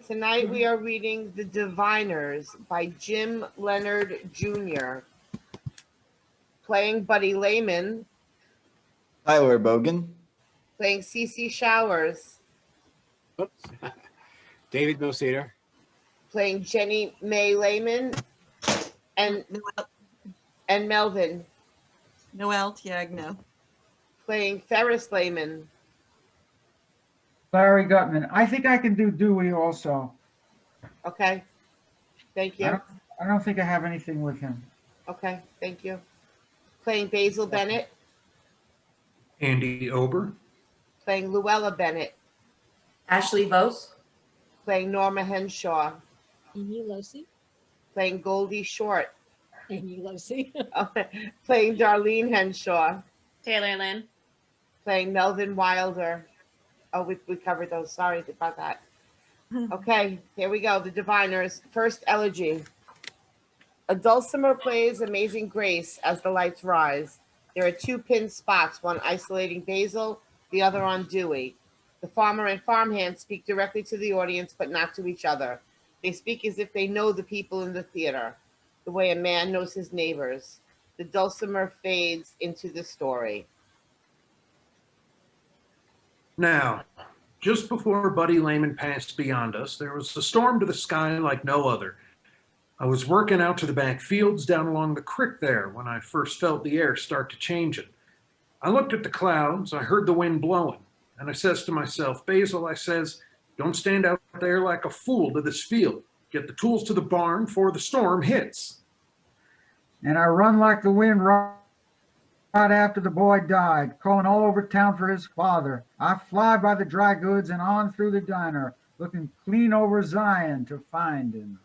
Tonight we are reading The Diviners by Jim Leonard Jr. Playing Buddy Layman. Tyler Bogen. Playing Cece Showers. Oops. David Moseder. Playing Jennie Mae Layman. And Melvin. Noelle Teagno. Playing Ferris Layman. Larry Gutman. I think I can do Dewey also. Okay. Thank you. I don't think I have anything with him. Okay. Thank you. Playing Basil Bennett. Andy Ober. Playing Luella Bennett. Ashley Voos. Playing Norma Henshaw. Losi. Playing Goldie Short. Losi. Playing Darlene Henshaw. Taylor Lynne. Playing Melvin Wilder. Oh, we covered those. Sorry about that. Okay, here we go. The Diviners. First elegy. A dulcimer plays Amazing Grace as the lights rise. There are two pinned spots, one isolating Basil, the other on Dewey. The farmer and farmhand speak directly to the audience, but not to each other. They speak as if they know the people in the theater, the way a man knows his neighbors. The dulcimer fades into the story. Now, just before Buddy Layman passed beyond us, there was a storm to the sky like no other. I was working out to the back fields down along the creek there when I first felt the air start to change. I looked at the clouds, I heard the wind blowing, and I says to myself, Basil, I says, don't stand out there like a fool to this field. Get the tools to the barn before the storm hits. And I run like the wind right after the boy died, calling all over town for his father. I fly by the dry goods and on through the diner, looking clean over Zion to find him.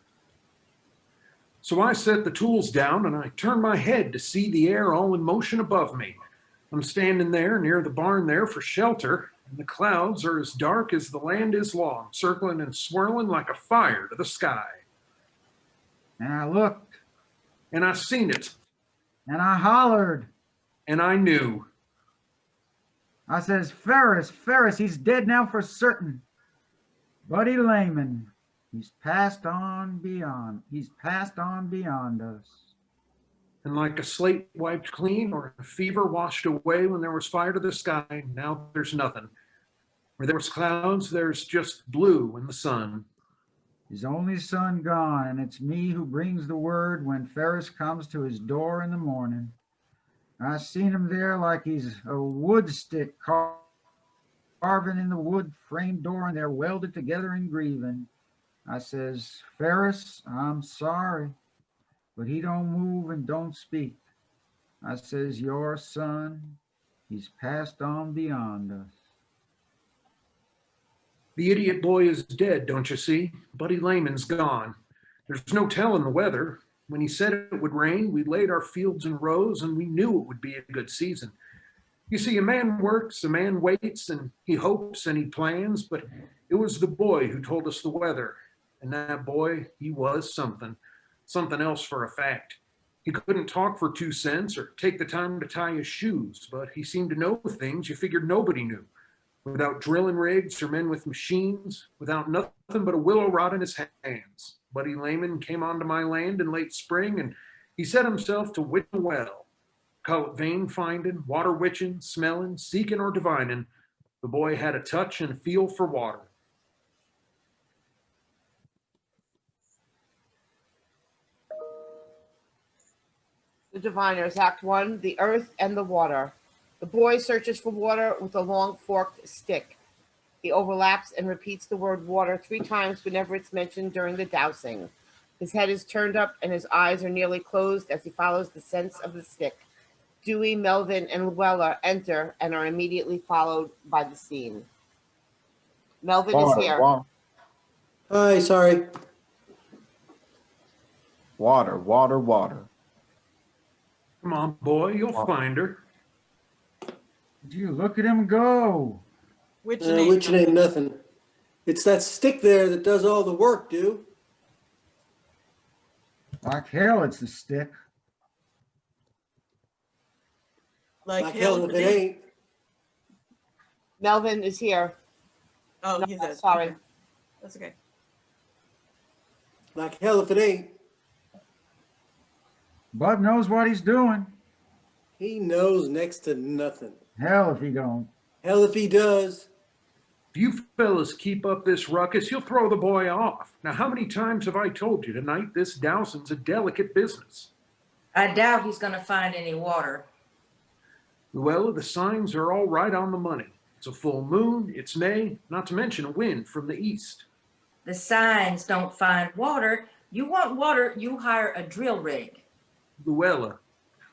So I set the tools down and I turned my head to see the air all in motion above me. I'm standing there near the barn there for shelter, and the clouds are as dark as the land is long, circling and swirling like a fire to the sky. And I looked. And I seen it. And I hollered. And I knew. I says, Ferris, he's dead now for certain. Buddy Layman, he's passed on beyond us. And like a slate wiped clean or a fever washed away when there was fire to the sky, now there's nothing. Where there was clouds, there's just blue in the sun. His only son gone, and it's me who brings the word when Ferris comes to his door in the morning. I seen him there like he's a wood stick carving in the wood frame door, and they're welded together in grieving. I says, Ferris, I'm sorry, but he don't move and don't speak. I says, your son, he's passed on beyond us. The idiot boy is dead, don't you see? Buddy Layman's gone. There's no telling the weather. When he said it would rain, we laid our fields in rows and we knew it would be a good season. You see, a man works, a man waits, and he hopes and he plans, but it was the boy who told us the weather. And that boy, he was something else for a fact. He couldn't talk for 2 cents or take the time to tie his shoes, but he seemed to know things you figured nobody knew. Without drilling rigs or men with machines, without nothing but a willow rod in his hands. Buddy Layman came onto my land in late spring, and he set himself to wit the well. Call it vein finding, water witching, smelling, seeking, or divining. The boy had a touch and a feel for water. The Diviners, Act 1, The Earth and the Water. The boy searches for water with a long forked stick. He overlaps and repeats the word water 3 times whenever it's mentioned during the dousing. His head is turned up and his eyes are nearly closed as he follows the sense of the stick. Dewey, Melvin, and Luella enter and are immediately followed by the scene. Melvin is here. Water. Hi, sorry. Water, water, water. Come on, boy, you'll find her. Did you look at him go? Which ain't nothing. It's that stick there that does all the work, dude. Like hell, it's the stick. Like hell if it ain't. Melvin is here. Oh, No, he's a, sorry. That's okay. Like hell if it ain't. Bud knows what he's doing. He knows next to nothing. Hell if he don't. Hell if he does. If you fellas keep up this ruckus, you'll throw the boy off. Now, how many times have I told you tonight this dowsing's a delicate business? I doubt he's going to find any water. Luella, the signs are all right on the money. It's a full moon, it's May, not to mention a wind from the east. The signs don't find water. You want water, you hire a drill rig. Luella,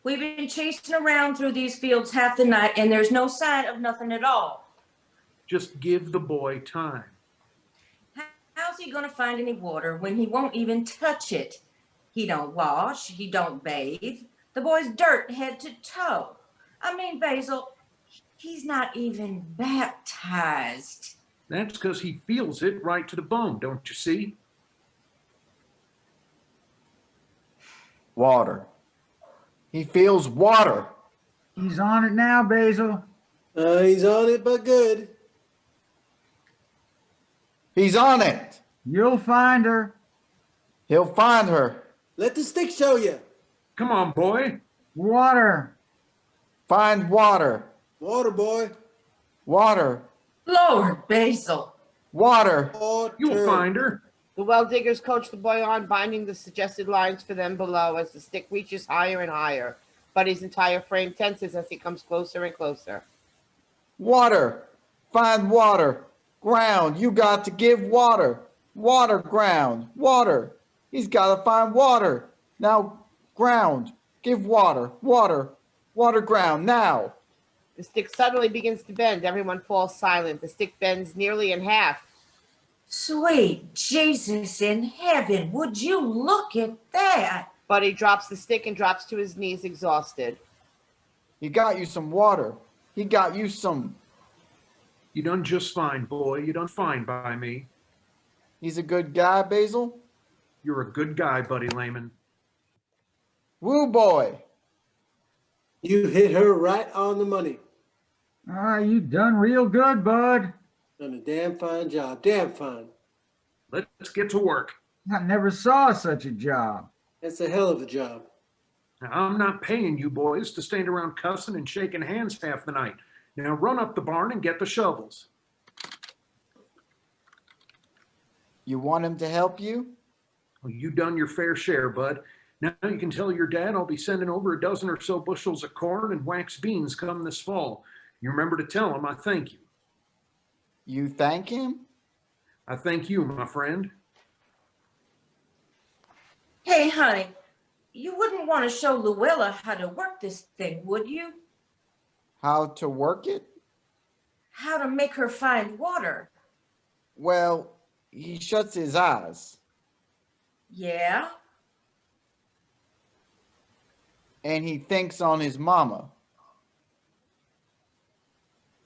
We've been chasing around through these fields half the night, and there's no sign of nothing at all. just give the boy time. How's he gonna find any water when he won't even touch it? He don't wash, he don't bathe. The boy's dirt head to toe. I mean, Basil, he's not even baptized. That's because he feels it right to the bone, don't you see? Water. He feels water. He's on it now, Basil. He's on it, but good. He's on it. You'll find her. He'll find her. Let the stick show you. Come on, boy. Water. Find water. Water, boy. Water. Lord, Basil. Water. Water. You'll find her. The well diggers coach the boy on, binding the suggested lines for them below as the stick reaches higher and higher. Buddy's entire frame tenses as he comes closer and closer. Water. Find water. Ground. You got to give water. Water, ground. Water. He's got to find water. Now, ground. Give water. Water. Water, ground. Now. The stick suddenly begins to bend. Everyone falls silent. The stick bends nearly in half. Sweet Jesus in heaven, would you look at that? Buddy drops the stick and drops to his knees, exhausted. He got you some water. He got you some. You done just fine, boy. You done fine by me. He's a good guy, Basil. You're a good guy, buddy Layman. Woo boy. You hit her right on the money. Ah, you done real good, bud. Done a damn fine job. Damn fine. Let's get to work. I never saw such a job. That's a hell of a job. Now, I'm not paying you boys to stand around cussing and shaking hands half the night. Now run up the barn and get the shovels. You want him to help you? Well, you done your fair share, bud. Now you can tell your dad I'll be sending over a dozen or so bushels of corn and wax beans come this fall. You remember to tell him I thank you. You thank him? I thank you, my friend. Hey, honey, you wouldn't want to show Luella how to work this thing, would you? How to work it? How to make her find water. Well, he shuts his eyes Yeah? and he thinks on his mama.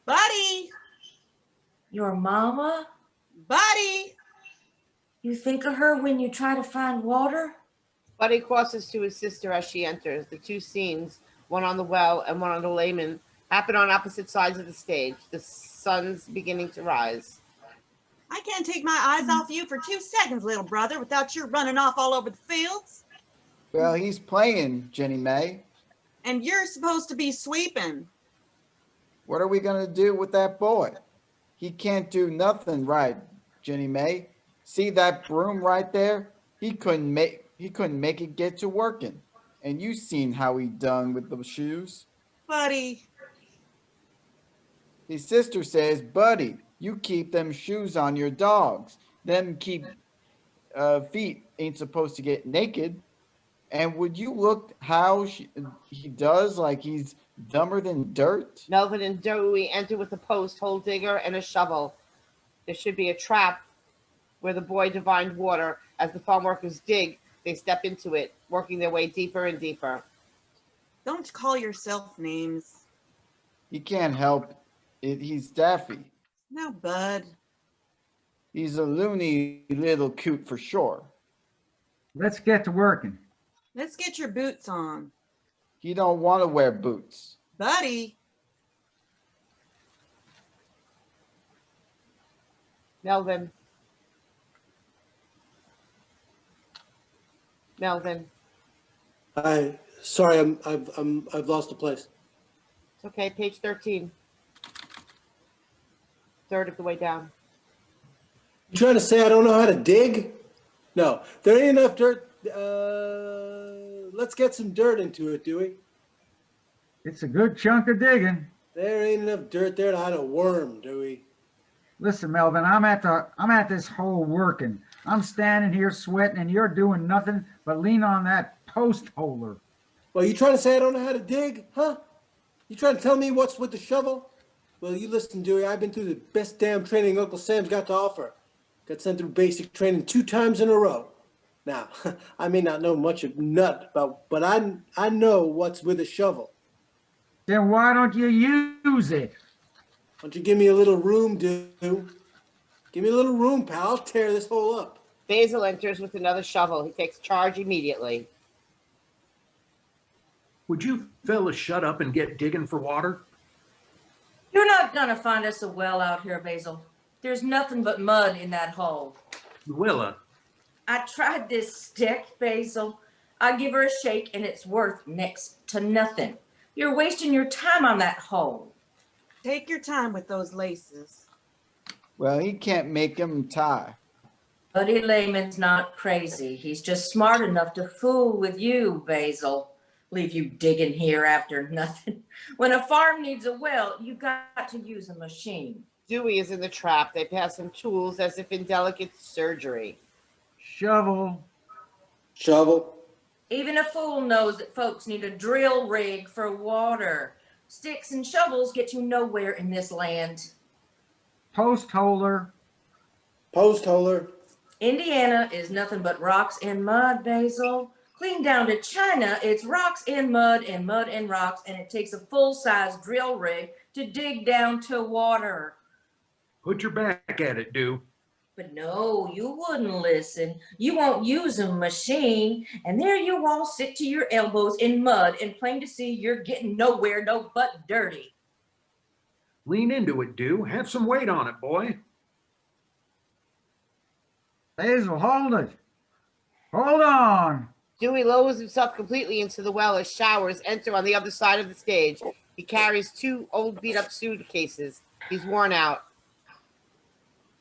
Buddy, Your mama? buddy. You think of her when you try to find water? Buddy crosses to his sister as she enters. The two scenes, one on the well and one on the Layman, happen on opposite sides of the stage. The sun's beginning to rise. I can't take my eyes off you for 2 seconds, little brother, without you running off all over the fields. Well, he's playing, Jennie Mae. And you're supposed to be sweeping. What are we going to do with that boy? He can't do nothing right, Jennie Mae. See that broom right there? He couldn't make it get to working. And you seen how he done with the shoes. Buddy, His sister says, buddy, you keep them shoes on your dogs. Them feet ain't supposed to get naked. And would you look how he does like he's dumber than dirt? Melvin and Dewey enter with a post, hole digger, and a shovel. There should be a trap where the boy divined water. As the farm workers dig, they step into it, working their way deeper and deeper. don't call yourself names. He can't help it. He's daffy. Now, bud. He's a loony little coot for sure. Let's get to working. Let's get your boots on. He don't want to wear boots. Buddy, Melvin, Melvin. Sorry, I've lost the place. It's okay. Page 13. Third of the way down. You trying to say I don't know how to dig? No, there ain't enough dirt. Let's get some dirt into it, Dewey. It's a good chunk of digging. There ain't enough dirt there to hide a worm, Dewey. Listen, Melvin, I'm at this hole working. I'm standing here sweating and you're doing nothing but lean on that post holder. Well, you trying to say I don't know how to dig, huh? You trying to tell me what's with the shovel? Well, you listen, Dewey, I've been through the best damn training Uncle Sam's got to offer. Got sent through basic training 2 times in a row. Now, I may not know much of nut, but I know what's with a shovel. Then why don't you use it? Why don't you give me a little room, Dew? Give me a little room, pal. I'll tear this hole up. Basil enters with another shovel. He takes charge immediately. Would you fellas shut up and get digging for water? You're not gonna find us a well out here, Basil. There's nothing but mud in that hole. Luella, I tried this stick, Basil. I give her a shake and it's worth next to nothing. You're wasting your time on that hole. Take your time with those laces. Well, he can't make him tie. Buddy Layman's not crazy. He's just smart enough to fool with you, Basil. Leave you digging here after nothing. When a farm needs a well, you got to use a machine. Dewey is in the trap. They pass him tools as if in delicate surgery. Shovel. Shovel. Even a fool knows that folks need a drill rig for water. Sticks and shovels get you nowhere in this land. Post holder. Post holder. Indiana is nothing but rocks and mud, Basil. Clean down to China, it's rocks and mud and rocks, and it takes a full-size drill rig to dig down to water. put your back at it, Dew. But no, you wouldn't listen. You won't use a machine. And there you all sit to your elbows in mud and plain to see you're getting nowhere, no but dirty. Lean into it, Dew. Have some weight on it, boy. Basil, hold it. Hold on. Dewey lowers himself completely into the well as showers enter on the other side of the stage. He carries 2 old beat-up suitcases. He's worn out.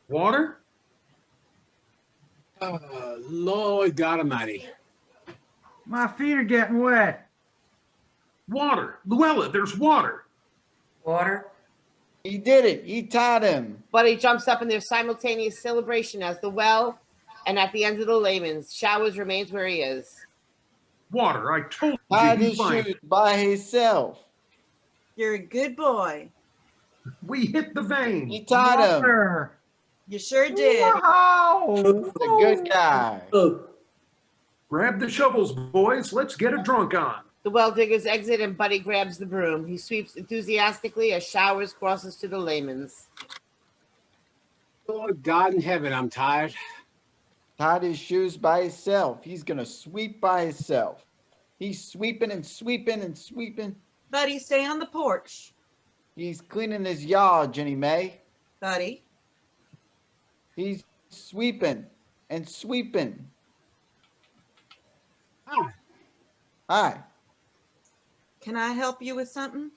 Water? Lord God Almighty. My feet are getting wet. Water. Luella, there's water. Water? He did it. He tied him. Buddy jumps up in their simultaneous celebration as the well and at the end of the Layman's. Showers remains where he is. Water. I told Tied you his he'd find shoes it. by himself. You're a good boy. We hit the vein. He tied him. Water. You sure did. Wow. He's a good guy. Grab the shovels, boys. Let's get a drunk on. The well diggers exit and Buddy grabs the broom. He sweeps enthusiastically as showers crosses to the Layman's. Lord God in heaven, I'm tired. Tied his shoes by himself. He's going to sweep by himself. He's sweeping and sweeping and sweeping. Buddy, stay on the porch. He's cleaning his yard, Jennie Mae. Buddy. He's sweeping and sweeping. Hi. Hi. Can I help you with something?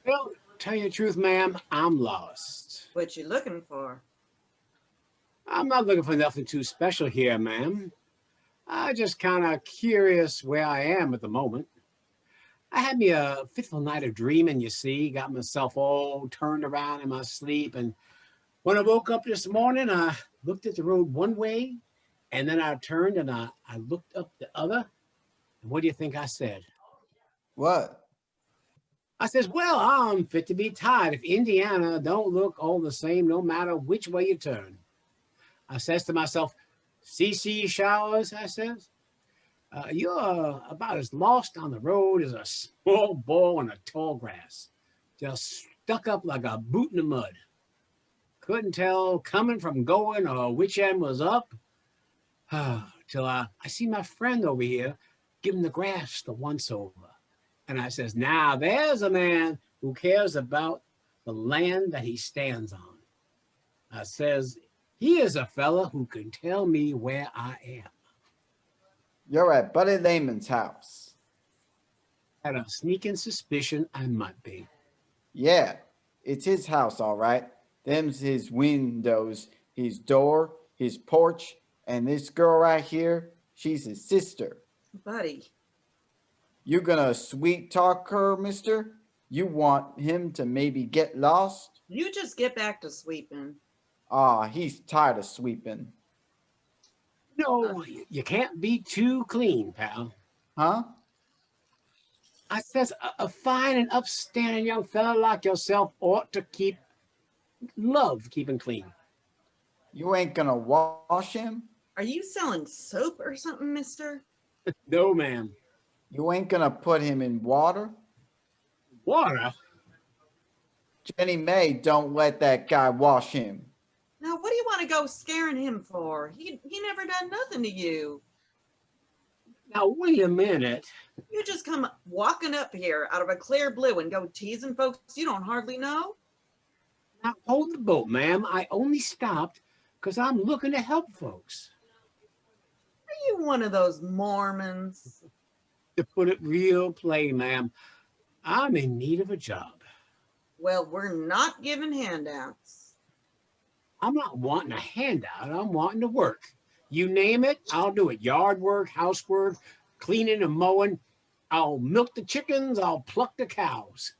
Well, tell you the truth, ma'am, I'm lost. What you looking for? I'm not looking for nothing too special here, ma'am. I just kind of curious where I am at the moment. I had me a fitful night of dreaming, you see. Got myself all turned around in my sleep. And when I woke up this morning, I looked at the road one way, and then I turned and I looked up the other. And what do you think I said? What? I says, well, I'm fit to be tied if Indiana don't look all the same no matter which way you turn. I says to myself, CC Showers, I says, you're about as lost on the road as a small ball in a tall grass. Just stuck up like a boot in the mud. Couldn't tell coming from going or which end was up. Till I see my friend over here giving the grass the once over. And I says, now there's a man who cares about the land that he stands on. I says, he is a fella who can tell me where I am. You're at Buddy Layman's house. Had a sneaking suspicion I might be. Yeah, it's his house, all right. Them's his windows, his door, his porch, and this girl right here, she's his sister. Buddy. You gonna sweet talk her, mister? You want him to maybe get lost? You just get back to sweeping. Ah, he's tired of sweeping. No, you can't be too clean, pal. Huh? I says a fine and upstanding young fella like yourself ought to love keeping clean. You ain't gonna wash him? Are you selling soap or something, mister? No, ma'am. You ain't gonna put him in water? Water? Jennie Mae don't let that guy wash him. Now, what do you want to go scaring him for? He never done nothing to you. Now, wait a minute. You just come walking up here out of a clear blue and go teasing folks you don't hardly know? Now, hold the boat, ma'am. I only stopped because I'm looking to help folks. Are you one of those Mormons? To put it real plain, ma'am, I'm in need of a job. Well, we're not giving handouts. I'm not wanting a handout. I'm wanting to work. You name it, I'll do it. Yard work, housework, cleaning and mowing. I'll milk the chickens. I'll pluck the cows.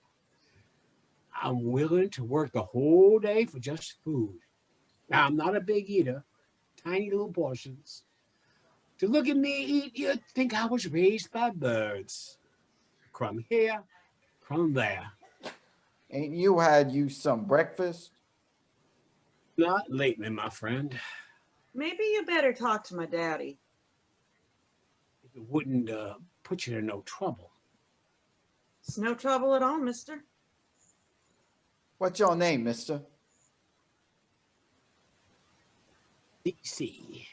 I'm willing to work the whole day for just food. Now, I'm not a big eater, tiny little portions. To look at me eat, you'd think I was raised by birds. Crumb here, crumb there. Ain't you had you some breakfast? Not lately, my friend. Maybe you better talk to my daddy. If it wouldn't put you in no trouble. It's no trouble at all, mister. What's your name, mister? DC.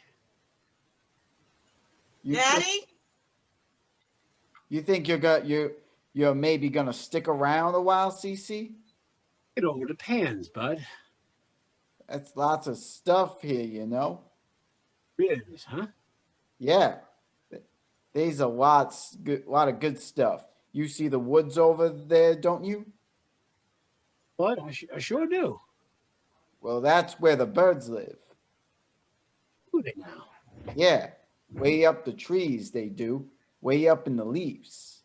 Daddy? You think you're maybe gonna stick around a while, CC? It all depends, bud. That's lots of stuff here, you know. It is, huh? Yeah, there's a lot of good stuff. You see the woods over there, don't you? But I sure do. Well, that's where the birds live. Do they now? Yeah, way up the trees they do, way up in the leaves.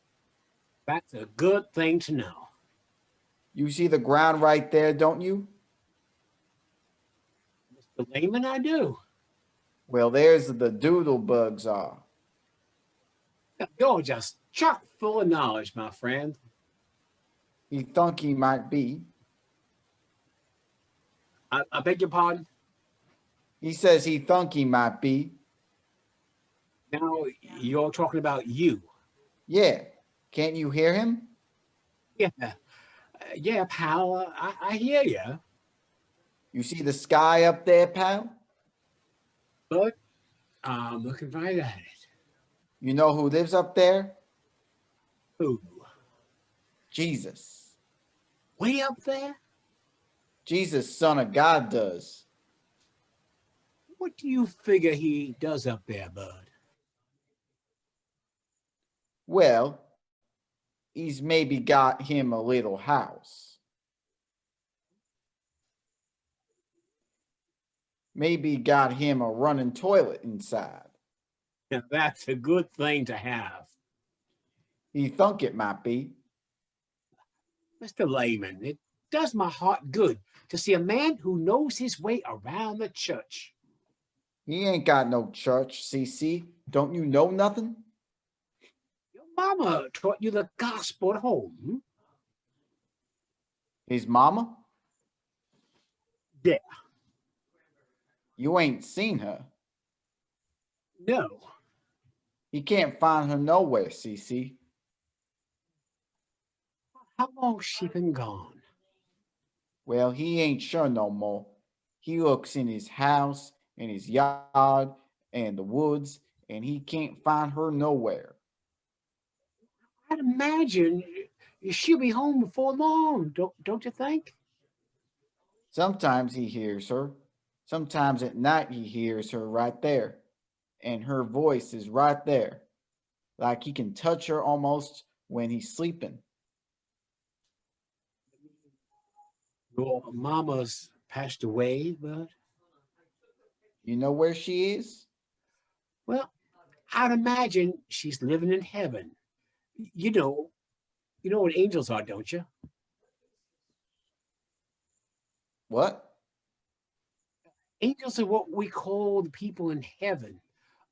That's a good thing to know. You see the ground right there, don't you? Mr. Layman, I do. Well, there's the doodle bugs are. You're just chock full of knowledge, my friend. He thunk he might be. I beg your pardon? He says he thunk he might be. Now, you're talking about you. Yeah, can't you hear him? Yeah. Yeah, pal, I hear you. You see the sky up there, pal? But I'm looking right at it. You know who lives up there? Who? Jesus. Way up there? Jesus, son of God, does. What do you figure he does up there, bud? Well, he's maybe got him a little house. Maybe got him a running toilet inside. Now, that's a good thing to have. He thunk it might be. Mr. Layman, it does my heart good to see a man who knows his way around the church. He ain't got no church, CC. Don't you know nothing? Your mama taught you the gospel at home. Hmm? His mama? Yeah. You ain't seen her. No. He can't find her nowhere, CC. How long's she been gone? Well, he ain't sure no more. He looks in his house, in his yard, and the woods, and he can't find her nowhere. I'd imagine she'll be home before long, don't you think? Sometimes he hears her. Sometimes at night he hears her right there. And her voice is right there. like he can touch her almost when he's sleeping. Your mama's passed away, bud? You know where she is? Well, I'd imagine she's living in heaven. You know what angels are, don't you? What? Angels are what we call the people in heaven,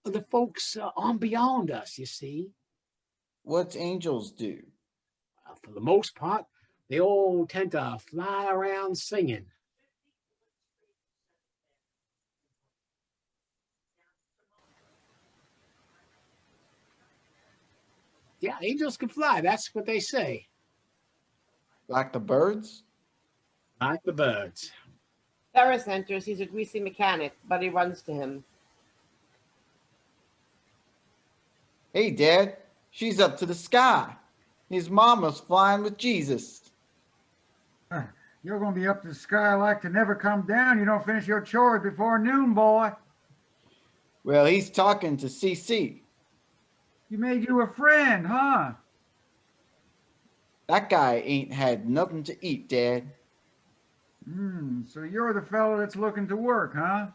the folks on beyond us, you see. What's angels do? For the most part, they all tend to fly around singing. Yeah, angels can fly. That's what they say. Like the birds? Like the birds. Ferris enters. He's a greasy mechanic. Buddy runs to him. Hey, Dad, she's up to the sky. His mama's flying with Jesus. You're going to be up to the sky like to never come down. You don't finish your chores before noon, boy. Well, he's talking to CC. You made you a friend, huh? That guy ain't had nothing to eat, Dad. So you're the fellow that's looking to work, huh?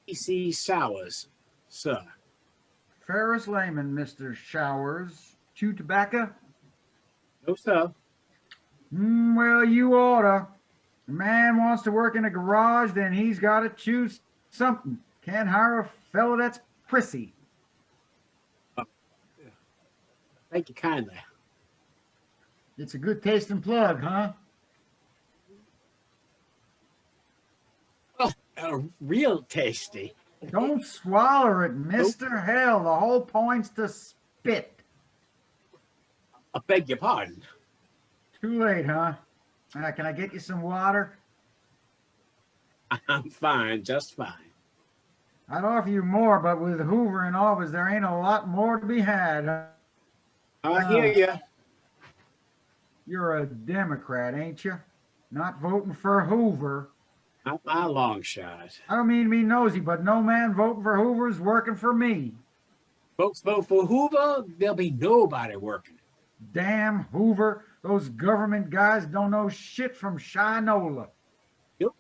E.C. Sowers, sir. Ferris Layman, Mr. Showers. Chew tobacco? No, sir. Well, you oughta. A man wants to work in a garage, then he's got to choose something. Can't hire a fellow that's prissy. Thank you kindly. It's a good tasting plug, huh? Oh, real tasty. Don't swallow it, mister. Hell, the whole point's to spit. I beg your pardon. Too late, huh? Can I get you some water? I'm fine, just fine. I'd offer you more, but with Hoover in office, there ain't a lot more to be had. I hear you. You're a Democrat, ain't you? Not voting for Hoover. Not by a long shot. I don't mean to be nosy, but no man voting for Hoover's working for me. Folks vote for Hoover, there'll be nobody working. Damn Hoover. Those government guys don't know shit from Shinola. Yep.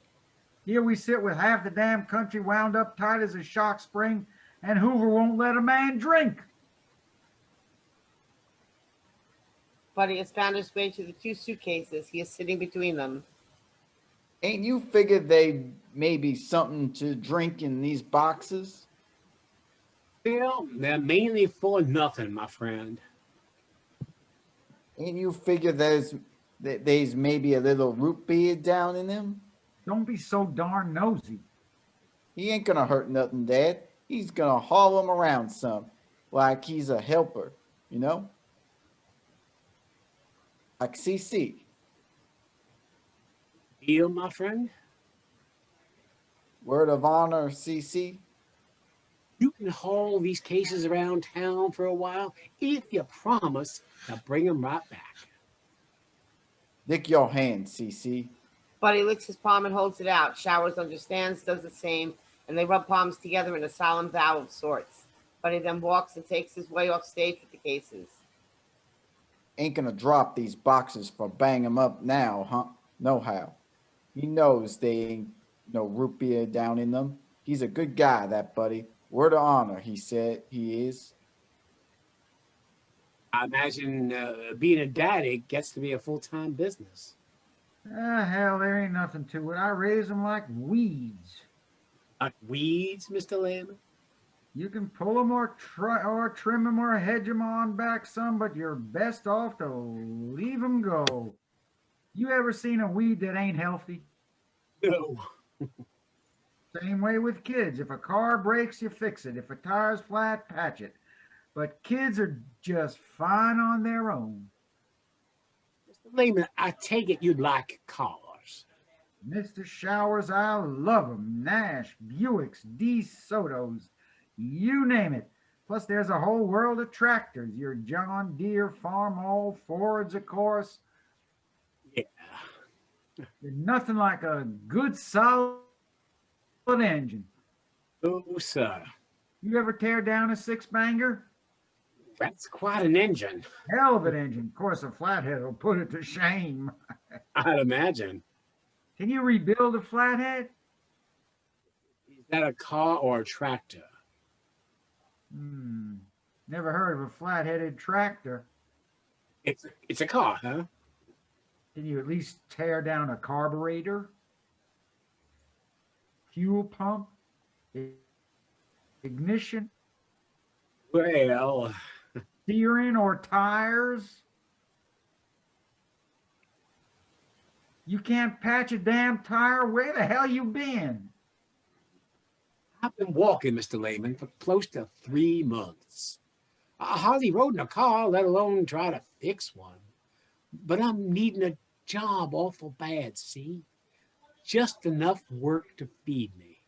Here we sit with half the damn country wound up tight as a shock spring, and Hoover won't let a man drink. Buddy has found his way to the two suitcases. He is sitting between them. Ain't you figured they may be something to drink in these boxes? Well, they're mainly for nothing, my friend. Ain't you figured there's maybe a little root beer down in them? Don't be so darn nosy. He ain't gonna hurt nothing, Dad. He's gonna haul him around some, like he's a helper, you know? Like CC. Deal, my friend? Word of honor, CC. You can haul these cases around town for a while if you promise to bring them right back. Lick your hand, CC. Buddy licks his palm and holds it out. Showers understands, does the same, and they rub palms together in a solemn vow of sorts. Buddy then walks and takes his way off stage with the cases. Ain't gonna drop these boxes for bang 'em up now, huh? No how. He knows they ain't no root beer down in them. He's a good guy, that Buddy. Word of honor, he said he is. I imagine being a daddy gets to be a full-time business. Hell, there ain't nothing to it. I raise them like weeds. Like weeds, Mr. Layman? You can pull them or trim them or hedge them on back some, but you're best off to leave them go. You ever seen a weed that ain't healthy? No. Same way with kids. If a car breaks, you fix it. If a tire's flat, patch it. But kids are just fine on their own. Mr. Layman, I take it you'd like cars. Mr. Showers, I love them. Nash, Buicks, DeSotos, you name it. Plus, there's a whole world of tractors. Your John Deere, Farmhand, Fords, of course. Yeah. There's nothing like a good, solid engine. Oh, sir. You ever tear down a six-banger? That's quite an engine, Hell of an engine. Of course, a flathead will put it to shame. I'd imagine. Can you rebuild a flathead? Is that a car or a tractor? Never heard of a flat-headed tractor. It's a car, huh? Can you at least tear down a carburetor? Fuel pump? Ignition? Well, Steering or tires? You can't patch a damn tire? Where the hell you been? I've been walking, Mr. Layman, for close to 3 months. I hardly rode in a car, let alone try to fix one. But I'm needing a job awful bad, see? Just enough work to feed me.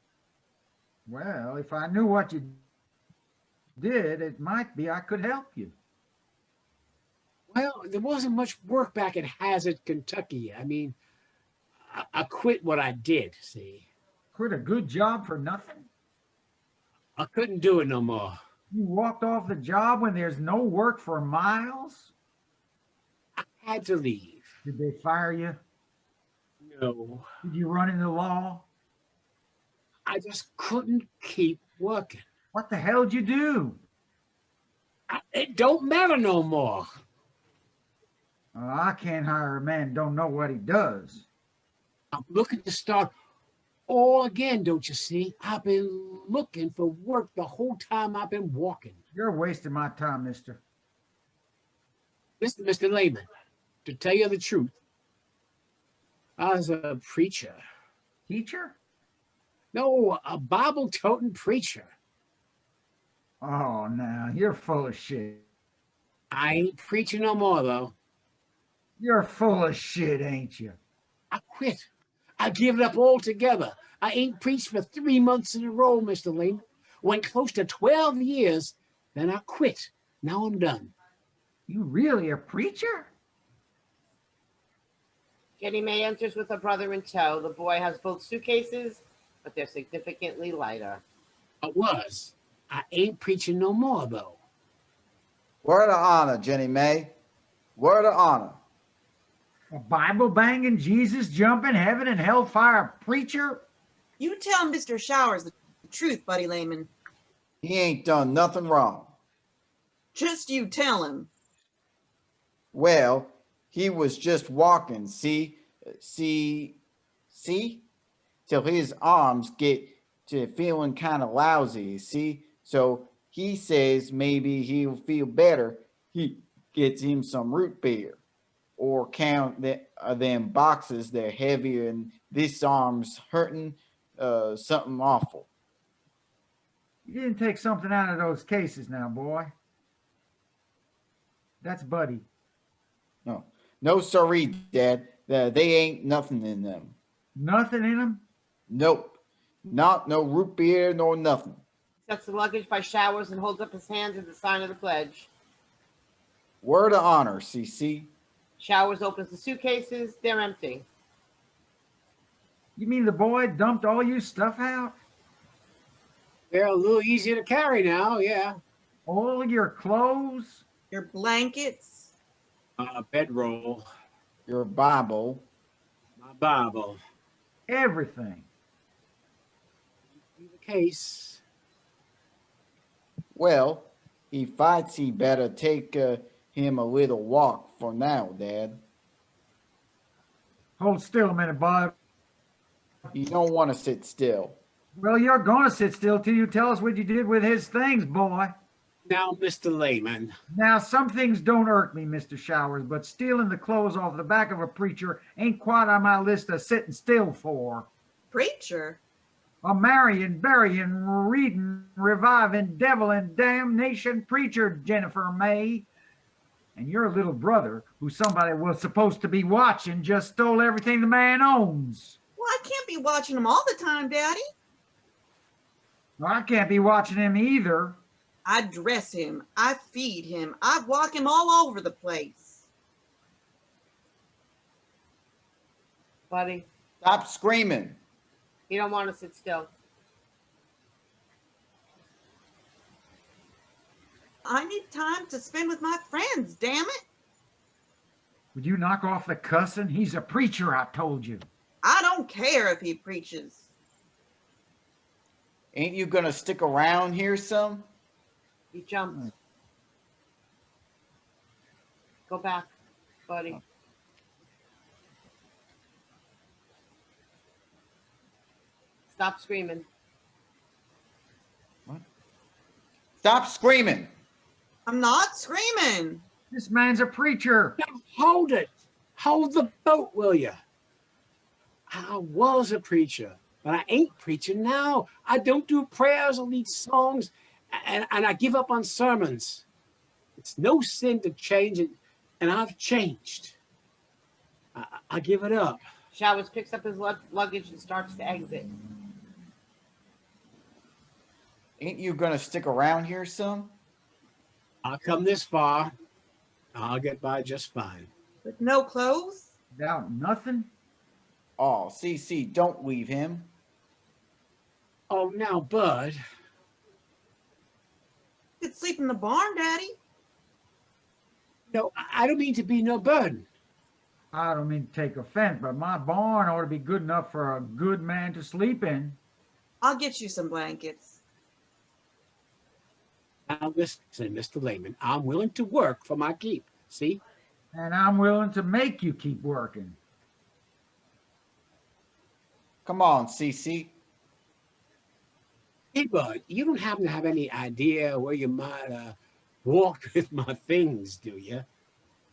Well, if I knew what you did, it might be I could help you. Well, there wasn't much work back in Hazard, Kentucky. I mean, I quit what I did, see? Quit a good job for nothing? I couldn't do it no more. You walked off the job when there's no work for miles? I had to leave. Did they fire you? No, Did you run into law? I just couldn't keep working. What the hell did you do? It don't matter no more. I can't hire a man who don't know what he does. I'm looking to start all again, don't you see? I've been looking for work the whole time I've been walking. You're wasting my time, mister. Listen, Mr. Layman, to tell you the truth, I was a preacher. Teacher? No, a Bible-toting preacher. Oh, now, you're full of shit. I ain't preaching no more, though. You're full of shit, ain't you? I quit. I give it up altogether. I ain't preached for 3 months in a row, Mr. Layman. Went close to 12 years, then I quit. Now I'm done. You really a preacher? Jennie Mae enters with her brother in tow. The boy has both suitcases, but they're significantly lighter. I was. I ain't preaching no more, though. Word of honor, Jennie Mae. Word of honor. A Bible-banging, Jesus-jumping, heaven and hellfire preacher? You tell Mr. Showers the truth, Buddy Layman. He ain't done nothing wrong. Just you tell him. Well, he was just walking, see, till his arms get to feeling kind of lousy, see? So he says maybe he'll feel better. He gets him some root beer or count them boxes. They're heavier and this arm's hurting, something awful. You didn't take something out of those cases now, boy. That's Buddy. No, sorry, Dad. They ain't nothing in them. Nothing in them? Nope. Not no root beer nor nothing. He sets the luggage by Showers and holds up his hands as a sign of the pledge. Word of honor, CC. Showers opens the suitcases. They're empty. You mean the boy dumped all your stuff out? They're a little easier to carry now, yeah. All your clothes? Your blankets. Bedroll. Your Bible. My Bible. Everything. Be the case. Well, he fights he better take him a little walk for now, Dad. Hold still a minute, Bob. You don't want to sit still. Well, you're going to sit still till you tell us what you did with his things, boy. Now, Mr. Layman. Now, some things don't irk me, Mr. Showers, but stealing the clothes off the back of a preacher ain't quite on my list of sitting still for. Preacher? A marrying, burying, reading, reviving, devil and damnation preacher, Jennifer May. And your little brother, who somebody was supposed to be watching, just stole everything the man owns. Well, I can't be watching him all the time, Daddy. Well, I can't be watching him either. I dress him. I feed him. I walk him all over the place. Buddy, Stop screaming. you don't want to sit still. I need time to spend with my friends, damn it. Would you knock off the cussing? He's a preacher, I told you. I don't care if he preaches. Ain't you gonna stick around here some? You jumped. Go back, buddy. Stop screaming. What? Stop screaming. I'm not screaming. This man's a preacher. Now, hold it. Hold the boat, will you? I was a preacher, but I ain't preaching now. I don't do prayers or lead songs, and I give up on sermons. It's no sin to change it, and I've changed. I give it up. Showers picks up his luggage and starts to exit. Ain't you gonna stick around here some? I've come this far. I'll get by just fine. With no clothes? Without nothing? Oh, CC, don't leave him. Oh, now, Bud. You could sleep in the barn, Daddy. No, I don't mean to be no burden. I don't mean to take offense, but my barn ought to be good enough for a good man to sleep in. I'll get you some blankets. Now, listen, Mr. Layman, I'm willing to work for my keep. See? And I'm willing to make you keep working. Come on, CC. Hey, Bud, you don't happen to have any idea where you might walk with my things, do you?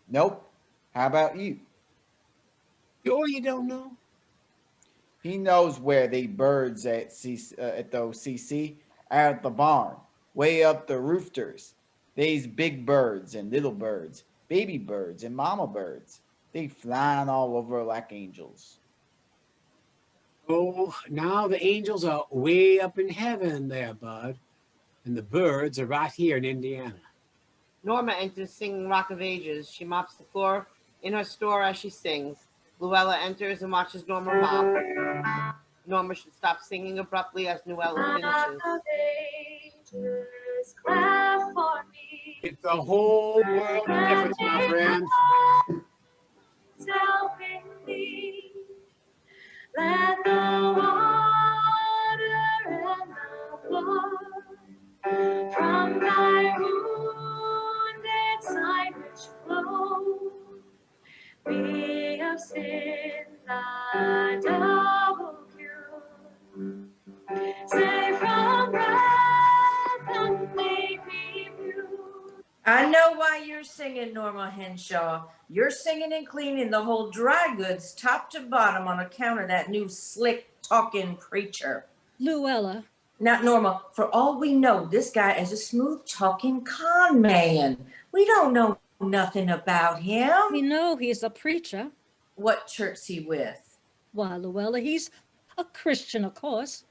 Nope. How about you? Sure you don't know? He knows where they birds at those CC out at the barn, way up the roosters. They's big birds and little birds, baby birds and mama birds. They flying all over like angels. Oh, now the angels are way up in heaven there, Bud. And the birds are right here in Indiana. Norma enters singing Rock of Ages. She mops the floor in her store as she sings. Luella enters and watches Norma mop. Norma should stop singing abruptly as Noelle finishes. It's the whole world difference, my friend. Let the water and the blood from thy wounded side which flow be of sin thy double cure. Save from wrath and make me pure. I know why you're singing, Norma Henshaw. You're singing and cleaning the whole dry goods top to bottom on account of that new slick talking preacher. Luella. Now, Norma, for all we know, this guy is a smooth talking con man. We don't know nothing about him. We know he's a preacher. What church's he with? Why, Luella, he's a Christian, of course.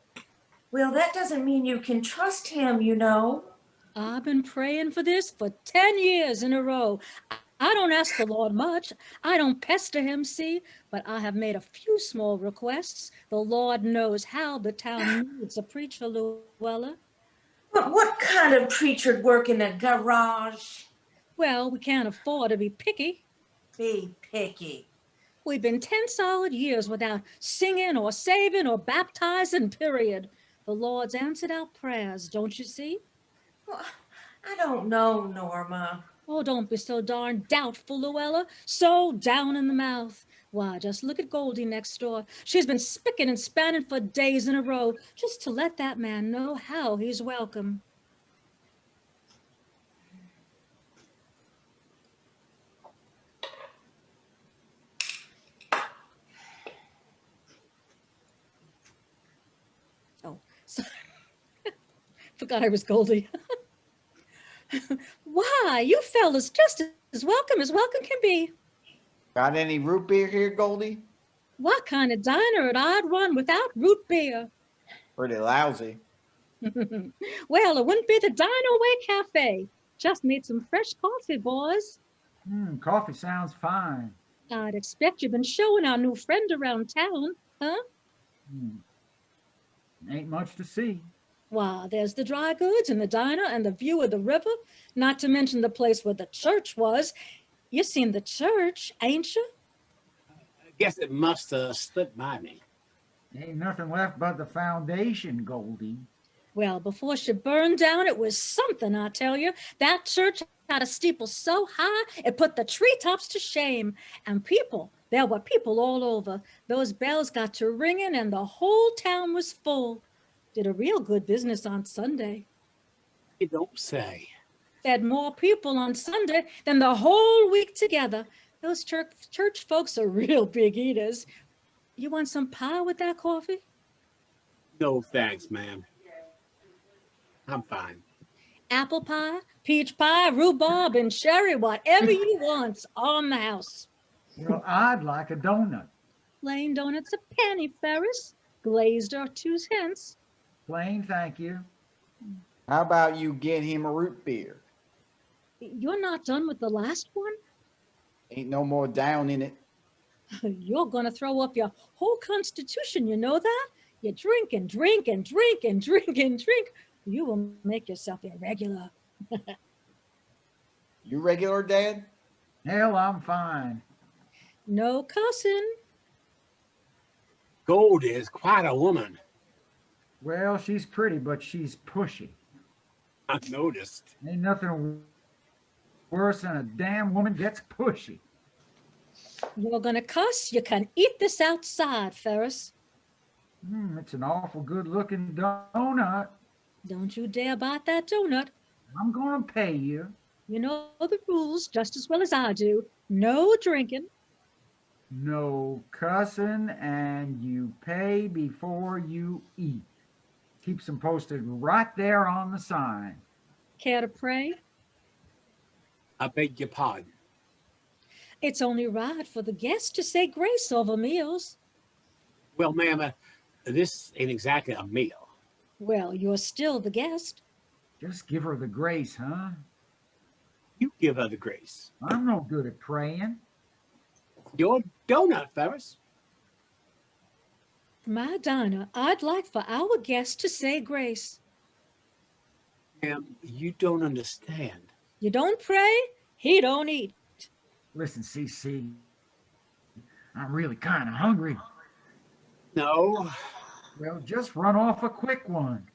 Well, that doesn't mean you can trust him, you know. I've been praying for this for 10 years in a row. I don't ask the Lord much. I don't pester him, see, but I have made a few small requests. The Lord knows how the town needs a preacher, Luella. But what kind of preacher'd work in a garage? Well, we can't afford to be picky. Be picky. We've been 10 solid years without singing or saving or baptizing, period. The Lord's answered our prayers, don't you see? Well, I don't know, Norma. Oh, don't be so darn doubtful, Luella. So down in the mouth. Why, just look at Goldie next door. She's been spicking and spanning for days in a row just to let that man know how he's welcome. Oh, sorry. Forgot I was Goldie. Why, you fellas just as welcome can be. Got any root beer here, Goldie? What kind of diner would I run without root beer? Pretty lousy. Well, it wouldn't be the Dine Away Cafe. Just made some fresh coffee, boys. Coffee sounds fine. I'd expect you've been showing our new friend around town, huh? Ain't much to see. Why, there's the dry goods and the diner and the view of the river, not to mention the place where the church was. You seen the church, ain't you? I guess it must have slipped by me. Ain't nothing left but the foundation, Goldie. Well, before she burned down, it was something, I tell you. That church had a steeple so high, it put the treetops to shame. And people, there were people all over. Those bells got to ringing and the whole town was full. Did a real good business on Sunday. You don't say. Fed more people on Sunday than the whole week together. Those church folks are real big eaters. You want some pie with that coffee? No thanks, ma'am. I'm fine. Apple pie, peach pie, rhubarb, and cherry, whatever you want's on the house. Well, I'd like a donut. Plain donuts a penny, Ferris. Glazed are 2 cents. Plain, thank you. How about you get him a root beer? You're not done with the last one? Ain't no more down in it. You're gonna throw up your whole constitution, you know that? You drink and drink and drink and drink and drink. You will make yourself irregular. You regular, Dad? Hell, I'm fine. No cussing. Goldie is quite a woman. Well, she's pretty, but she's pushy. I've noticed. Ain't nothing worse than a damn woman gets pushy. You're gonna cuss? You can eat this outside, Ferris. It's an awful good-looking donut. Don't you dare bite that donut. I'm gonna pay you. You know the rules just as well as I do. No drinking. No cussing, and you pay before you eat. Keeps them posted right there on the sign. Care to pray? I beg your pardon. It's only right for the guests to say grace over meals. Well, ma'am, this ain't exactly a meal. Well, you're still the guest. Just give her the grace, huh? You give her the grace. I'm no good at praying. Your donut, Ferris. My diner, I'd like for our guests to say grace. Ma'am, you don't understand. You don't pray, he don't eat. Listen, CC, I'm really kind of hungry. No. Well, just run off a quick one.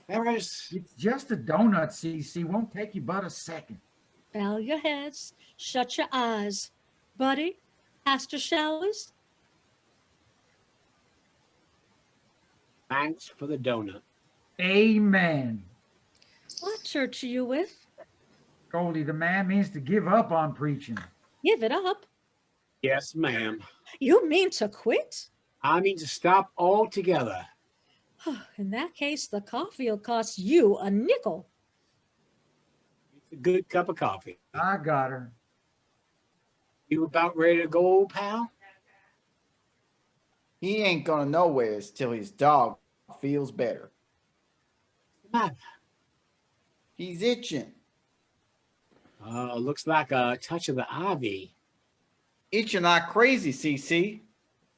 Ferris. It's just a donut, CC. Won't take you but a second. Bow your heads, shut your eyes. Buddy, pastor showers? Thanks for the donut. Amen. What church are you with? Goldie, the man means to give up on preaching. Give it up? Yes, ma'am. You mean to quit? I mean to stop altogether. In that case, the coffee will cost you a nickel. It's a good cup of coffee. I got her. You about ready to go, old pal? He ain't gonna nowheres till his dog feels better. What's the matter? He's itching. Looks like a touch of the ivy. Itching like crazy, CC.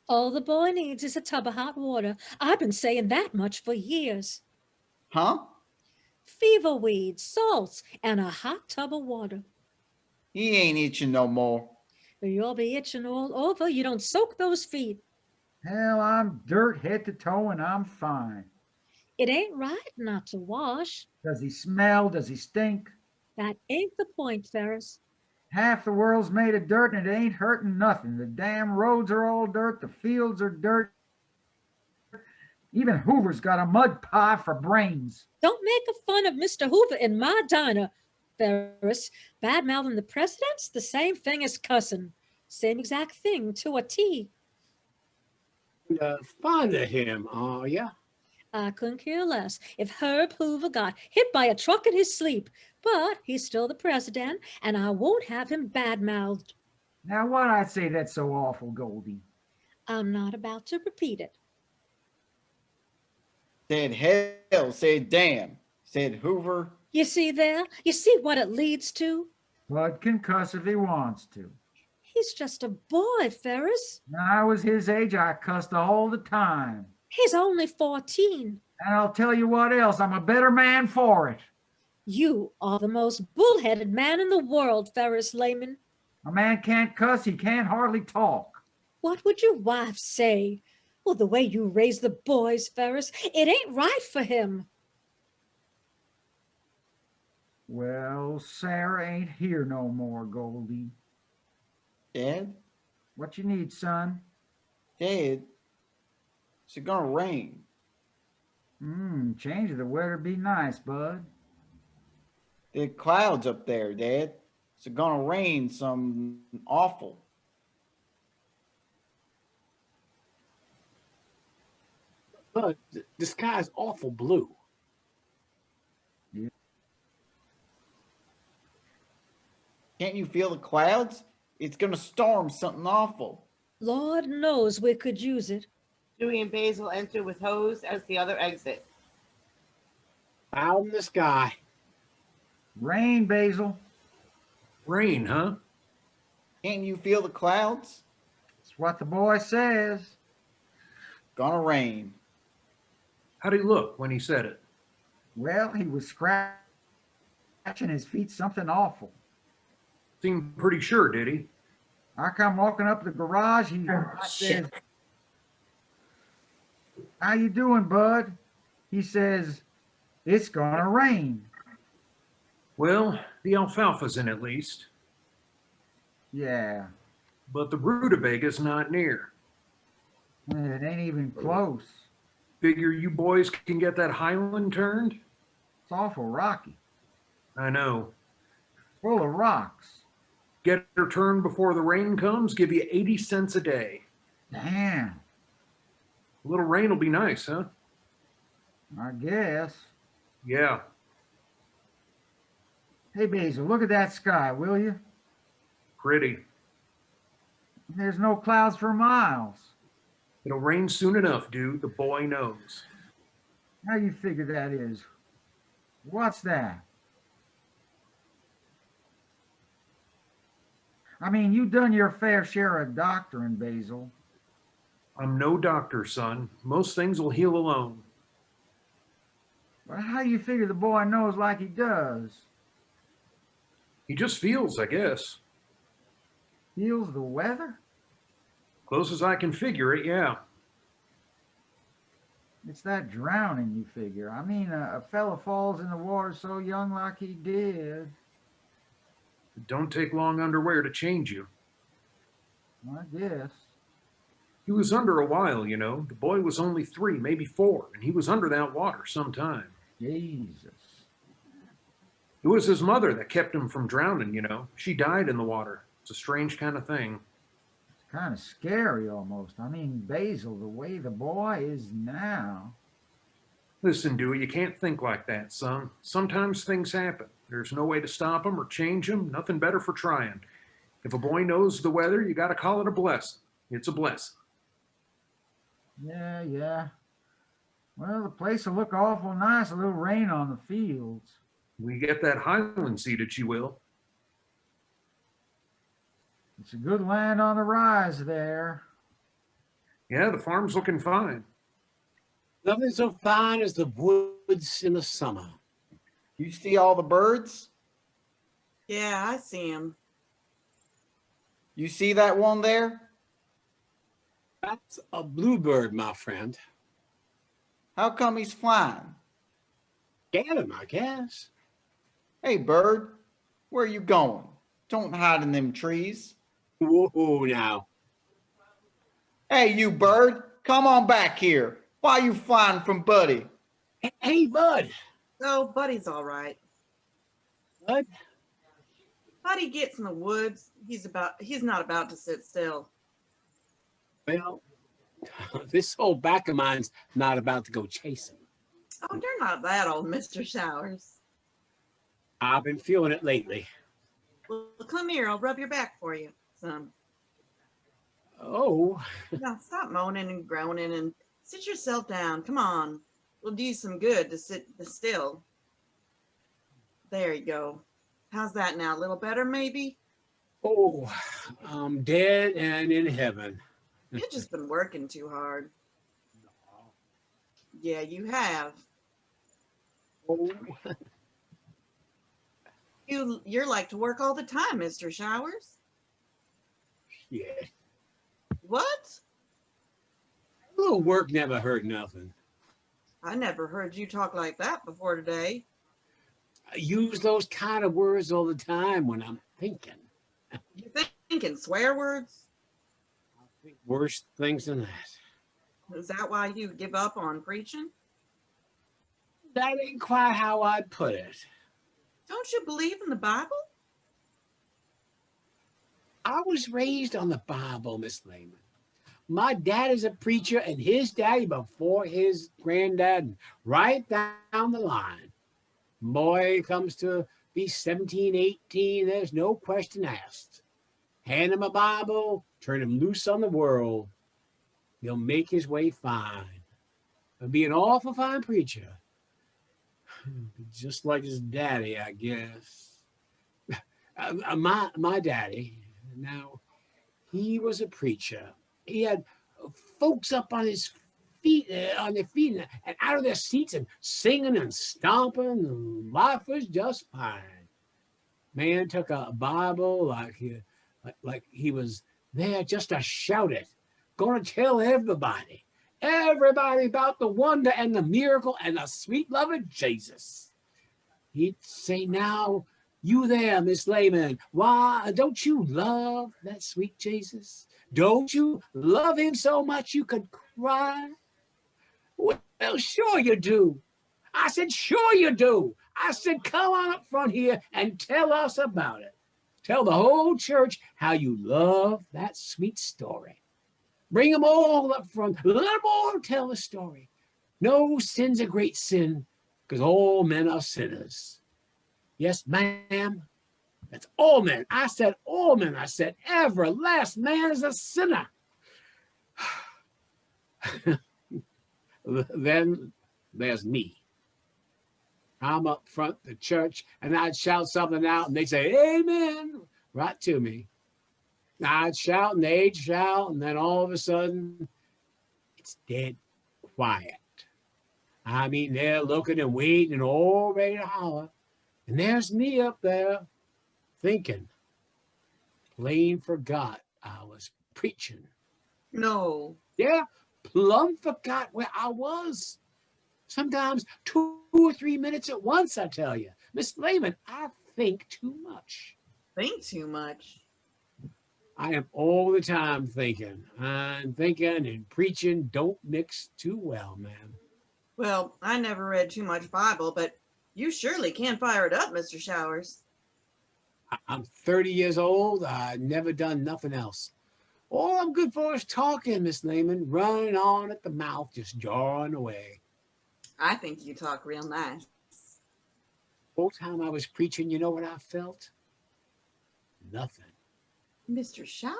All the boy needs is a tub of hot water. I've been saying that much for years. Huh? Fever weed, salts, and a hot tub of water. He ain't itching no more. You'll be itching all over. You don't soak those feet. Hell, I'm dirt head to toe and I'm fine. It ain't right not to wash. Does he smell? Does he stink? That ain't the point, Ferris. Half the world's made of dirt and it ain't hurting nothing. The damn roads are all dirt. The fields are dirt. Even Hoover's got a mud pie for brains. Don't make fun of Mr. Hoover in my diner, Ferris. Bad-mouthing the president's the same thing as cussing. Same exact thing to a T. Fond of him, are ya? I couldn't care less if Herb Hoover got hit by a truck in his sleep, but he's still the president, and I won't have him bad-mouthed. Now, why'd I say that's so awful, Goldie? I'm not about to repeat it. Said hell, said damn, said Hoover. You see there? You see what it leads to? Bud can cuss if he wants to. He's just a boy, Ferris. When I was his age, I cussed all the time. He's only 14. And I'll tell you what else, I'm a better man for it. You are the most bullheaded man in the world, Ferris Layman. A man can't cuss, he can't hardly talk. What would your wife say? Well, the way you raise the boys, Ferris, it ain't right for him. Well, Sarah ain't here no more, Goldie. Dad? What you need, son? Dad? Is it gonna rain? Change of the weather be nice, bud. The clouds up there, Dad. Is it gonna rain some awful? But the sky's awful blue. Can't you feel the clouds? It's gonna storm something awful. Lord knows we could use it. Dewey and Basil enter with hose as the other exit. Out in the sky. Rain, Basil. Rain, huh? Can't you feel the clouds? It's what the boy says. Gonna rain. How'd he look when he said it? Well, he was scratching his feet something awful. Seemed pretty sure, did he? I come walking up to the garage, I says, "How you doing, bud?" He says, "It's gonna rain." Well, the alfalfa's in at least, Yeah, but the rutabaga's not near. it ain't even close. Figure you boys can get that highland turned? It's awful rocky, I know. full of rocks. Get her turned before the rain comes, give you 80 cents a day. Damn, A little rain will be nice, huh? I guess. Yeah. Hey, Basil, look at that sky, will you? Pretty. There's no clouds for miles. It'll rain soon enough, dude. The boy knows. How you figure that is? What's that? I mean, you done your fair share of doctoring, Basil. I'm no doctor, son. Most things will heal alone. But how you figure the boy knows like he does? He just feels, I guess. Feels the weather? Close as I can figure it, yeah. It's that drowning, you figure. I mean, a fella falls in the water so young like he did. It don't take long underwear to change you. I guess. He was under a while, you know. The boy was only 3, maybe 4, and he was under that water some time. Jesus. It was his mother that kept him from drowning, you know. She died in the water. It's a strange kind of thing. It's kind of scary almost. I mean, Basil, the way the boy is now. Listen, Dewey, you can't think like that, son. Sometimes things happen. There's no way to stop them or change them. Nothing better for trying. If a boy knows the weather, you got to call it a blessing. It's a blessing. Yeah. Well, the place will look awful nice, a little rain on the fields. We get that highland seeded, she will. It's a good land on the rise there. Yeah, the farm's looking fine. Nothing so fine as the woods in the summer. You see all the birds? Yeah, I see him. You see that one there? That's a bluebird, my friend. How come he's flying? Get him, I guess. Hey, bird, where you going? Don't hide in them trees. Whoa, now. Hey, you bird, come on back here. Why you flying from Buddy? Hey, bud. Oh, Buddy's all right. Bud? Buddy gets in the woods. He's not about to sit still. Well, this old back of mine's not about to go chasing. Oh, you're not that old, Mr. Showers. I've been feeling it lately. Well, come here. I'll rub your back for you, son. Oh. Now, stop moaning and groaning and sit yourself down. Come on. It'll do you some good to sit still. There you go. How's that now? A little better, maybe? Oh, I'm dead and in heaven. You've just been working too hard. Yeah, you have. Oh, You're like to work all the time, Mr. Showers. yeah. What? A little work never hurt nothing. I never heard you talk like that before today. I use those kind of words all the time when I'm thinking. You thinking swear words? I think worse things than that. Is that why you give up on preaching? That ain't quite how I'd put it. Don't you believe in the Bible? I was raised on the Bible, Miss Layman. My dad is a preacher, and his daddy before his granddad, and right down the line. Boy comes to be 17, 18, there's no question asked. Hand him a Bible, turn him loose on the world. He'll make his way fine. He'll be an awful fine preacher. Just like his daddy, I guess. My daddy, now, he was a preacher. He had folks up on his feet, on their feet, and out of their seats, and singing and stomping. And life was just fine. Man took a Bible like he was there just to shout it, going to tell everybody about the wonder and the miracle and the sweet love of Jesus. He'd say, now, you there, Miss Layman, why, don't you love that sweet Jesus? Don't you love him so much you could cry? Well, sure you do. I said, sure you do. I said, come on up front here and tell us about it. Tell the whole church how you love that sweet story. Bring them all up front. Let them all tell the story. No sin's a great sin, because all men are sinners. Yes, ma'am. That's all men. I said all men. I said every last man is a sinner. Then there's me. I'm up front the church, and I'd shout something out, and they'd say, amen, right to me. I'd shout, and they'd shout, and then all of a sudden, it's dead quiet. I mean, they're looking and waiting and all ready to holler. And there's me up there thinking, plain forgot I was preaching. No. Yeah, plumb forgot where I was. Sometimes 2 or 3 minutes at once, I tell you. Miss Layman, I think too much. Think too much? I am all the time thinking. And thinking and preaching don't mix too well, ma'am. Well, I never read too much Bible, but you surely can fire it up, Mr. Showers. I'm 30 years old. I've never done nothing else. All I'm good for is talking, Miss Layman, running on at the mouth, just jawing away. I think you talk real nice. Whole time I was preaching, you know what I felt? Nothing. Mr. Showers?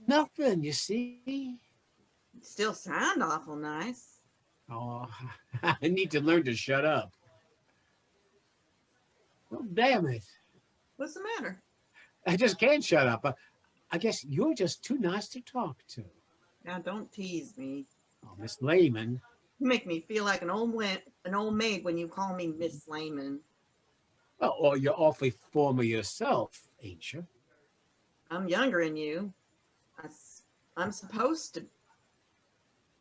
Nothing, you see? You still sound awful nice. Oh, I need to learn to shut up. Oh, damn it. What's the matter? I just can't shut up. I guess you're just too nice to talk to. Now, don't tease me. Oh, Miss Layman. You make me feel like an old maid when you call me Miss Layman. Well, or you're awfully formal yourself, ain't you? I'm younger than you. I'm supposed to.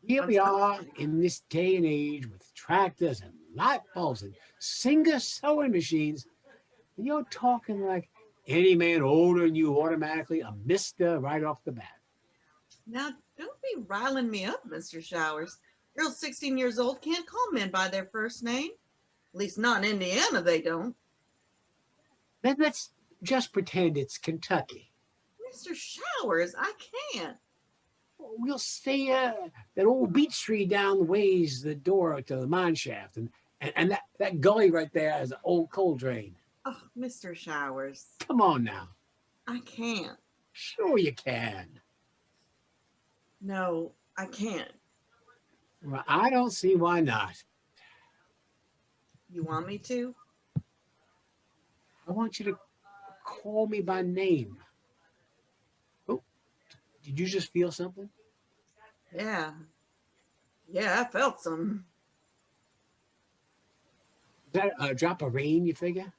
Here we are in this day and age with tractors and light bulbs and Singer sewing machines. And you're talking like any man older than you automatically a mister right off the bat. Now, don't be riling me up, Mr. Showers. Girls 16 years old can't call men by their first name. At least not in Indiana, they don't. Then let's just pretend it's Kentucky. Mr. Showers, I can't. We'll say that old beech tree down the ways the door to the mine shaft, and that gully right there is an old coal drain. Oh, Mr. Showers. Come on now. I can't. Sure you can. No, I can't. Well, I don't see why not. You want me to? I want you to call me by name. Oh, did you just feel something? Yeah. Yeah, I felt some. Is that a drop of rain, you figure?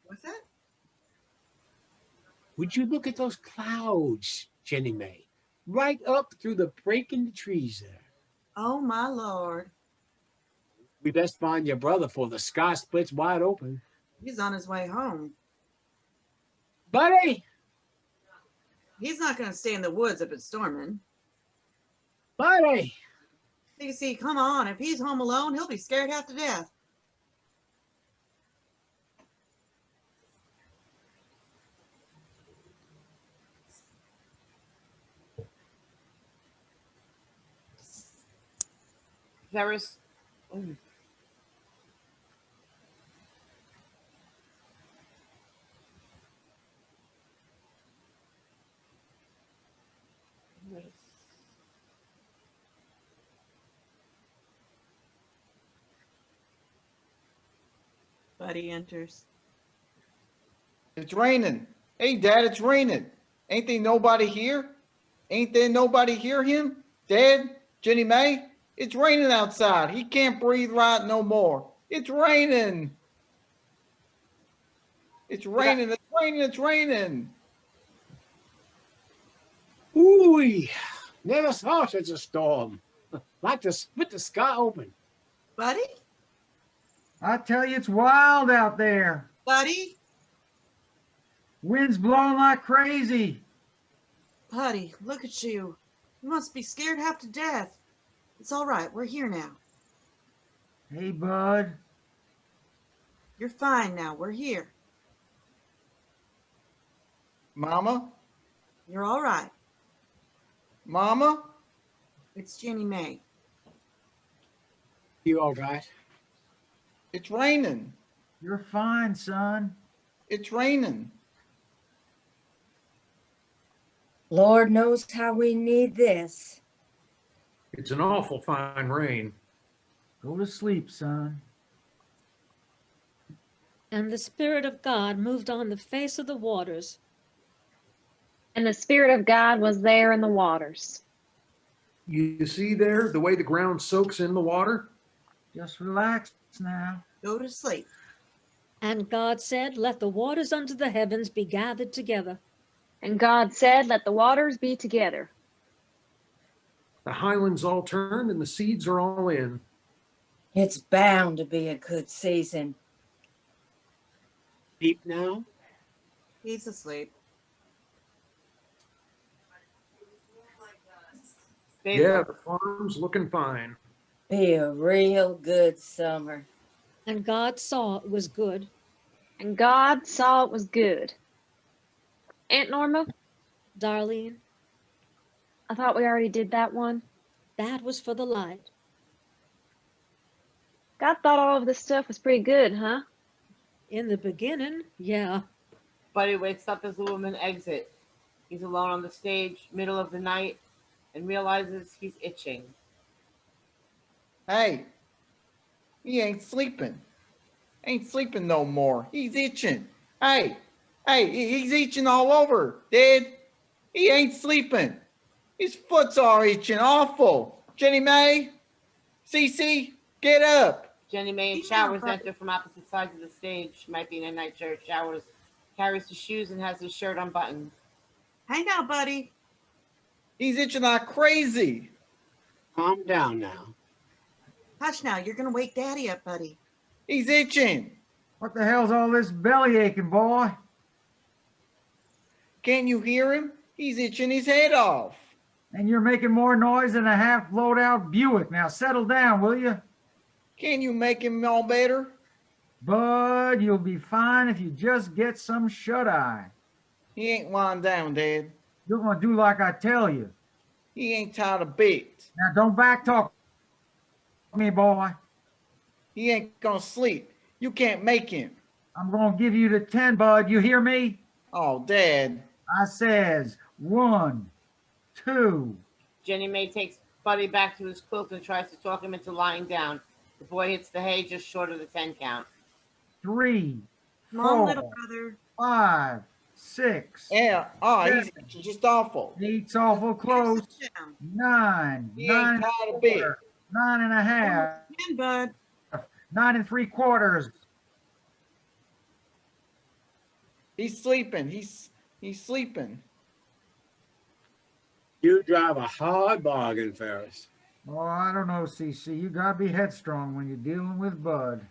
What's that? Would you look at those clouds, Jennie Mae? Right up through the break in the trees there. Oh, my Lord. We best find your brother for the sky splits wide open. He's on his way home. Buddy! He's not going to stay in the woods if it's storming. Buddy! You see, come on. If he's home alone, he'll be scared half to death. Ferris. Buddy enters. It's raining. Hey, Dad, it's raining. Ain't there nobody here? Ain't there nobody hear him? Dad, Jennie Mae, it's raining outside. He can't breathe right no more. It's raining. It's raining. It's raining. It's raining. Ooh, never saw such a storm. Like to split the sky open. Buddy? I tell you, it's wild out there. Buddy? Wind's blowing like crazy. Buddy, look at you. You must be scared half to death. It's all right. We're here now. Hey, bud. You're fine now. We're here. Mama? You're all right. Mama? It's Jennie Mae. You all right? It's raining. You're fine, son. It's raining. Lord knows how we need this. It's an awful fine rain. Go to sleep, son. And the Spirit of God moved on the face of the waters. And the Spirit of God was there in the waters. You see there the way the ground soaks in the water? Just relax now. Go to sleep. And God said, let the waters under the heavens be gathered together. And God said, let the waters be together. The highlands all turned and the seeds are all in. It's bound to be a good season. Deep now? He's asleep. Yeah, the farm's looking fine. Be a real good summer. And God saw it was good. And God saw it was good. Aunt Norma, Darlene, I thought we already did that one. that was for the light. God thought all of this stuff was pretty good, huh? In the beginning, yeah. Buddy wakes up as the woman exit. He's alone on the stage, middle of the night, and realizes he's itching. Hey, he ain't sleeping. Ain't sleeping no more. He's itching. Hey, he's itching all over, Dad. He ain't sleeping. His foot's all itching awful. Jennie Mae, Cece, get up. Jennie Mae in showers enter from opposite sides of the stage. She might be in a nightshirt. Showers, carries his shoes, and has his shirt unbuttoned. Hang out, buddy. He's itching like crazy. Calm down now. Hush now. You're going to wake Daddy up, buddy. He's itching. What the hell's all this belly aching, boy? Can't you hear him? He's itching his head off. And you're making more noise than a half blowed out Buick. Now settle down, will you? Can you make him all better? Bud, you'll be fine if you just get some shut-eye. He ain't lying down, Dad. You're going to do like I tell you. He ain't tired of bit. Now don't backtalk me, boy. He ain't gonna sleep. You can't make him. I'm going to give you the 10, Bud. You hear me? Oh, Dad. I says 1, 2. Jennie Mae takes Buddy back to his quilt and tries to talk him into lying down. The boy hits the hay just short of the 10 count. 3, Come on, 4, little brother. 5, 6. Yeah. Oh, he's just awful. 8's awful close. Sit down. 9. He ain't 9 tired of bit. 9.5, And bud, 9 3/4. He's sleeping. He's sleeping. You drive a hard bargain, Ferris. Oh, I don't know, CC. You gotta be headstrong when you're dealing with Bud.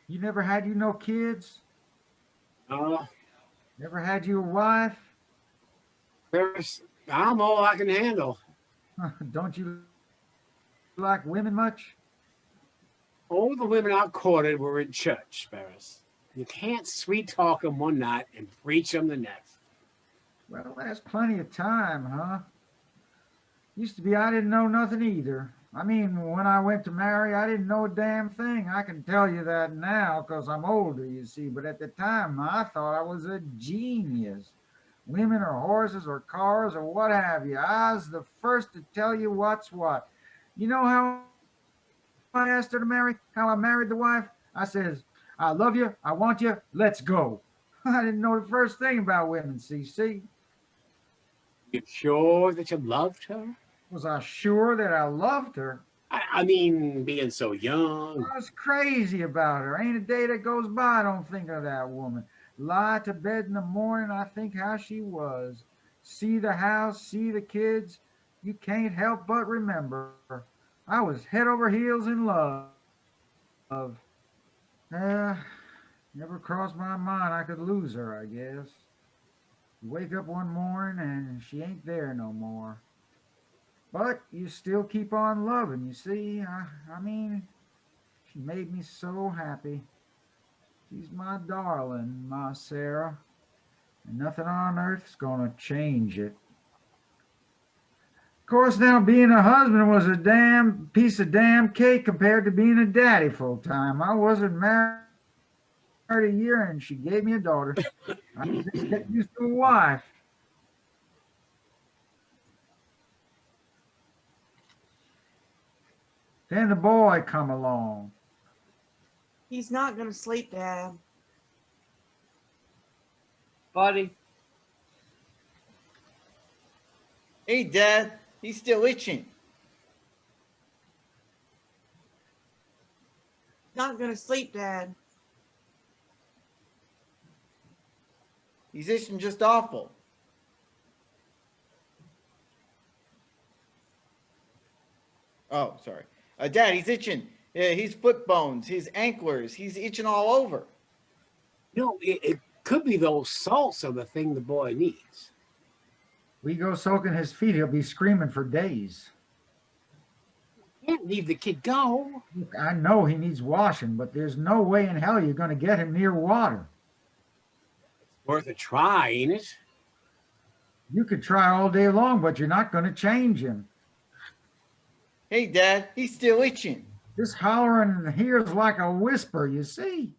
You never had no kids? Oh, Never had you a wife? Ferris, I'm all I can handle. Don't you like women much? All the women I courted were in church, Ferris. You can't sweet talk them one night and preach them the next. Well, that's plenty of time, huh? Used to be I didn't know nothing either. I mean, when I went to marry, I didn't know a damn thing. I can tell you that now because I'm older, you see. But at the time, I thought I was a genius. Women or horses or cars or what have you. I was the first to tell you what's what. You know how I asked her to marry? How I married the wife? I says, I love you, I want you, let's go. I didn't know the first thing about women, CC. You sure that you loved her? Was I sure that I loved her? I mean, being so young. I was crazy about her. Ain't a day that goes by I don't think of that woman. Lie to bed in the morning, I think how she was. See the house, see the kids. You can't help but remember. I was head over heels in love. Never crossed my mind I could lose her, I guess. You wake up one morning and she ain't there no more. But you still keep on loving, you see. I mean, she made me so happy. She's my darling, my Sarah. And nothing on earth's gonna change it. Of course, now being a husband was a damn piece of damn cake compared to being a daddy full time. I wasn't married a year and she gave me a daughter. I was just getting used to a wife. Then the boy come along. he's not gonna sleep, Dad. Buddy, Hey, Dad, he's still itching. Not gonna sleep, Dad. He's itching just awful. Oh, sorry. Dad, he's itching. Yeah, his foot bones, his anklers, he's itching all over. No, it could be those salts are the thing the boy needs. We go soaking his feet, he'll be screaming for days. Can't leave the kid go. Look, I know he needs washing, but there's no way in hell you're going to get him near water. Worth a try, ain't it? You could try all day long, but you're not going to change him. Hey, Dad, he's still itching. This hollering here's like a whisper, you see.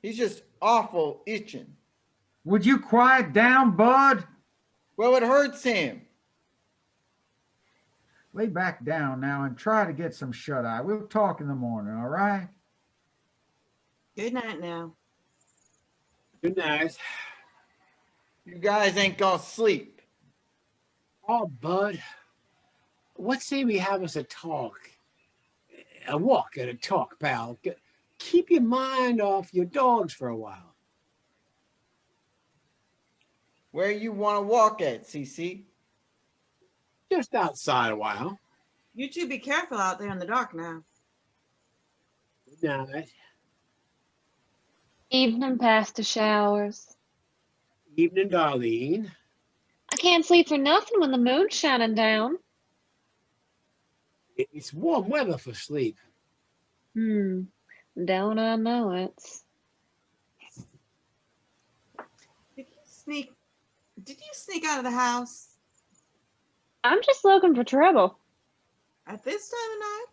He's just awful itching. Would you quiet down, Bud? Well, it hurts him. Lay back down now and try to get some shut-eye. We'll talk in the morning, all right? Good night now. Good night. You guys ain't gonna sleep. Oh, Bud, what say we have us a talk? A walk and a talk, pal. Keep your mind off your dogs for a while. Where you want to walk at, CC? Just outside a while. You two be careful out there in the dark now. Good night. Evening past the showers. Evening, Darlene. I can't sleep for nothing when the moon's shining down. It's warm weather for sleep. Don't I know it? Did you sneak out of the house I'm just looking for trouble. at this time of night?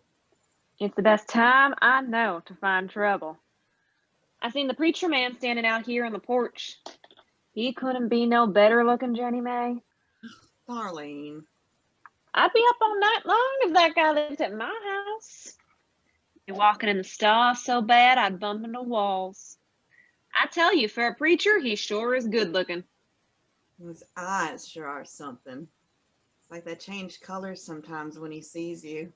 It's the best time I know to find trouble. I seen the preacher man standing out here on the porch. He couldn't be no better looking, Jennie Mae. Darlene. I'd be up all night long if that guy lived at my house. Be walking in the stalls so bad I'd bump into walls. I tell you, for a preacher, he sure is good looking. His eyes sure are something. It's like they change colors sometimes when he sees you.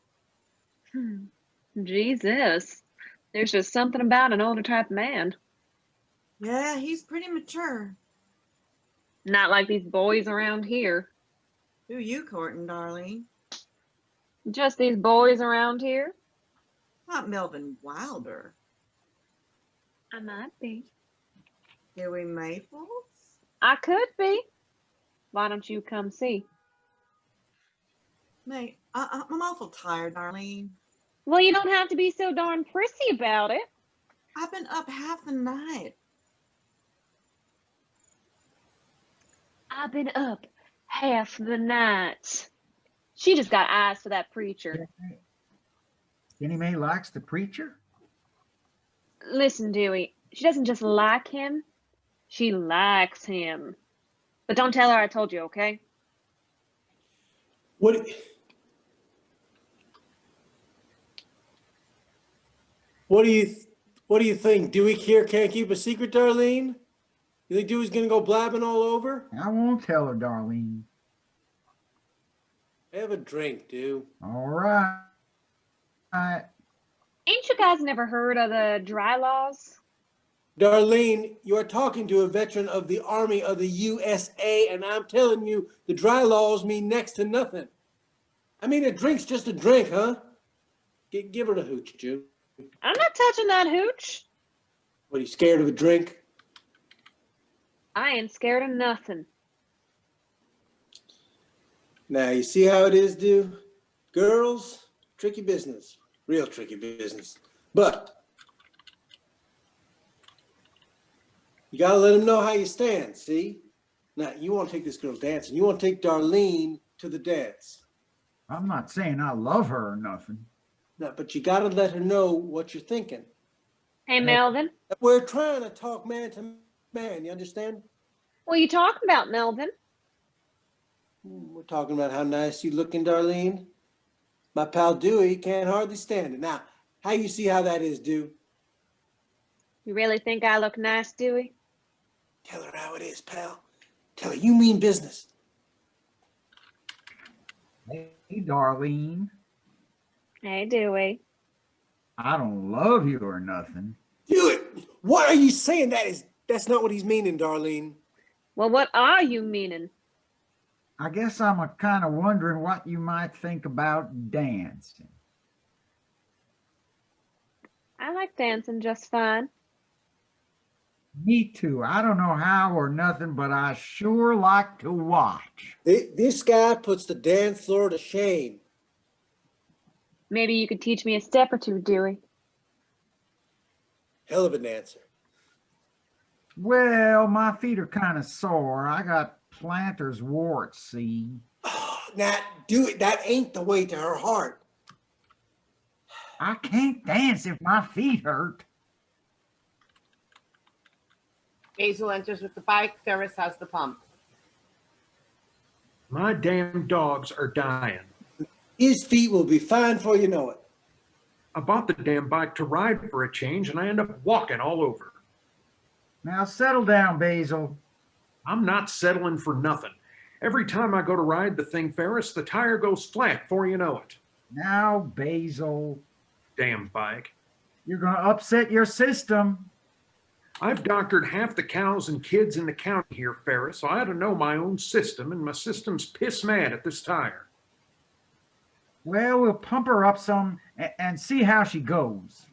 Jesus. There's just something about an older type man. Yeah, he's pretty mature. Not like these boys around here. Who you courting, Darlene? Just these boys around here. Not Melvin Wilder. I might be. Dewey Maples? I could be. Why don't you come see? Mate, I'm awful tired, Darlene. Well, you don't have to be so darn prissy about it. I've been up half the night. I've been up half the night. She just got eyes for that preacher. Jennie Mae likes the preacher? Listen, Dewey, she doesn't just like him, she likes him. But don't tell her I told you, okay? What do you think? Dewey here can't keep a secret, Darlene? You think Dewey's gonna go blabbing all over? I won't tell her, Darlene. Have a drink, Dew. All right. Ain't you guys never heard of the dry laws? Darlene, you are talking to a veteran of the Army of the USA, and I'm telling you, the dry laws mean next to nothing. I mean, a drink's just a drink, huh? Give her the hooch, Jew. I'm not touching that hooch. What, are you scared of a drink? I ain't scared of nothing. Now, you see how it is, Dew? Girls, tricky business. Real tricky business. But you gotta let them know how you stand, see? Now, you want to take this girl dancing. You want to take Darlene to the dance. I'm not saying I love her or nothing. No, but you gotta let her know what you're thinking. Hey, Melvin. We're trying to talk man to man, you understand? What are you talking about, Melvin? We're talking about how nice you looking, Darlene. My pal Dewey can't hardly stand it. Now, how you see how that is, Dew? You really think I look nice, Dewey? Tell her how it is, pal. Tell her you mean business. Hey, Darlene. Hey, Dewey. I don't love you or nothing. Dewey, what are you saying? That's not what he's meaning, Darlene. Well, what are you meaning? I guess I'm kind of wondering what you might think about dancing. I like dancing just fine. Me too. I don't know how or nothing, but I sure like to watch. This guy puts the dance floor to shame. Maybe you could teach me a step or two, Dewey. Hell of a dancer. Well, my feet are kind of sore. I got planter's warts, see? Oh, now, Dewey, that ain't the way to her heart. I can't dance if my feet hurt. Basil enters with the bike. Ferris has the pump. My damn dogs are dying. His feet will be fine before you know it. I bought the damn bike to ride for a change, and I end up walking all over. Now settle down, Basil. I'm not settling for nothing. Every time I go to ride the thing, Ferris, the tire goes flat before you know it. Now, Basil. Damn bike. You're going to upset your system. I've doctored half the cows and kids in the county here, Ferris, so I ought to know my own system, and my system's piss mad at this tire. Well, we'll pump her up some and see how she goes.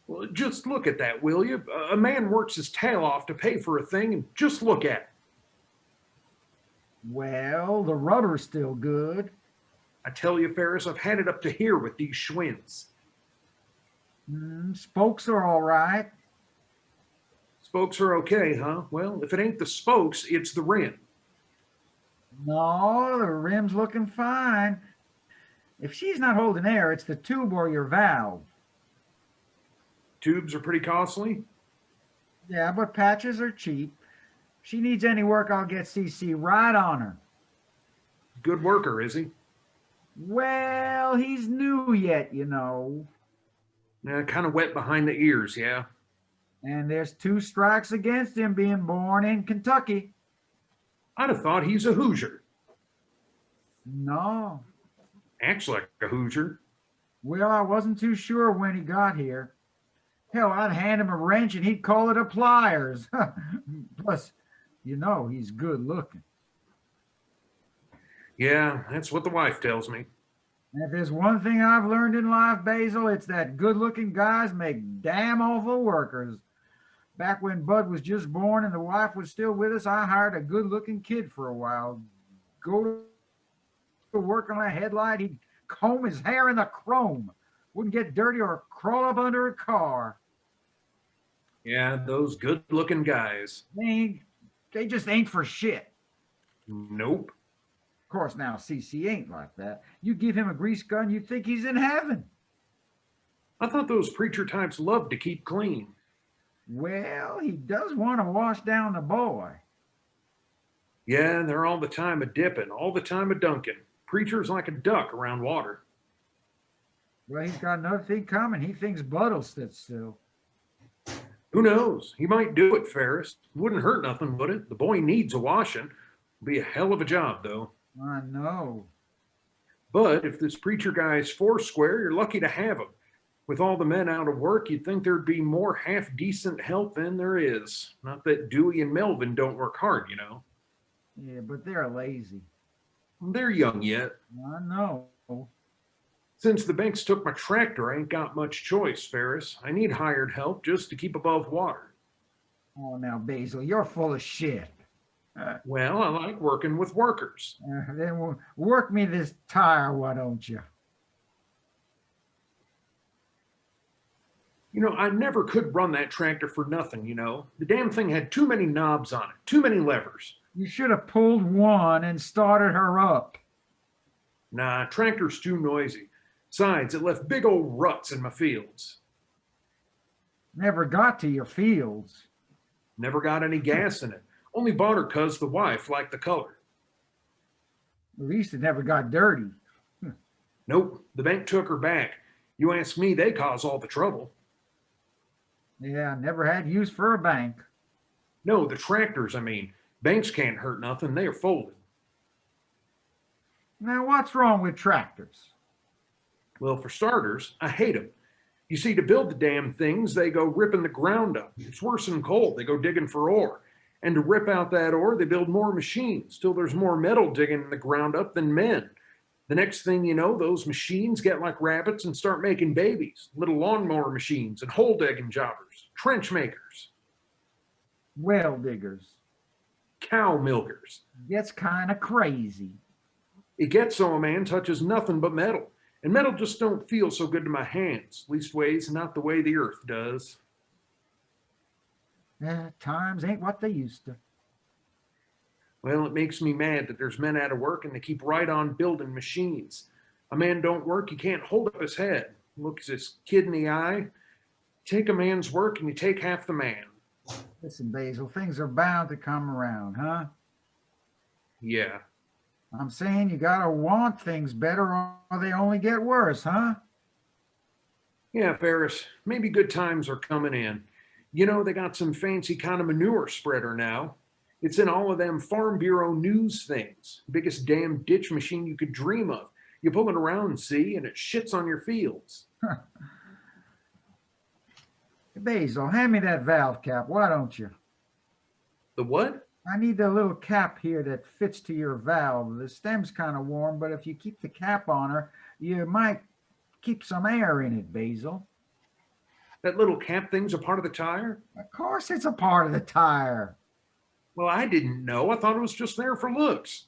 Well, just look at that, will you? A man works his tail off to pay for a thing, and just look at it. Well, the rubber's still good. I tell you, Ferris, I've had it up to here with these Schwinns. Spokes are all right. Spokes are okay, huh? Well, if it ain't the spokes, it's the rim. No, the rim's looking fine. If she's not holding air, it's the tube or your valve. Tubes are pretty costly. Yeah, but patches are cheap. If she needs any work, I'll get CC right on her. Good worker, is he? Well, he's new yet, you know. Kind of wet behind the ears, yeah. And there's 2 strikes against him being born in Kentucky. I'd have thought he's a Hoosier. No. Acts like a Hoosier. Well, I wasn't too sure when he got here. Hell, I'd hand him a wrench and he'd call it a pliers. Plus, you know, he's good looking. Yeah, that's what the wife tells me. And if there's one thing I've learned in life, Basil, it's that good-looking guys make damn awful workers. Back when Bud was just born and the wife was still with us, I hired a good-looking kid for a while. Go to work on a headlight, he'd comb his hair in the chrome. Wouldn't get dirty or crawl up under a car. Yeah, those good-looking guys. They just ain't for shit. Nope. Of course, now CC ain't like that. You give him a grease gun, you'd think he's in heaven. I thought those preacher types loved to keep clean. Well, he does want to wash down the boy. Yeah, and they're all the time a dipping, all the time a dunking. Preacher's like a duck around water. Well, he's got another thing coming. He thinks Bud'll sit still. Who knows? He might do it, Ferris. Wouldn't hurt nothing, would it? The boy needs a washing. Be a hell of a job, though. I know. But if this preacher guy is foursquare, you're lucky to have him. With all the men out of work, you'd think there'd be more half-decent help than there is. Not that Dewey and Melvin don't work hard, you know. Yeah, but they're lazy. They're young yet. I know. Since the banks took my tractor, I ain't got much choice, Ferris. I need hired help just to keep above water. Oh, now, Basil, you're full of shit. Well, I like working with workers. Then work me this tire, why don't you? You know, I never could run that tractor for nothing, you know. The damn thing had too many knobs on it, too many levers. You should have pulled one and started her up. Nah, tractor's too noisy. Besides, it left big old ruts in my fields. Never got to your fields. Never got any gas in it. Only bought her 'cause the wife liked the color. At least it never got dirty. Nope, the bank took her back. You ask me, they cause all the trouble. Yeah, never had use for a bank. No, the tractors, I mean. Banks can't hurt nothing. They are folded. Now, what's wrong with tractors? Well, for starters, I hate them. You see, to build the damn things, they go ripping the ground up. It's worse than coal. They go digging for ore. And to rip out that ore, they build more machines till there's more metal digging in the ground up than men. The next thing you know, those machines get like rabbits and start making babies. Little lawnmower machines and hole digging jobbers, trench makers, Well diggers. cow milkers. Gets kind of crazy. It gets so a man touches nothing but metal. And metal just don't feel so good to my hands. Leastways, not the way the earth does. Times ain't what they used to. Well, it makes me mad that there's men out of work and they keep right on building machines. A man don't work, he can't hold up his head. Looks his kid in the eye. Take a man's work and you take half the man. Listen, Basil, things are bound to come around, huh? Yeah. I'm saying you gotta want things better or they only get worse, huh? Yeah, Ferris, maybe good times are coming in. You know, they got some fancy kind of manure spreader now. It's in all of them Farm Bureau news things. Biggest damn ditch machine you could dream of. You pull it around, see, and it shits on your fields. Basil, hand me that valve cap, why don't you? The what? I need the little cap here that fits to your valve. The stem's kind of warm, but if you keep the cap on her, you might keep some air in it, Basil. That little cap thing's a part of the tire? Of course it's a part of the tire. Well, I didn't know. I thought it was just there for looks.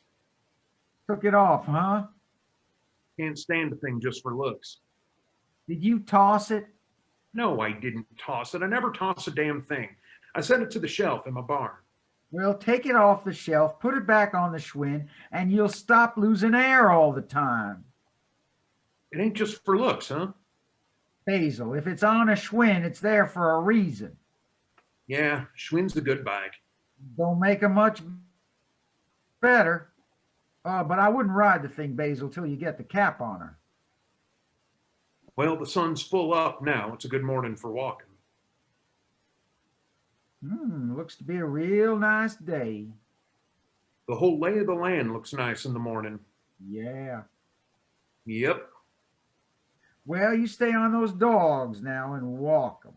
Took it off, huh? Can't stand a thing just for looks. Did you toss it? No, I didn't toss it. I never toss a damn thing. I set it to the shelf in my barn. Well, take it off the shelf, put it back on the Schwinn, and you'll stop losing air all the time. It ain't just for looks, huh? Basil, if it's on a Schwinn, it's there for a reason. Yeah, Schwinn's a good bike. Don't make it much better. But I wouldn't ride the thing, Basil, till you get the cap on her. Well, the sun's full up now. It's a good morning for walking. Looks to be a real nice day. The whole lay of the land looks nice in the morning. Yeah. Yep. Well, you stay on those dogs now and walk them.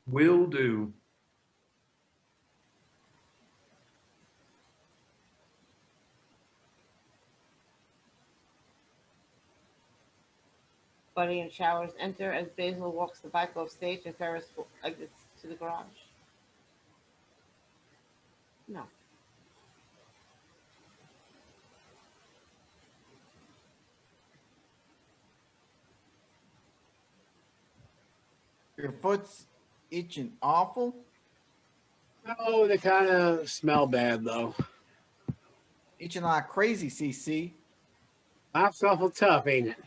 Will do. Buddy and Showers enter as Basil walks the bike off stage and Ferris exits to the garage. No. Your foot's itching awful? Oh, they kind of smell bad, though. Itching like crazy, CC. Life's awful tough, ain't it?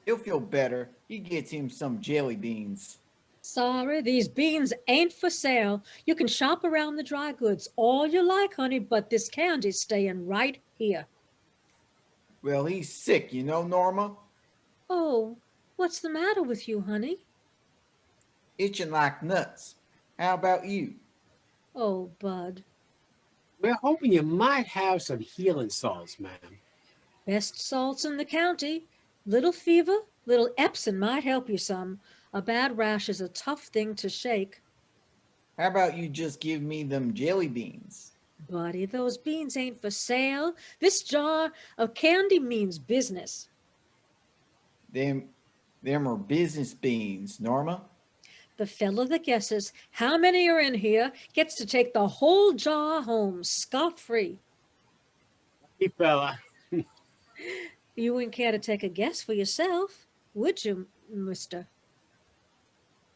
He'll feel better. He gets him some jelly beans. Sorry, these beans ain't for sale. You can shop around the dry goods all you like, honey, but this candy's staying right here. Well, he's sick, you know, Norma? Oh, what's the matter with you, honey? Itching like nuts. How about you? Oh, Bud. We're hoping you might have some healing salts, ma'am. Best salts in the county. Little fever, little Epsom might help you some. A bad rash is a tough thing to shake. How about you just give me them jelly beans? Buddy, those beans ain't for sale. This jar of candy means business. Them are business beans, Norma. The fellow that guesses how many are in here gets to take the whole jar home scot-free. Hey, fella. You wouldn't care to take a guess for yourself, would you, mister?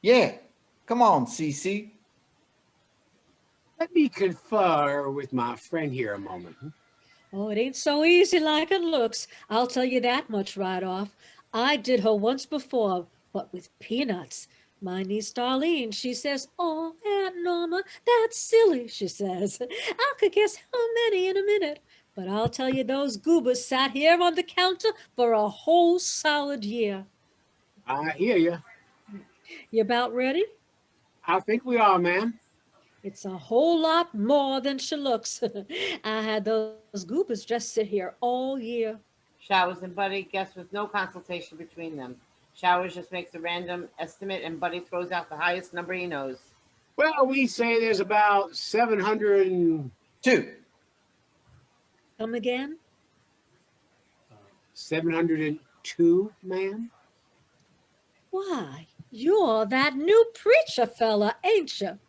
Yeah, come on, CC. Let me confer with my friend here a moment. Oh, it ain't so easy like it looks. I'll tell you that much right off. I did her once before, but with peanuts. My niece Darlene, she says, "Oh, Aunt Norma, that's silly," she says. I could guess how many in a minute. But I'll tell you, those goobers sat here on the counter for a whole solid year. I hear you. You about ready? I think we are, ma'am. It's a whole lot more than she looks. I had those goobers just sit here all year. Showers and Buddy guess with no consultation between them. Showers just makes a random estimate and Buddy throws out the highest number he knows. Well, we say there's about 702. Come again? 702, ma'am. Why, you're that new preacher fella, ain't you?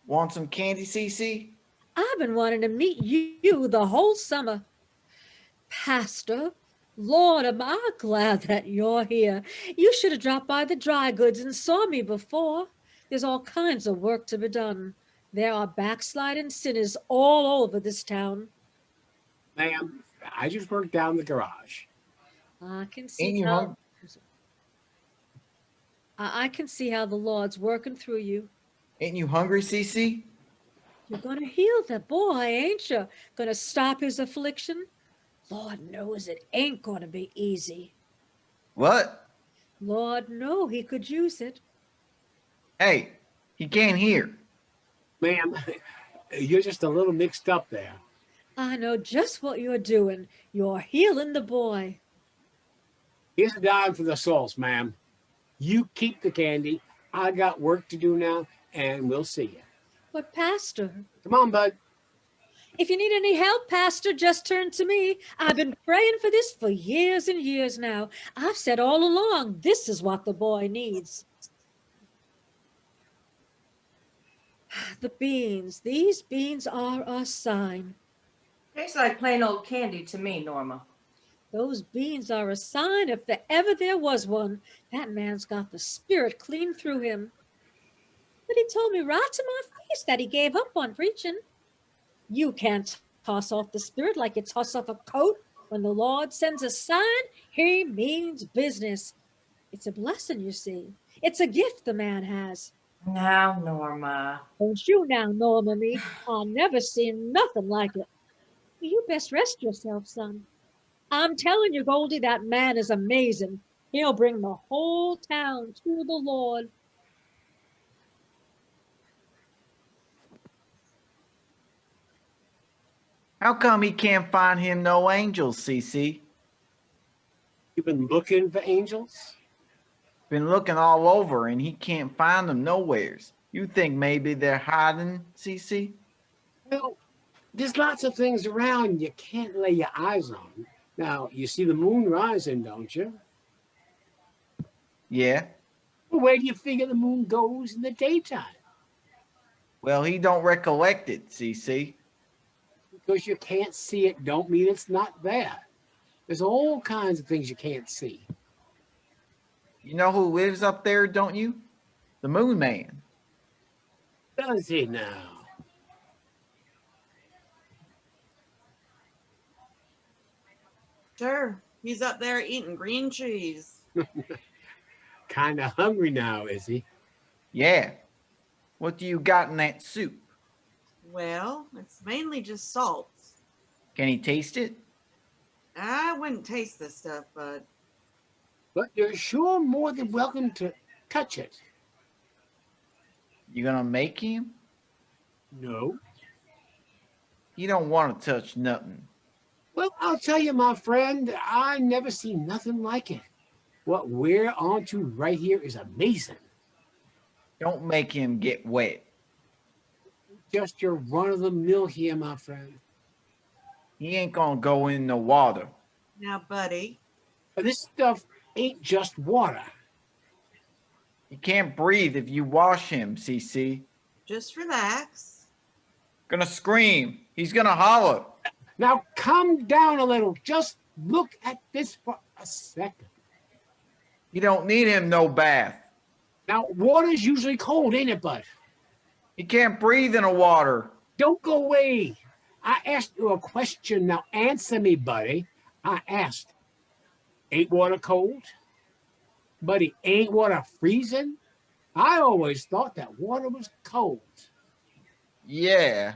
Want some candy, CC? I've been wanting to meet you the whole summer. Pastor, Lord, am I glad that you're here. You should have dropped by the dry goods and saw me before. There's all kinds of work to be done. There are backsliding sinners all over this town. Ma'am, I just worked down the garage. I can Ain't see you how I can see how the Lord's working through you. Ain't you hungry, CC? You're going to heal the boy, ain't you? Going to stop his affliction? Lord knows it ain't going to be easy. What? Lord, no, he could use it. Hey, he can't hear. Ma'am, you're just a little mixed up there. I know just what you're doing. You're healing the boy. Here's a dime for the salts, ma'am. You keep the candy. I got work to do now, and we'll see you. But Pastor, Come on, bud. if you need any help, Pastor, just turn to me. I've been praying for this for years and years now. I've said all along, this is what the boy needs. The beans, these beans are a sign. Tastes like plain old candy to me, Norma. Those beans are a sign if ever there was one. That man's got the spirit clean through him. But he told me right to my face that he gave up on preaching. You can't toss off the spirit like you toss off a coat. When the Lord sends a sign, he means business. It's a blessing, you see. It's a gift the man has. Now, Norma. Don't you now, Norma me. I never seen nothing like it. You best rest yourself, son. I'm telling you, Goldie, that man is amazing. He'll bring the whole town to the Lord. How come he can't find him no angels, CC? You've been looking for angels? Been looking all over and he can't find them nowheres. You think maybe they're hiding, CC? Well, there's lots of things around you can't lay your eyes on. Now, you see the moon rising, don't you? Yeah. Well, where do you figure the moon goes in the daytime? Well, he don't recollect it, CC. Because you can't see it don't mean it's not there. There's all kinds of things you can't see. You know who lives up there, don't you? The Moon Man. Does he now? Sure, he's up there eating green cheese. Kind of hungry now, is he? Yeah. What do you got in that soup? Well, it's mainly just salt. Can he taste it? I wouldn't taste this stuff, but But you're sure more than welcome to touch it. You gonna make him? No. You don't want to touch nothing. Well, I'll tell you, my friend, I never seen nothing like it. What we're onto right here is amazing. Don't make him get wet. Just your run-of-the-mill here, my friend. He ain't gonna go in the water. now, buddy, But this stuff ain't just water. He can't breathe if you wash him, CC. just relax. Gonna scream. He's gonna holler. Now calm down a little. Just look at this for a second. You don't need him no bath. Now, water's usually cold, ain't it, bud? He can't breathe in the water. Don't go away. I asked you a question. Now answer me, buddy. I asked, ain't water cold? Buddy, ain't water freezing? I always thought that water was cold. Yeah.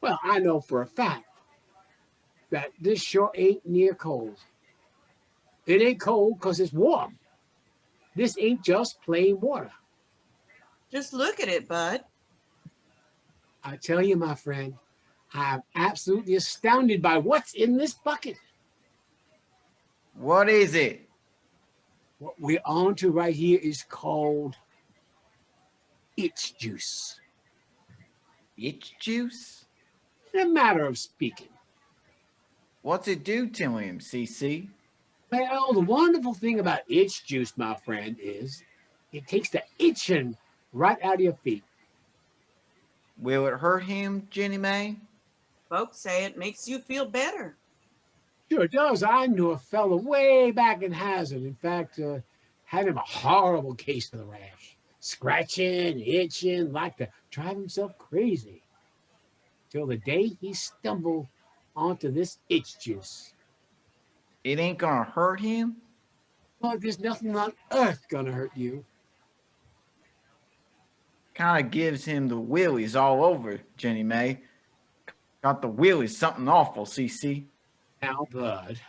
Well, I know for a fact that this sure ain't near cold. It ain't cold because it's warm. This ain't just plain water. Just look at it, bud. I tell you, my friend, I'm absolutely astounded by what's in this bucket. What is it? What we're on to right here is called itch juice. Itch juice? In a matter of speaking. What's it do to him, CC? Well, the wonderful thing about itch juice, my friend, is it takes the itching right out of your feet. Will it hurt him, Jennie Mae? Folks say it makes you feel better. Sure does. I knew a fellow way back in Hazard. In fact, had him a horrible case of the rash. Scratching, itching, like to drive himself crazy. Till the day he stumbled onto this itch juice. It ain't gonna hurt him? Well, there's nothing on earth gonna hurt you. Kinda gives him the willies all over, Jennie Mae. Got the willies something awful, CC. Now, bud.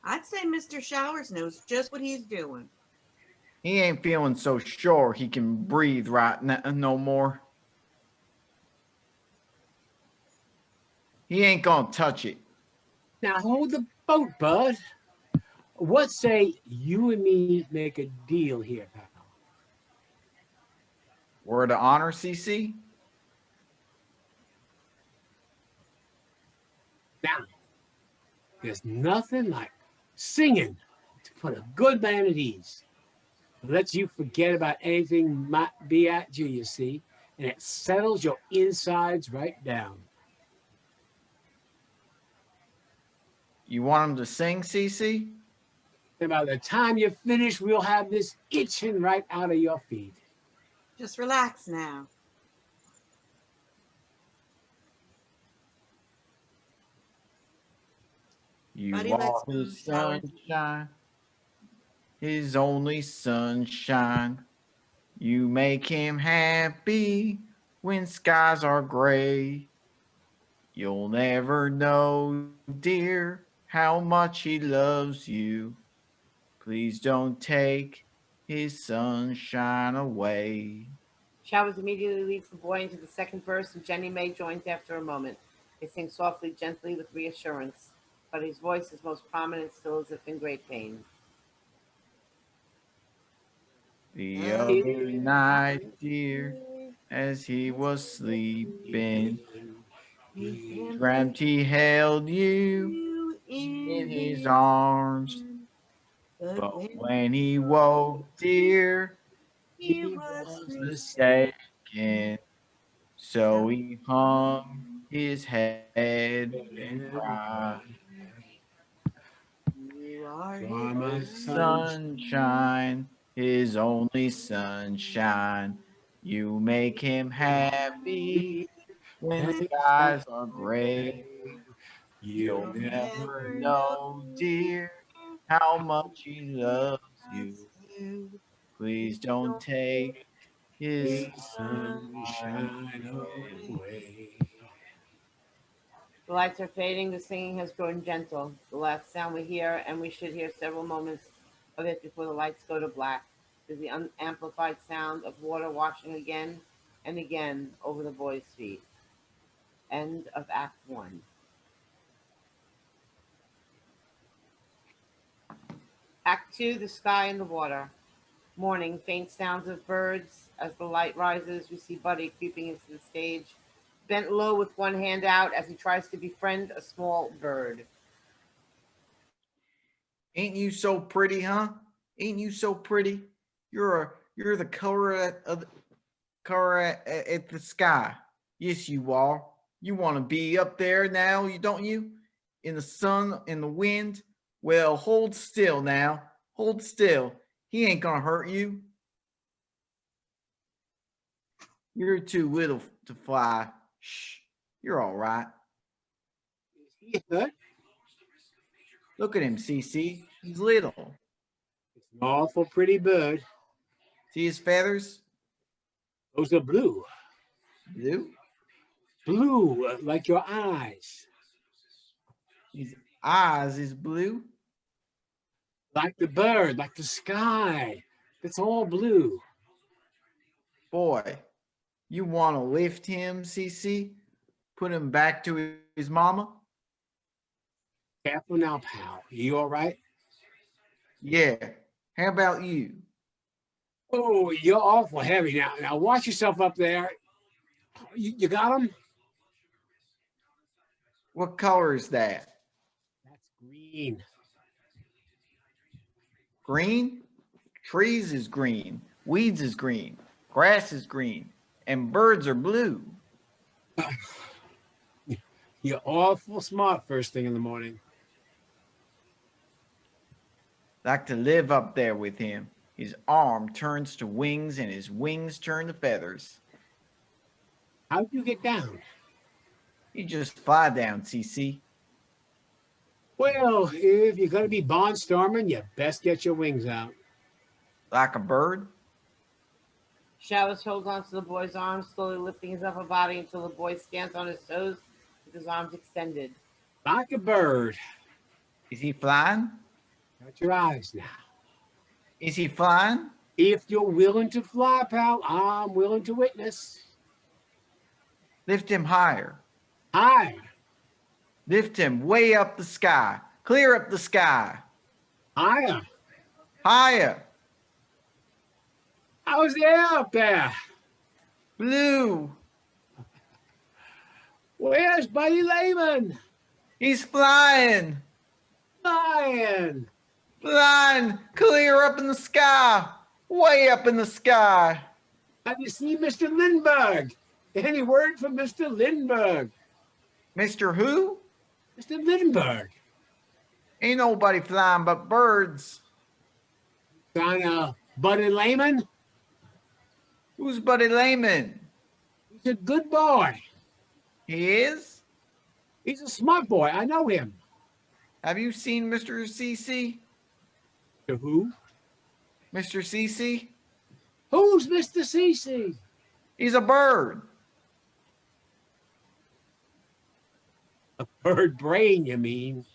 I'd say Mr. Showers knows just what he's doing. He ain't feeling so sure he can breathe right no more. He ain't gonna touch it. Now hold the boat, bud. What say you and me make a deal here, pal? Word of honor, CC? Now, there's nothing like singing to put a good man at ease. It lets you forget about anything might be at you, you see, and it settles your insides right down. You want him to sing, CC? And by the time you finish, we'll have this itching right out of your feet. Just relax now. You Buddy, are let's his go shower. sunshine, his only sunshine. You make him happy when skies are gray. You'll never know, dear, how much he loves you. Please don't take his sunshine away. Showers immediately leads the boy into the second verse, and Jennie Mae joins after a moment. They sing softly, gently, with reassurance, but his voice is most prominent still as if in great pain. The other night, dear, as he was sleeping, he dreamt he held you in his arms. But when he woke, dear, he he was was mistaken. So he hung his head and cried. You are For my his Sunshine, his only sunshine. You make him happy when the skies are gray. You'll You'll never never know, dear, how much he loves you. Please don't take his see sunshine away. away. The lights are fading, the singing has grown gentle. The last sound we hear, and we should hear several moments of it before the lights go to black, is the unamplified sound of water washing again and again over the boy's feet. End of Act 1. Act 2, the sky and the water. Morning, faint sounds of birds. As the light rises, we see Buddy creeping into the stage, bent low with one hand out as he tries to befriend a small bird. Ain't you so pretty, huh? Ain't you so pretty? You're the color of the color at the sky. Yes, you are. You want to be up there now, you don't you? In the sun, in the wind. Well, hold still now. Hold still. He ain't gonna hurt you. You're too little to fly. Shh. You're all right. Is he hurt? Look at him, CC. He's little. It's an awful pretty bird. See his feathers? Those are blue. Blue. Blue, like your eyes. His eyes is blue. Like the bird, like the sky. It's all blue. Boy, you want to lift him, CC? Put him back to his mama? Careful now, pal. You all right? Yeah. How about you? Oh, you're awful heavy now. Now watch yourself up there. You got him? What color is that? That's green. Green? Trees is green. Weeds is green. Grass is green. And birds are blue. You're awful smart first thing in the morning. Like to live up there with him. His arm turns to wings and his wings turn to feathers. How'd you get down? You just fly down, CC. Well, if you're going to be barnstorming, you best get your wings out. Like a bird? Showers holds onto the boy's arm, slowly lifting his upper body until the boy stands on his toes with his arms extended. Like a bird. Is he flying? Shut your eyes now. Is he flying? If you're willing to fly, pal, I'm willing to witness. Lift him higher. Higher. Lift him way up the sky. Clear up the sky. Higher. Higher. How's the air up there? Blue. Where's Buddy Layman? He's flying. Flying. Flying. Clear up in the sky. Way up in the sky. Have you seen Mr. Lindbergh? Any word from Mr. Lindbergh? Mr. Who? Mr. Lindbergh. Ain't nobody flying but birds. Son of Buddy Layman? Who's Buddy Layman? He's a good boy. He is? He's a smart boy. I know him. Have you seen Mr. CC? To who? Mr. CC? Who's Mr. CC? He's a bird. A bird brain, you mean?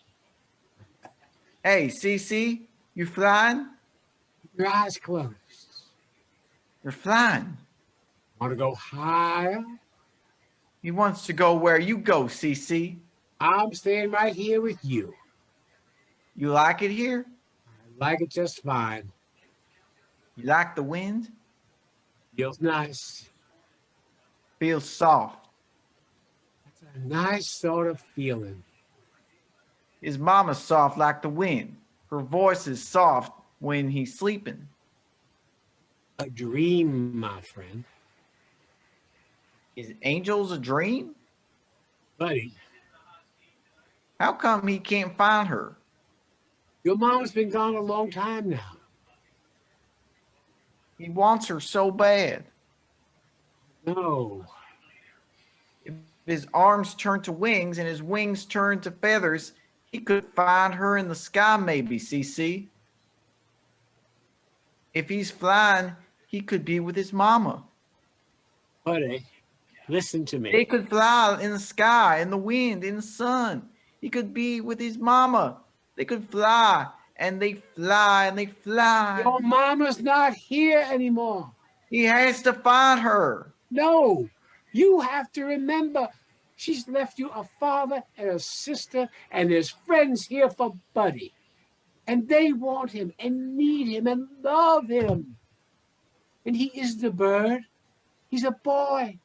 Hey, CC, you flying? Your eyes closed. You're flying. Want to go higher? He wants to go where you go, Cece. I'm staying right here with you. You like it here? I like it just fine. You like the wind? Feels nice. Feels soft. It's a nice sort of feeling. His mama's soft like the wind. Her voice is soft when he's sleeping. A dream, my friend. Is angels a dream? Buddy, How come he can't find her? your mom's been gone a long time now. He wants her so bad. No. If his arms turn to wings and his wings turn to feathers, he could find her in the sky maybe, Cece. If he's flying, he could be with his mama. Buddy, listen to They me. could fly in the sky, in the wind, in the sun. He could be with his mama. They could fly, and they fly, and they fly. Your mama's not here anymore. He has to find her. No, you have to remember she's left you a father and a sister, and there's friends here for Buddy. And they want him and need him and love him. And he is the bird. He's a boy.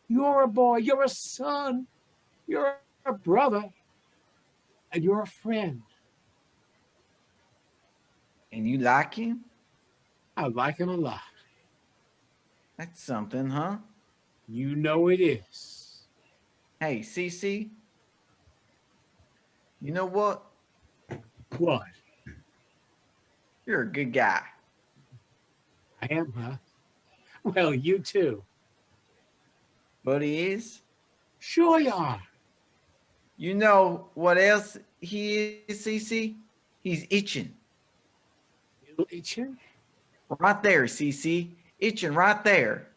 You're a boy. You're a son. You're a brother. And you're a friend. And you like him? I like him a lot. That's something, huh? You know it is. Hey, Cece. You know what? What? You're a good guy. I am, huh? Well, you too. But he is. Sure you are. You know what else he is, Cece? He's itching. You itching? Right there, Cece. Itching right there.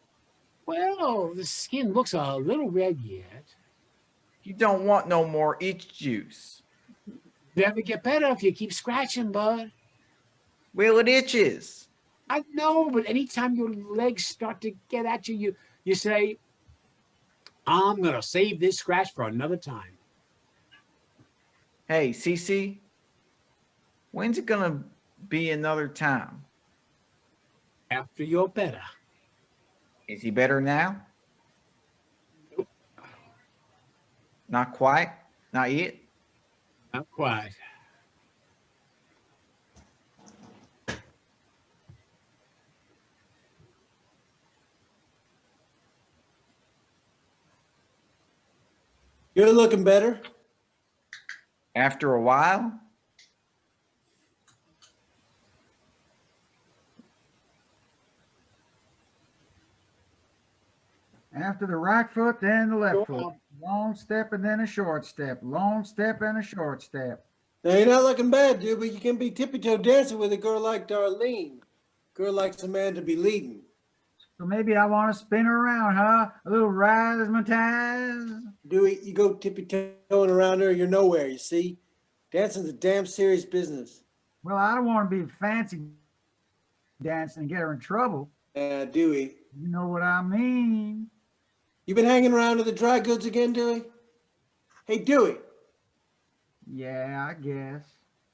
Well, the skin looks a little red yet. You don't want no more itch juice. Never get better if you keep scratching, bud. Well, it itches. I know, but anytime your legs start to get at you, you say, I'm going to save this scratch for another time. Hey, Cece. When's it gonna be another time? After you're better. Is he better now? Not quite? Not yet? Not quite. You're looking better. After a while? After the right foot, then the left Sure. foot. Long step and then a short step. Long step and a short step. Now, you're not looking bad, dude, but you can be tippy-toe dancing with a girl like Darlene. Girl likes a man to be leading. So maybe I want to spin her around, huh? A little razzmatazz. Dewey, you go tippy-toeing around her, you're nowhere, you see? Dancing's a damn serious business. Well, I don't want to be fancy dancing and get her in trouble. Dewey, You know what I mean. you been hanging around to the dry goods again, Dewey? Hey, Dewey, Yeah, I guess.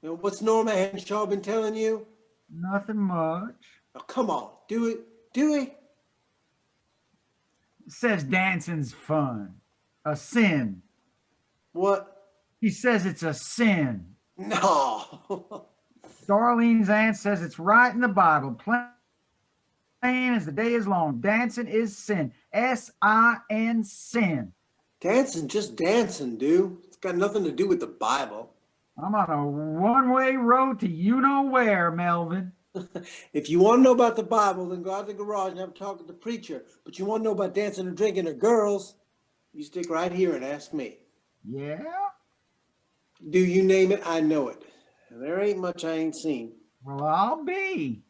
you know, what's Norma Henshaw been telling you? Nothing much. Oh, come on, Dewey. Dewey? Says dancing's fun. A sin. What? He says it's a sin. No. Darlene's aunt says it's right in the Bible. Plain as the day is long. Dancing is sin. S-I-N, sin. Dancing, just dancing, dude. It's got nothing to do with the Bible. I'm on a one-way road to you-know-where, Melvin. If you want to know about the Bible, then go out to the garage and have a talk with the preacher. But you want to know about dancing and drinking or girls, you stick right here and ask me. Yeah? Do you name it, I know it. And there ain't much I ain't seen. Well, I'll be.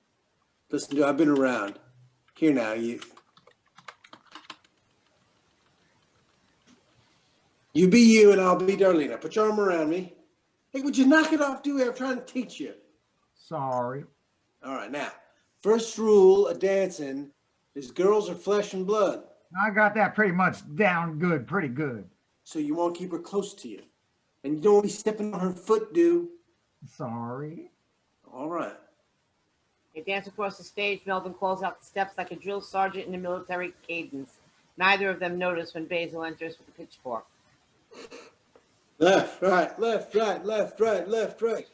Listen, dude, I've been around. Here now, you. You be you and I'll be Darlene. Now put your arm around me. Hey, would you knock it off, Dewey? I'm trying to teach you. Sorry. All right, now, first rule of dancing is girls are flesh and blood. I got that pretty much down good, pretty good. So you won't keep her close to you. And you don't want to be stepping on her foot, do? Sorry. All right. They dance across the stage. Melvin calls out the steps like a drill sergeant in a military cadence. Neither of them notice when Basil enters with a pitchfork. Left, right, left, right, left, right, left, right.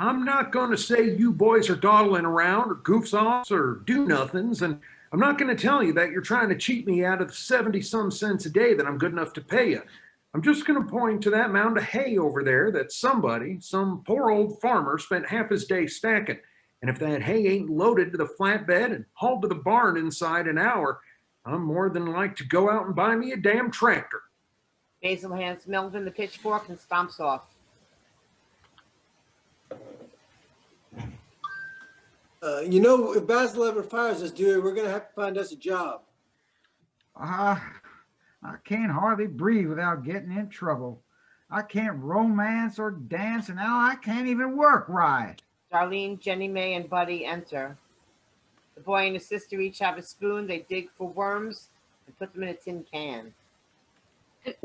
I'm not going to say you boys are dawdling around or goofs offs or do nothings, and I'm not going to tell you that you're trying to cheat me out of the 70-some cents a day that I'm good enough to pay you. I'm just going to point to that mound of hay over there that somebody, some poor old farmer, spent half his day stacking. And if that hay ain't loaded to the flatbed and hauled to the barn inside an hour, I'm more than like to go out and buy me a damn tractor. Basil hands Melvin the pitchfork and stomps off. If Basil ever fires us, Dewey, we're going to have to find us a job. I can't hardly breathe without getting in trouble. I can't romance or dance, and now I can't even work right. Darlene, Jennie Mae, and Buddy enter. The boy and his sister each have a spoon. They dig for worms and put them in a tin can.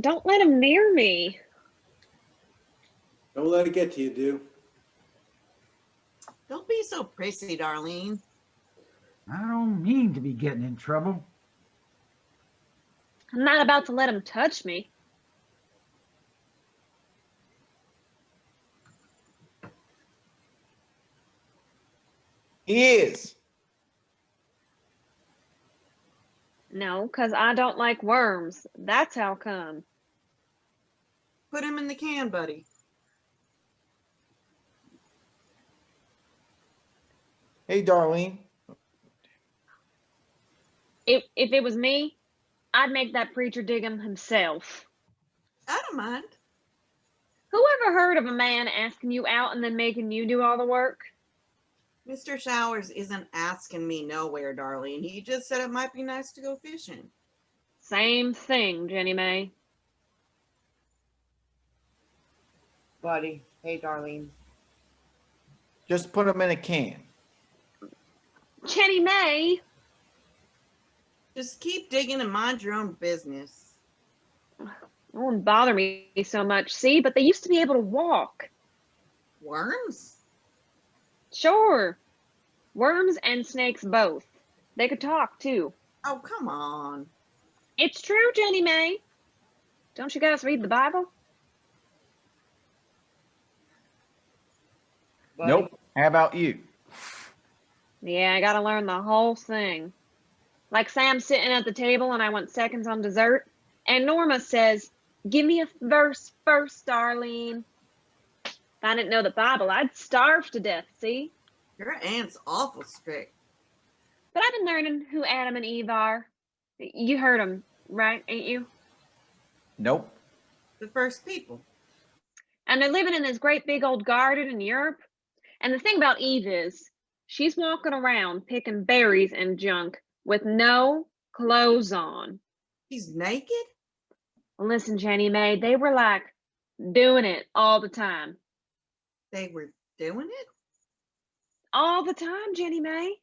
Don't let him near me. Don't let it get to you, Dew. Don't be so prissy, Darlene. I don't mean to be getting in trouble. I'm not about to let him touch me. He is. No, because I don't like worms. That's how come. Put him in the can, buddy. Hey, Darlene. If it was me, I'd make that preacher dig him himself. I don't mind. Who ever heard of a man asking you out and then making you do all the work? Mr. Showers isn't asking me nowhere, Darlene. He just said it might be nice to go fishing. Same thing, Jennie Mae. Buddy, hey, Darlene. Just put him in a can. Jennie Mae. Just keep digging and mind your own business. It wouldn't bother me so much, see? But they used to be able to walk. Worms? Sure. Worms and snakes both. They could talk, too. Oh, come on. It's true, Jennie Mae. Don't you guys read the Bible? Buddy. Nope. How about you? Yeah, I gotta learn the whole thing. Like Sam's sitting at the table and I want seconds on dessert. And Norma says, give me a verse first, Darlene. If I didn't know the Bible, I'd starve to death, see? Your aunt's awful strict. But I've been learning who Adam and Eve are. You heard them, right? Ain't you? Nope. The first people. And they're living in this great big old garden in Europe. And the thing about Eve is, she's walking around picking berries and junk with no clothes on. She's naked? Listen, Jennie Mae, they were like doing it all the time. They were doing it? All the time, Jennie Mae.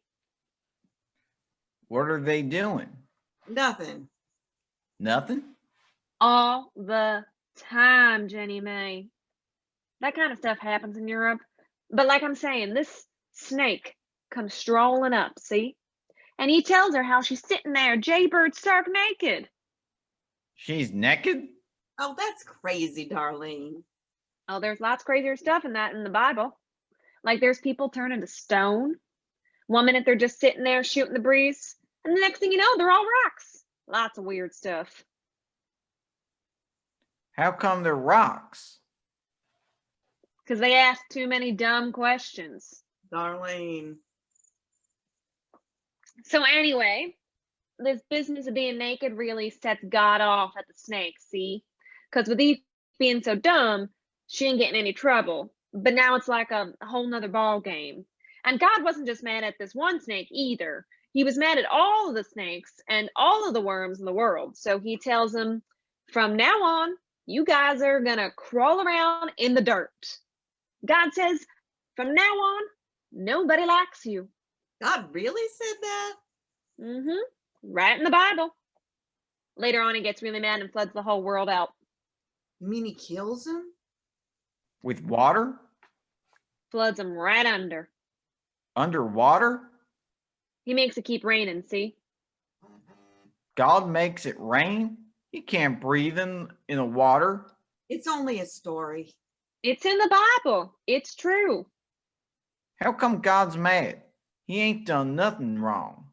What are they doing? Nothing. Nothing? All the time, Jennie Mae. That kind of stuff happens in Europe. But like I'm saying, this snake comes strolling up, see? And he tells her how she's sitting there, jaybird stark naked. She's naked? Oh, that's crazy, Darlene. Oh, there's lots crazier stuff in the Bible. Like there's people turning to stone. One minute they're just sitting there shooting the breeze. And the next thing you know, they're all rocks. Lots of weird stuff. How come they're rocks? Because they ask too many dumb questions. Darlene. So anyway, this business of being naked really sets God off at the snake, see? Because with Eve being so dumb, she ain't getting any trouble. But now it's like a whole nother ball game. And God wasn't just mad at this one snake either. He was mad at all of the snakes and all of the worms in the world. So he tells them, from now on, you guys are going to crawl around in the dirt. God says, from now on, nobody likes you. God really said that? Mm-hmm. Right in the Bible. Later on, he gets really mad and floods the whole world out. You mean he kills him? With water? Floods them right under. Underwater? He makes it keep raining, see? God makes it rain? He can't breathe in the water. It's only a story. It's in the Bible. It's true. How come God's mad? He ain't done nothing wrong.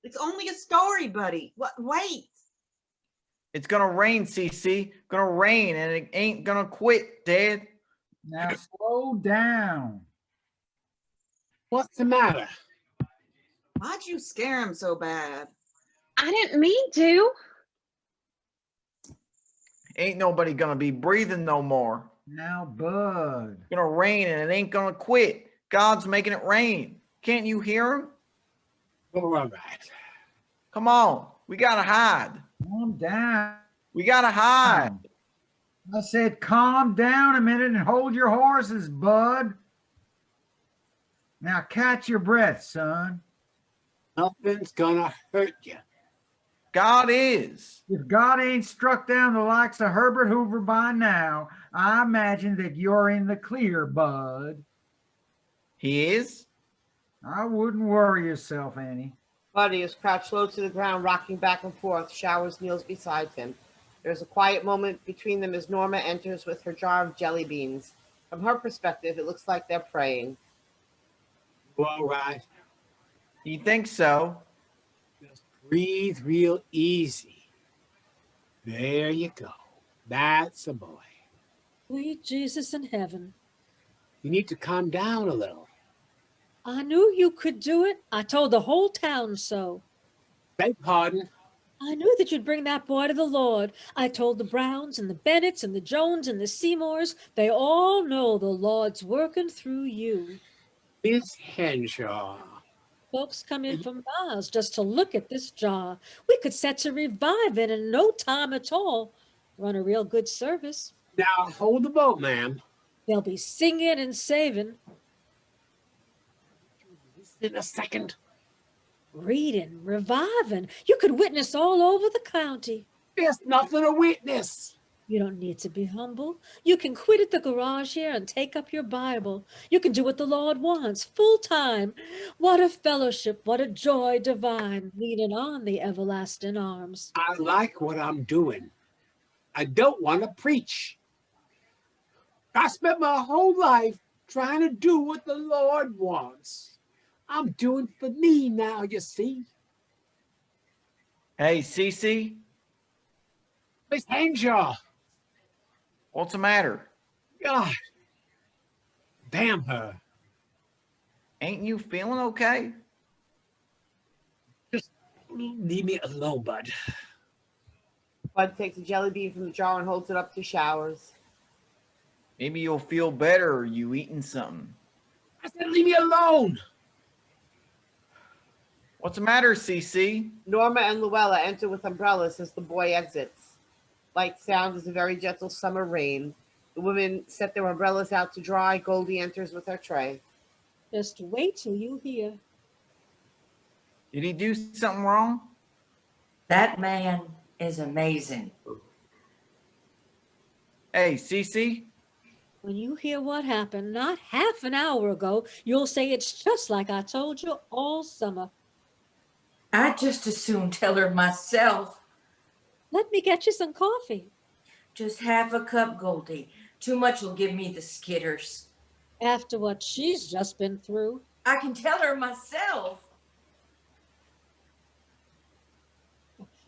It's only a story, buddy. What? Wait. It's gonna rain, CC. Gonna rain, and it ain't gonna quit, Dad. Now slow down. What's the matter? Why'd you scare him so bad? I didn't mean to. Ain't nobody gonna be breathing no more. Now, Bud. It's gonna rain, and it ain't gonna quit. God's making it rain. Can't you hear him? All right. Come on, we gotta hide. Calm down. We gotta hide. I said calm down a minute and hold your horses, Bud. Now catch your breath, son. Nothing's gonna hurt you. God is. If God ain't struck down the likes of Herbert Hoover by now, I imagine that you're in the clear, Bud. He is? I wouldn't worry yourself, Annie. Buddy is crouched low to the ground, rocking back and forth. Showers kneels beside him. There's a quiet moment between them as Norma enters with her jar of jelly beans. From her perspective, it looks like they're praying. All right. You think so? Just breathe real easy. There you go. That's a boy. Sweet Jesus in heaven. You need to calm down a little. I knew you could do it. I told the whole town so. Beg pardon. I knew that you'd bring that boy to the Lord. I told the Browns and the Bennetts and the Jones and the Seymours. They all know the Lord's working through you. Miss Henshaw. Folks come in from miles just to look at this jar. We could set to revive it in no time at all. Run a real good service. Now hold the boat, ma'am. They'll be singing and saving. In a second. Reading, reviving. You could witness all over the county. There's nothing to witness. You don't need to be humble. You can quit at the garage here and take up your Bible. You can do what the Lord wants, full time. What a fellowship, what a joy divine, leaning on the everlasting arms. I like what I'm doing. I don't want to preach. I spent my whole life trying to do what the Lord wants. I'm doing for me now, you see. Hey, Cece, Miss Henshaw. what's the matter? God. Damn her. Ain't you feeling okay? Just leave me alone, bud. Bud takes a jelly bean from the jar and holds it up to Showers. Maybe you'll feel better or you eating something. I said leave me alone. What's the matter, CC? Norma and Luella enter with umbrellas as the boy exits. Light sound is a very gentle summer rain. The women set their umbrellas out to dry. Goldie enters with her tray. Just wait till you hear. Did he do something wrong? That man is amazing. Hey, CC, When you hear what happened not half an hour ago, you'll say it's just like I told you all summer. I'd just as soon tell her myself. Let me get you some coffee. Just half a cup, Goldie. Too much will give me the skitters. After what she's just been through. I can tell her myself.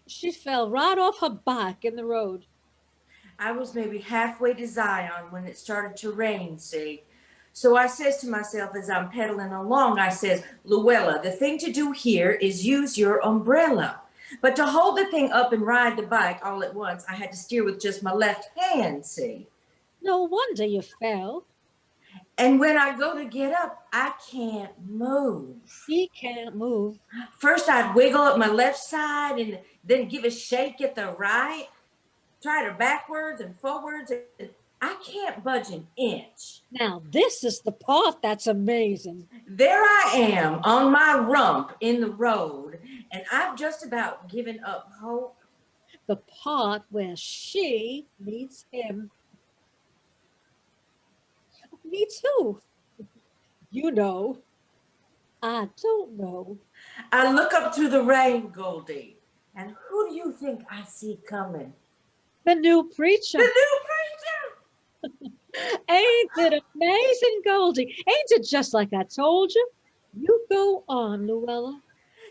She fell right off her bike in the road. I was maybe halfway to Zion when it started to rain, see? So I says to myself as I'm pedaling along, I says, Luella, the thing to do here is use your umbrella. But to hold the thing up and ride the bike all at once, I had to steer with just my left hand, see? No wonder you fell. And when I go to get up, I can't move. He can't move. First, I'd wiggle up my left side and then give a shake at the right. Try to backwards and forwards. And I can't budge an inch. Now, this is the part that's amazing. There I am on my rump in the road, and I've just about given up hope. the part where she meets him. Me too. You know. I don't know. I look up through the rain, Goldie, and who do you think I see coming? The new preacher. The new preacher! Ain't it amazing, Goldie? Ain't it just like I told you? You go on, Luella.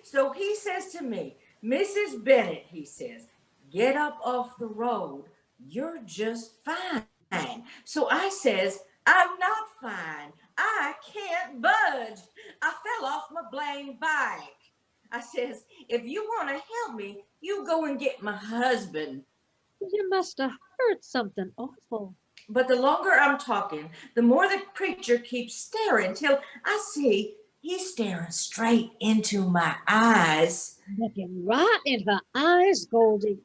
So he says to me, Mrs. Bennett, he says, get up off the road. You're just fine. So I says, I'm not fine. I can't budge. I fell off my blame bike. I says, if you want to help me, you go and get my husband. You must have heard something awful. But the longer I'm talking, the more the preacher keeps staring till I see he's staring straight into my eyes. Looking right in her eyes, Goldie.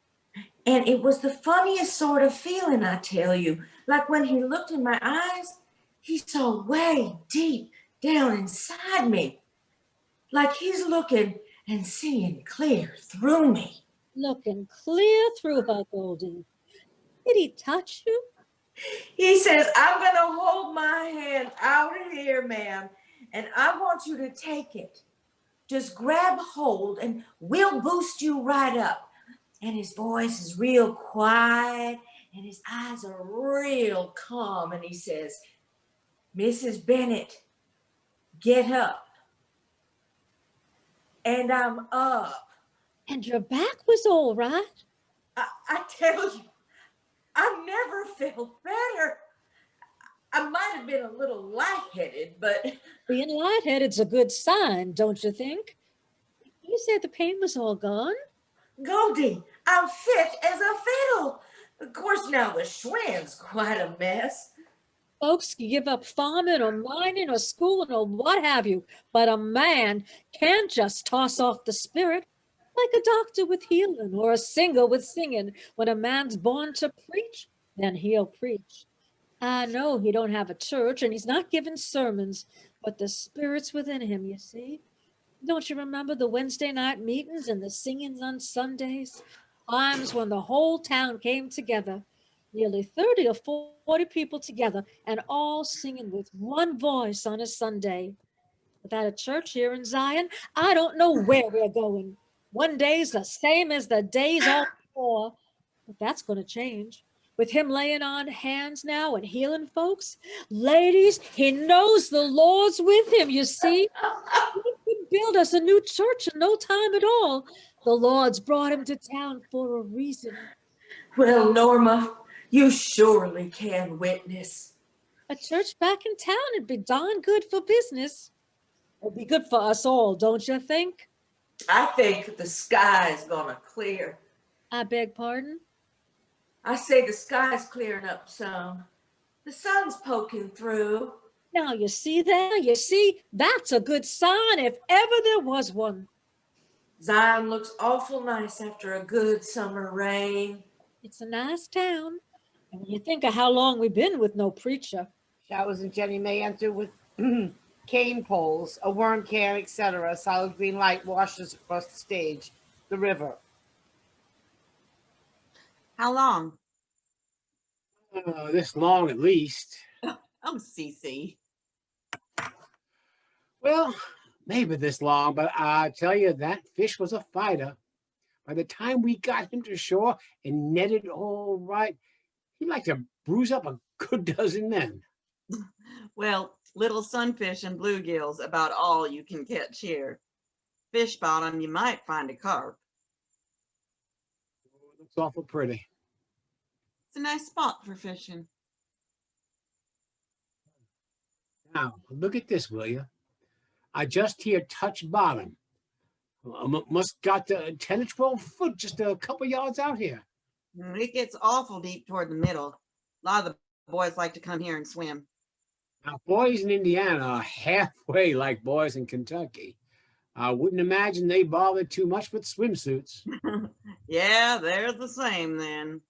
And it was the funniest sort of feeling, I tell you. Like when he looked in my eyes, he saw way deep down inside me. Like he's looking and seeing clear through me. Looking clear through her, Goldie. Did he touch you? He says, I'm going to hold my hand out here, ma'am, and I want you to take it. Just grab hold and we'll boost you right up. And his voice is real quiet and his eyes are real calm. And he says, Mrs. Bennett, get up. And I'm up. And your back was all right. I tell you, I never felt better. I might have been a little lightheaded, but... Being lightheaded's a good sign, don't you think? You said the pain was all gone? Goldie, I'm fit as a fiddle. Of course, now the Schwinn's quite a mess. Folks can give up farming or mining or schooling or what have you, but a man can't just toss off the spirit like a doctor with healing or a singer with singing. When a man's born to preach, then he'll preach. I know he don't have a church and he's not giving sermons, but the spirit's within him, you see. Don't you remember the Wednesday night meetings and the singings on Sundays? Times when the whole town came together, nearly 30 or 40 people together and all singing with one voice on a Sunday. Without a church here in Zion, I don't know where we're going. One day's the same as the days all before, but that's going to change. With him laying on hands now and healing folks, ladies, he knows the Lord's with him, you see. He could build us a new church in no time at all. The Lord's brought him to town for a reason. Well, Norma, you surely can witness. A church back in town would be darn good for business. It'd be good for us all, don't you think? I think the sky's gonna clear. I beg pardon? I say the sky's clearing up some. The sun's poking through. Now you see there, you see, that's a good sign if ever there was one. Zion looks awful nice after a good summer rain. It's a nice town. And when you think of how long we've been with no preacher. Showers and Jennie may enter with cane poles, a worm can, etc. Solid green light washes across the stage, the river. How long? This long at least. Oh, Cece. Well, maybe this long, but I tell you, that fish was a fighter. By the time we got him to shore and netted all right, he'd like to bruise up a good dozen men. Well, little sunfish and bluegills about all you can catch here. Fish bottom, you might find a carp. It looks awful pretty. It's a nice spot for fishing. Now, look at this, will you? I just hear touch bottom. Must got 10 or 12 foot just a couple yards out here. It gets awful deep toward the middle. A lot of the boys like to come here and swim. Now, boys in Indiana are halfway like boys in Kentucky. I wouldn't imagine they bother too much with swimsuits. Yeah, they're the same then.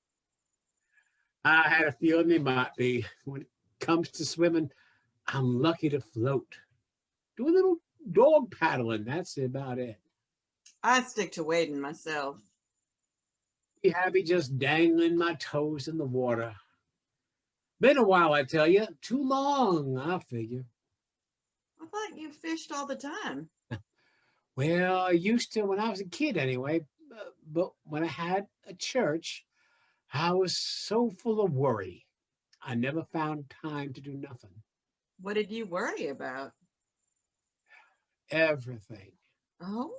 I had a feeling they might be. When it comes to swimming, I'm lucky to float. Do a little dog paddling, that's about it. I stick to wading myself. Be happy just dangling my toes in the water. Been a while, I tell you. Too long, I figure. I thought you fished all the time. Well, I used to when I was a kid anyway. But when I had a church, I was so full of worry. I never found time to do nothing. What did you worry about? Everything. Oh,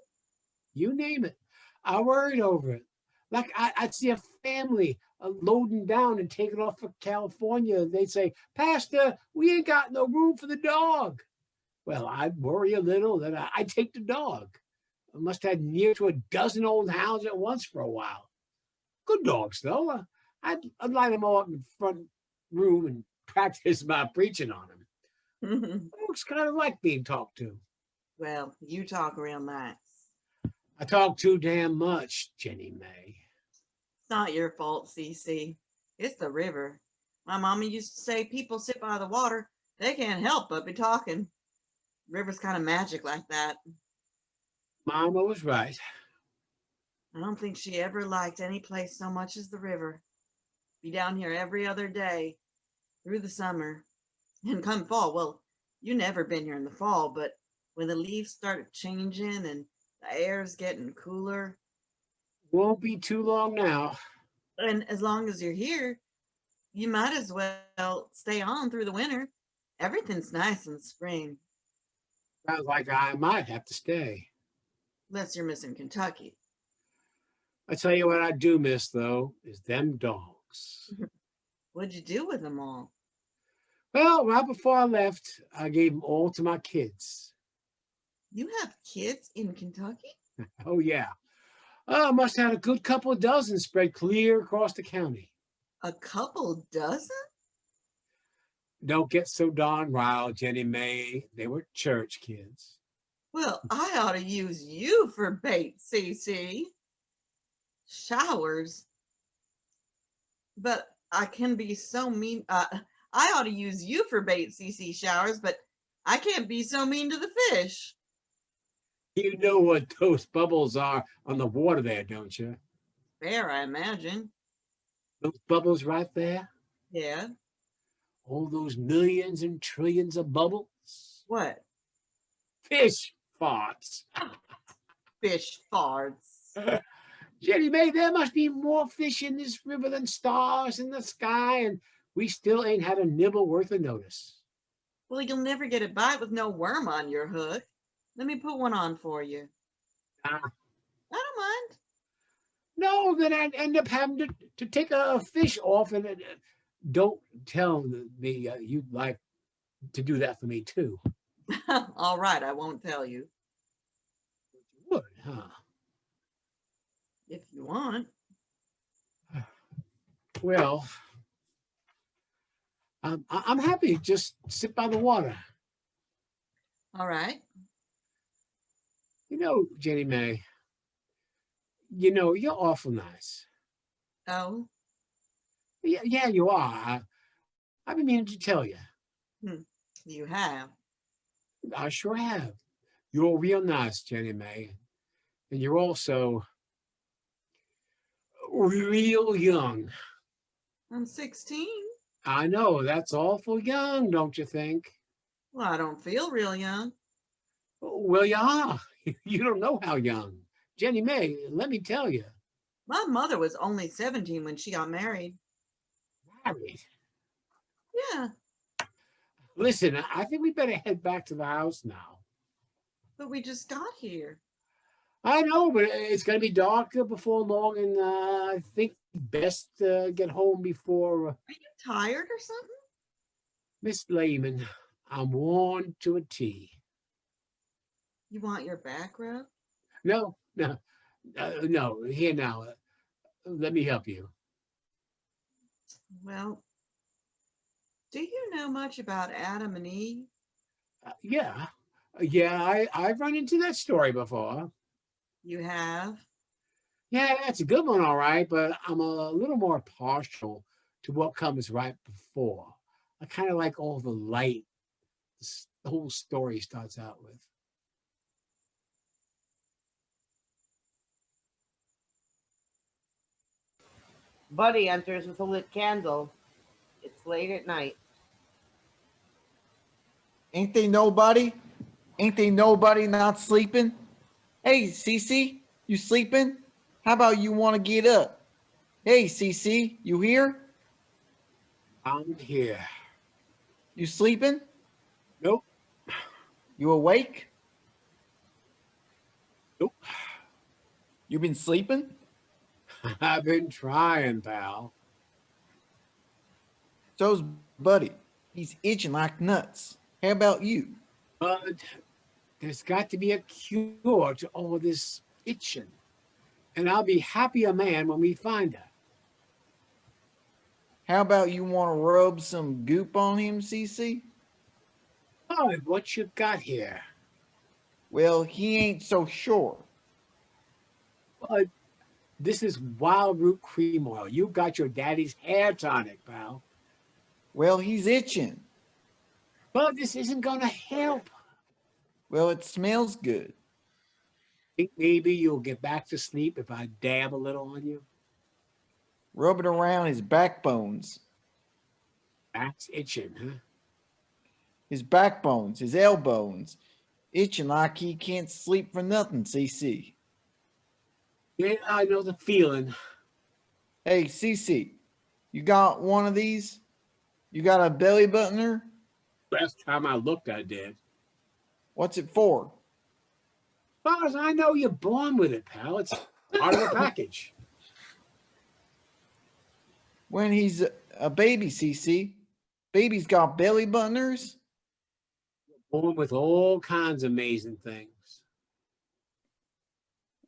You name it. I worried over it. Like I'd see a family loading down and taking off for California. They'd say, Pastor, we ain't got no room for the dog. Well, I'd worry a little that I'd take the dog. I must have had near to a dozen old hounds at once for a while. Good dogs, though. I'd line them all up in the front room and practice my preaching on them. Folks kind of like being talked to. well, you talk real nice. I talk too damn much, Jennie May. It's not your fault, Cece. It's the river. My mama used to say people sit by the water, they can't help but be talking. River's kind of magic like that. Mama was right. I don't think she ever liked any place so much as the river. Be down here every other day through the summer. And come fall, well, you never been here in the fall, but when the leaves start changing and the air's getting cooler, Won't be too long now. and as long as you're here, you might as well stay on through the winter. Everything's nice in spring, Sounds like I might have to stay. unless you're missing Kentucky. I tell you what I do miss, though, is them dogs. What'd you do with them all? Well, right before I left, I gave them all to my kids. You have kids in Kentucky? Oh, yeah. I must have had a good couple of dozen spread clear across the county. A couple dozen? Don't get so darn riled, Jennie May. They were church kids. Well, I ought to use you for bait, Cece. Showers. But I can be so mean. I ought to use you for bait, Cece. Showers, but I can't be so mean to the fish. You know what those bubbles are on the water there, don't you? Fair, I imagine. Those bubbles right there? Yeah. All those millions and trillions of bubbles? What? Fish farts. Fish farts. Jennie May, there must be more fish in this river than stars in the sky, and we still ain't had a nibble worth of notice. Well, you'll never get a bite with no worm on your hook. Let me put one on for you. Ah. I don't mind. No, then I'd end up having to take a fish off, and don't tell me you'd like to do that for me, too. All right, I won't tell you. You would, huh? If you want. Well, I'm happy. Just sit by the water. All right. You know, Jennie May, you know, you're awful nice. Oh, Yeah, you are. I've been meaning to tell you. you have. I sure have. You're real nice, Jennie May. And you're also real young. I'm 16. I know, that's awful young, don't you think? Well, I don't feel real young. Well, you are. You don't know how young. Jennie May, let me tell you. My mother was only 17 when she got married. Married. Yeah, Listen, I think we better head back to the house now. but we just got here. I know, but it's going to be dark before long, and I think best get home before Are you tired or something? Miss Layman. I'm worn to a T. You want your back rubbed? No. Here now. Let me help you. Well, do you know much about Adam and Eve? Yeah. I've run into that story before. You have? Yeah, that's a good one, all right, but I'm a little more partial to what comes right before. I kind of like all the light the whole story starts out with. Buddy enters with a lit candle. It's late at night. Ain't they nobody? Ain't they nobody not sleeping? Hey, Cece, you sleeping? How about you want to get up? Hey, Cece, you here? I'm here. You sleeping? Nope. You awake? Nope. You been sleeping? I've been trying, pal. So's Buddy. He's itching like nuts. How about you? But there's got to be a cure to all this itching. And I'll be happy a man when we find her. How about you want to rub some goop on him, Cece? Oh, what you got here? Well, he ain't so sure. But this is wild root cream oil. You got your daddy's hair tonic, pal. Well, he's itching. But this isn't gonna help. Well, it smells good. Think maybe you'll get back to sleep if I dab a little on you? Rub it around his backbones. Back's itching, huh? His backbones, his elbows. Itching like he can't sleep for nothing, CC. Yeah, I know the feeling. Hey, CC, you got one of these? You got a belly buttoner? Last time I looked, I did. What's it for? As far as I know, you're born with it, pal. It's part of the package. When he's a baby, CC. Baby's got belly buttoners? Born with all kinds of amazing things.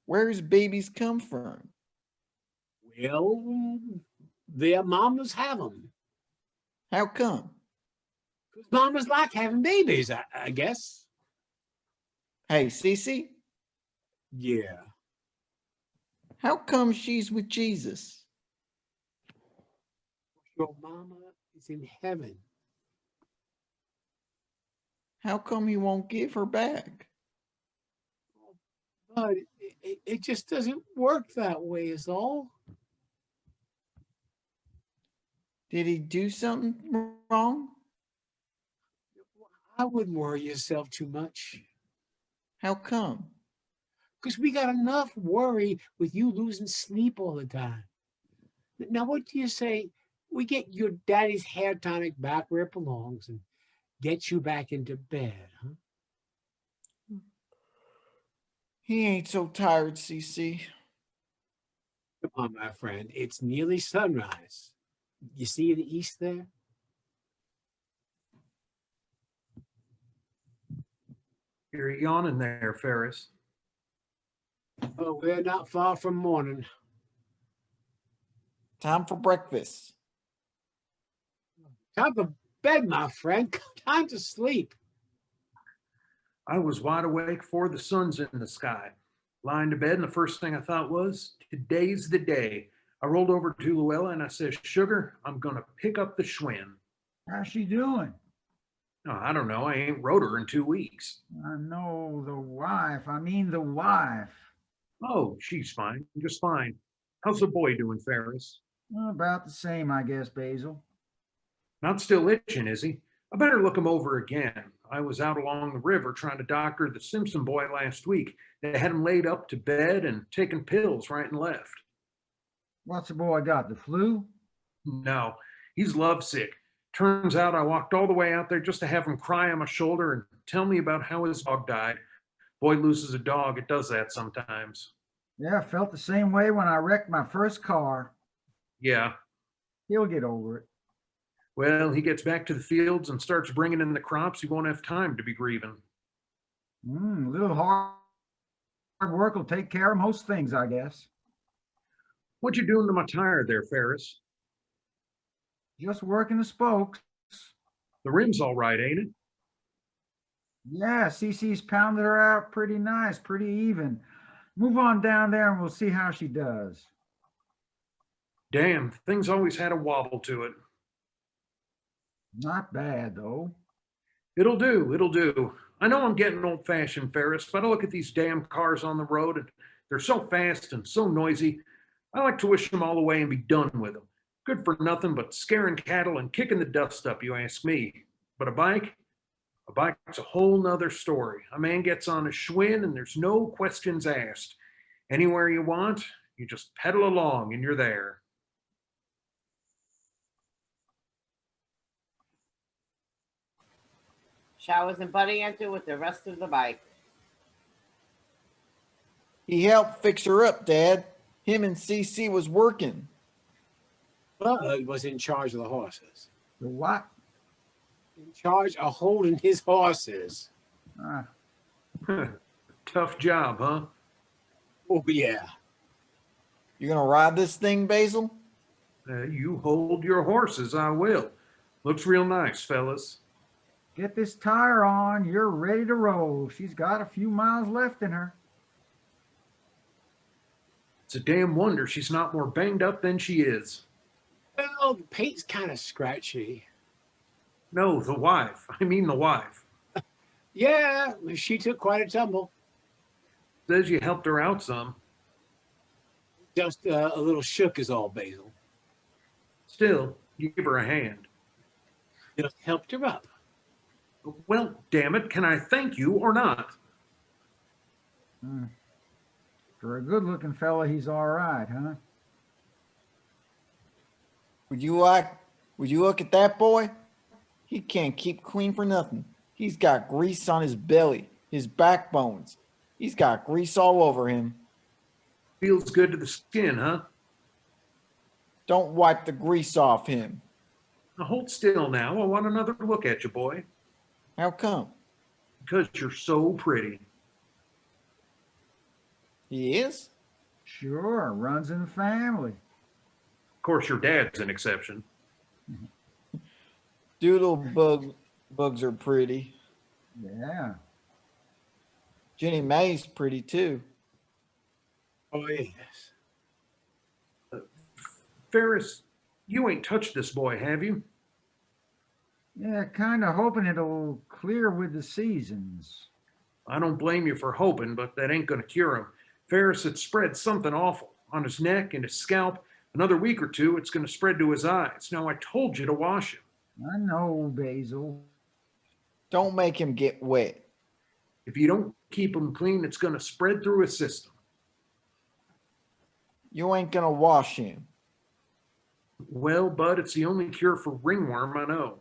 Where's babies come from? Well, their mamas have them. How come? Because mamas like having babies, I guess. Hey, CC, Yeah. how come she's with Jesus? Your mama is in heaven. How come he won't give her back? But it just doesn't work that way is all. Did he do something wrong? I wouldn't worry yourself too much. How come? Because we got enough worry with you losing sleep all the time. Now, what do you say? We get your daddy's hair tonic back where it belongs and get you back into bed, huh? He ain't so tired, CC. Come on, my friend. It's nearly sunrise. You see the east there? You're yawning there, Ferris. Oh, we're not far from morning. Time for breakfast. Time for bed, my friend. Time to sleep. I was wide awake before the sun's in the sky. Lying to bed, and the first thing I thought was, today's the day. I rolled over to Luella and I said, Sugar, I'm going to pick up the Schwinn. How's she doing? No, I don't know. I ain't rode her in 2 weeks. I know the wife. I mean the wife. Oh, she's fine. Just fine. How's the boy doing, Ferris? About the same, I guess, Basil. Not still itching, is he? I better look him over again. I was out along the river trying to doctor the Simpson boy last week. They had him laid up to bed and taking pills right and left. What's the boy got? The flu? No, he's lovesick. Turns out I walked all the way out there just to have him cry on my shoulder and tell me about how his dog died. Boy loses a dog, it does that sometimes. Yeah, I felt the same way when I wrecked my first car. Yeah. He'll get over it. Well, he gets back to the fields and starts bringing in the crops. He won't have time to be grieving. A little hard work will take care of most things, I guess. What you doing to my tire there, Ferris? Just working the spokes. The rim's all right, ain't it? Yeah, Cece's pounded her out pretty nice, pretty even. Move on down there and we'll see how she does. Damn, things always had a wobble to it. Not bad, though. It'll do, it'll do. I know I'm getting old-fashioned, Ferris, but I look at these damn cars on the road and they're so fast and so noisy. I like to wish them all away and be done with them. Good for nothing but scaring cattle and kicking the dust up, you ask me. But a bike's a whole nother story. A man gets on a Schwinn and there's no questions asked. Anywhere you want, you just pedal along and you're there. Showers and Buddy enter with the rest of the bike. He helped fix her up, Dad. Him and CC was working. Bud was in charge of the horses. The what? In charge of holding his horses. Ah, Tough job, huh? Oh, yeah. You gonna ride this thing, Basil? You hold your horses, I will. Looks real nice, fellas. get this tire on. You're ready to roll. She's got a few miles left in her. It's a damn wonder she's not more banged up than she is. Well, the paint's kind of scratchy. No, the wife. I mean the wife. Yeah, she took quite a tumble. Says you helped her out some. Just a little shook is all, Basil. Still, you give her a hand. Just helped her up. Well, damn it, can I thank you or not? For a good-looking fella, he's all right, huh? Would you look at that boy? He can't keep clean for nothing. He's got grease on his belly, his backbones. He's got grease all over him. Feels good to the skin, huh? Don't wipe the grease off him. Now hold still now. I want another look at you, boy. How come? Because you're so pretty. He is? Sure, runs in the family. Of course, your dad's an exception. Doodle bugs are pretty. Yeah. Jennie Mae's pretty too. Oh, yes. Ferris, you ain't touched this boy, have you? Yeah, kind of hoping it'll clear with the seasons. I don't blame you for hoping, but that ain't gonna cure him. Ferris had spread something awful on his neck and his scalp. Another week or two, it's gonna spread to his eyes. Now, I told you to wash him. I know, Basil. Don't make him get wet. If you don't keep him clean, it's gonna spread through his system. You ain't gonna wash him. Well, Bud, it's the only cure for ringworm I know.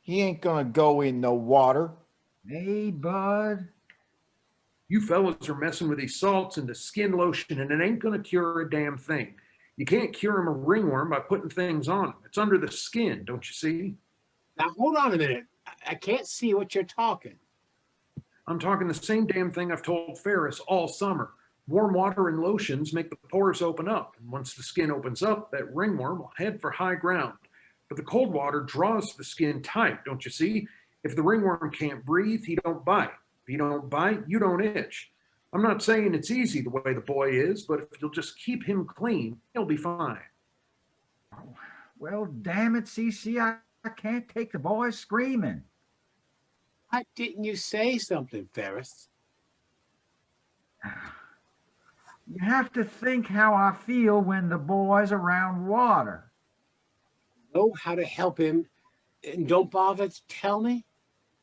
He ain't gonna go in no water. Hey, bud. You fellas are messing with these salts and the skin lotion, and it ain't gonna cure a damn thing. You can't cure him a ringworm by putting things on him. It's under the skin, don't you see? Now, hold on a minute. I can't see what you're talking. I'm talking the same damn thing I've told Ferris all summer. Warm water and lotions make the pores open up, and once the skin opens up, that ringworm will head for high ground. But the cold water draws the skin tight, don't you see? If the ringworm can't breathe, he don't bite. If you don't bite, you don't itch. I'm not saying it's easy the way the boy is, but if you'll just keep him clean, he'll be fine. Well, damn it, CC, I can't take the boy screaming. Why didn't you say something, Ferris? You have to think how I feel when the boy's around water. Know how to help him, and don't bother to tell me?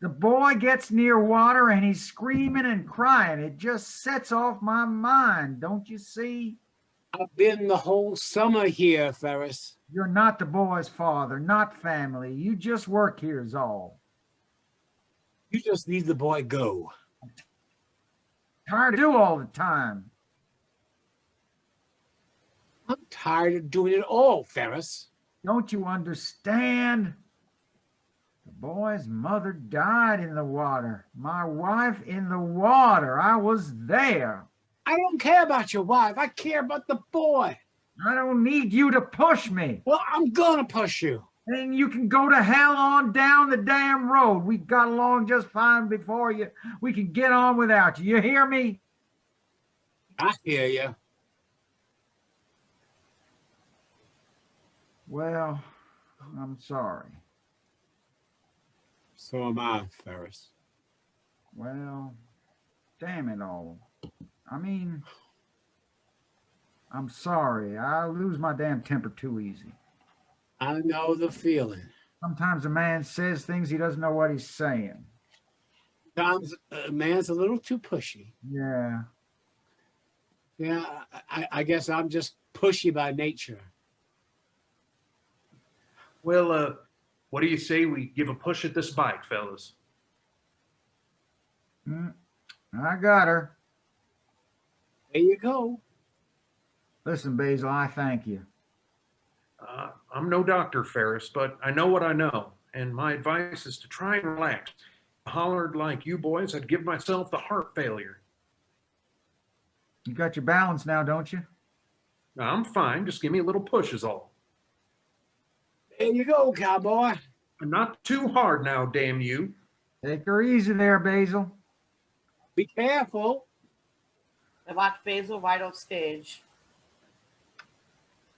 The boy gets near water and he's screaming and crying. It just sets off my mind, don't you see? I've been the whole summer here, Ferris. You're not the boy's father, not family. You just work here is all. You just leave the boy go. Tired to do all the time. I'm tired of doing it all, Ferris. Don't you understand? The boy's mother died in the water. My wife in the water. I was there. I don't care about your wife. I care about the boy. I don't need you to push me. Well, I'm gonna push you. Then you can go to hell on down the damn road. We got along just fine before you. We can get on without you. You hear me? I hear you. Well, I'm sorry. So am I, Ferris. Well, damn it all. I mean, I'm sorry. I lose my damn temper too easy. I know the feeling. Sometimes a man says things he doesn't know what he's saying. Sometimes a man's a little too pushy. Yeah. Yeah, I guess I'm just pushy by nature. Well, what do you say we give a push at this bike, fellas? I got her. There you go. Listen, Basil, I thank you. I'm no doctor, Ferris, but I know what I know, and my advice is to try and relax. If I hollered like you boys, I'd give myself the heart failure. You got your balance now, don't you? I'm fine, just give me a little push is all. There you go, cowboy. Not too hard now, damn you. Take her easy there, Basil. Be careful. I watched Basil right off stage.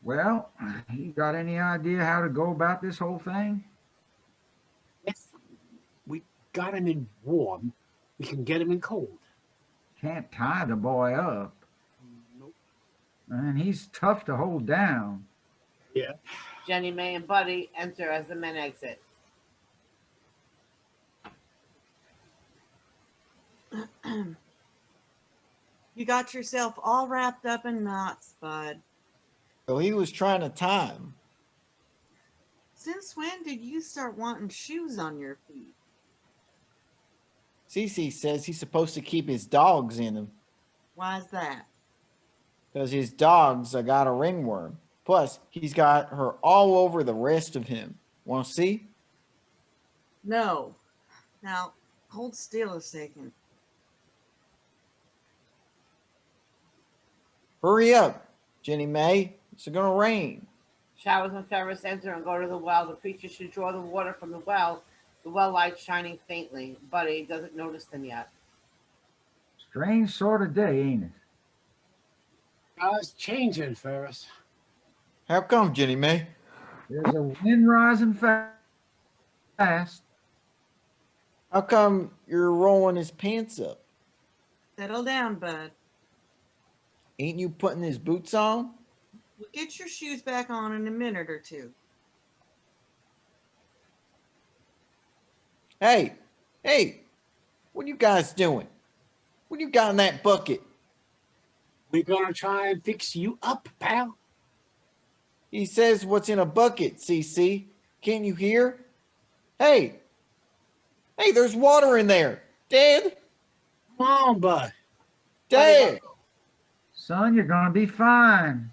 Well, you got any idea how to go about this whole thing? If we got him in warm, we can get him in cold. Can't tie the boy up. Nope. And he's tough to hold down. Yeah. Jennie, May, and Buddy enter as the men exit. You got yourself all wrapped up in knots, bud. So he was trying to tie him. Since when did you start wanting shoes on your feet? Cece says he's supposed to keep his dogs in him Why's that? because his dogs got a ringworm. Plus, he's got her all over the rest of him. Want to see? No. Now, hold still a second. Hurry up, Jennie Mae. It's going to rain. Showers and Ferris enter and go to the well. The creature should draw the water from the well light shining faintly. Buddy doesn't notice them yet. Strange sort of day, ain't it? It's changing, Ferris. How come, Jennie Mae? There's a wind rising fast. How come you're rolling his pants up? Settle down, bud. Ain't you putting his boots on? We'll get your shoes back on in a minute or two. Hey, what are you guys doing? What do you got in that bucket? We're gonna try and fix you up, pal. He says what's in a bucket, CC. Can't you hear? Hey, there's water in there. Dad, Come on, bud. Dad, Son, you're gonna be fine.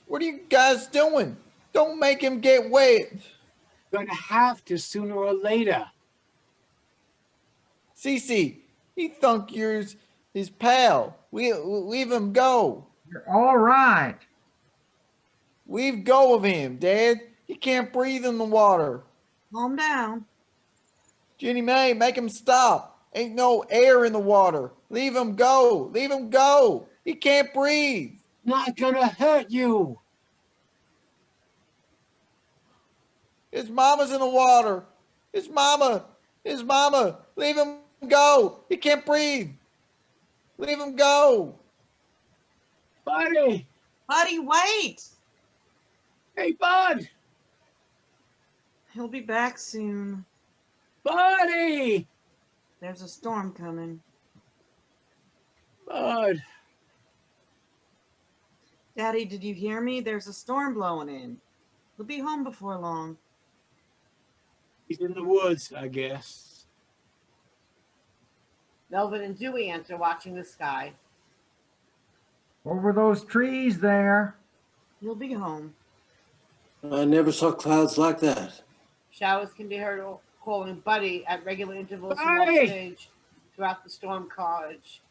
what are you guys doing? Don't make him get wet. Gonna have to sooner or later. CC, he thunk yours his pal. Leave him go. You're all right. Leave go of him, Dad. He can't breathe in the water. Calm down. Jennie Mae, make him stop. Ain't no air in the water. Leave him go. Leave him go. He can't breathe. Not gonna hurt you. His mama's in the water. His mama. Leave him go. He can't breathe. Leave him go. Buddy. Buddy, wait. Hey, bud. He'll be back soon. Buddy. There's a storm coming. Bud. Daddy, did you hear me? There's a storm blowing in. He'll be home before long. He's in the woods, I guess. Melvin and Dewey enter, watching the sky. Over those trees there. He'll be home. I never saw clouds like that. Showers can be heard calling Buddy at regular intervals from Buddy! off stage throughout the storm cottage.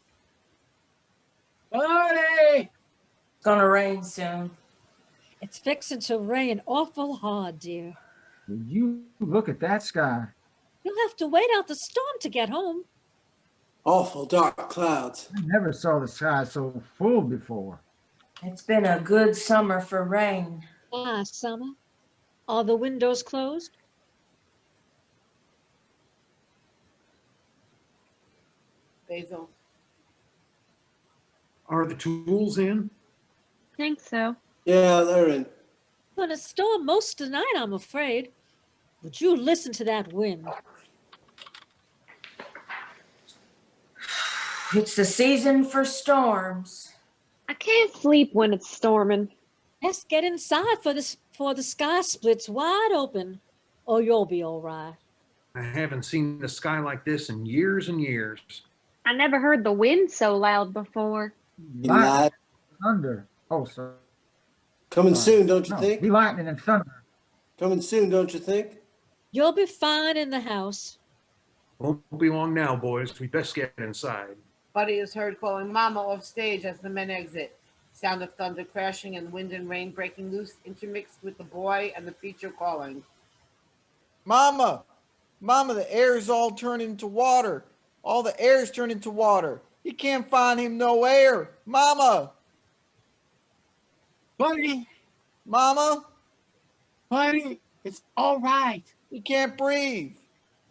Buddy. It's gonna rain soon. It's fixing to rain awful hard, dear. Would you look at that sky? You'll have to wait out the storm to get home. Awful dark clouds. I never saw the sky so full before. It's been a good summer for rain. Ah, summer. Are the windows closed? Basil. Are the tools in? think so. Yeah, they're in. Gonna storm most tonight, I'm afraid. Would you listen to that wind? It's the season for storms. I can't sleep when it's storming. Let's get inside for the sky splits wide open, or you'll be all right. I haven't seen the sky like this in years and years. I never heard the wind so loud before. Lightning, thunder. Oh, sorry. Coming soon, don't you No, think? be lightning and thunder. Coming soon, don't you think? You'll be fine in the house. Won't be long now, boys. We best get inside. Buddy is heard calling Mama off stage as the men exit. Sound of thunder crashing and wind and rain breaking loose, intermixed with the boy and the preacher calling. Mama, Mama, the air's all turned into water. All the air's turned into water. You can't find him no air. Mama, Buddy, Mama, buddy, it's all right. he can't breathe.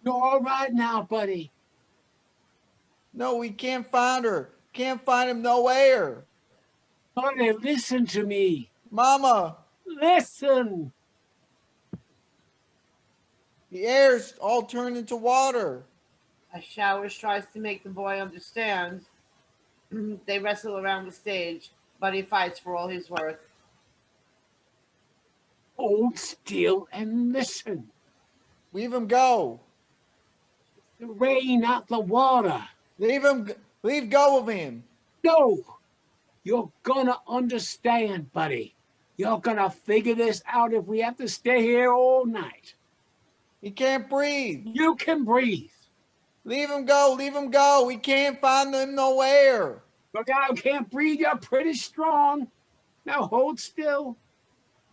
You're all right now, buddy. No, we can't find her. Can't find him no air. Buddy, listen to me. Mama, Listen. the air's all turned into water. As Showers tries to make the boy understand, they wrestle around the stage. Buddy fights for all he's worth. Hold still and listen. Leave him go. The rain, not the water. Leave go of him. No, you're gonna understand, buddy. You're gonna figure this out if we have to stay here all night. He can't breathe. You can breathe. Leave him go. Leave him go. We can't find him no air. Look out, can't breathe. You're pretty strong. Now hold still.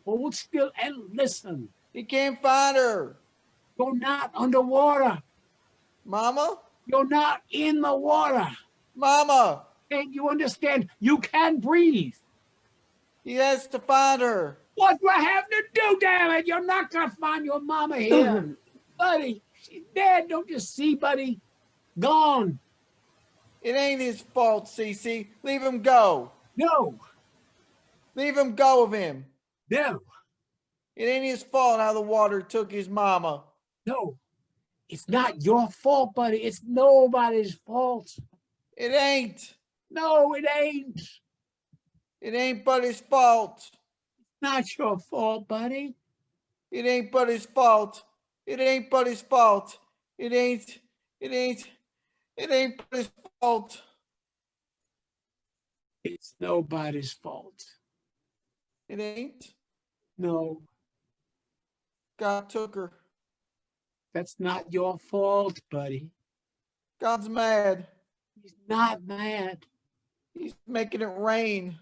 Hold still and listen. He can't find her. You're not underwater. Mama, You're not in the water. Mama, Can't you understand? You can breathe. he has to find her. What do I have to do, damn it? You're not gonna find your mama here. Buddy, she's dead. Don't you see, buddy? Gone. It ain't his fault, Cece. Leave him go. No, Leave him go of him. no, It ain't his fault how the water took his mama. no. It's not your fault, buddy. It's nobody's fault. It ain't. No, it ain't. It ain't but his fault. Not your fault, buddy. It ain't but his fault. It ain't but his fault. It ain't but his fault. It's nobody's fault. It ain't. No, God took her. that's not your fault, buddy. God's mad. He's not mad. He's making it rain.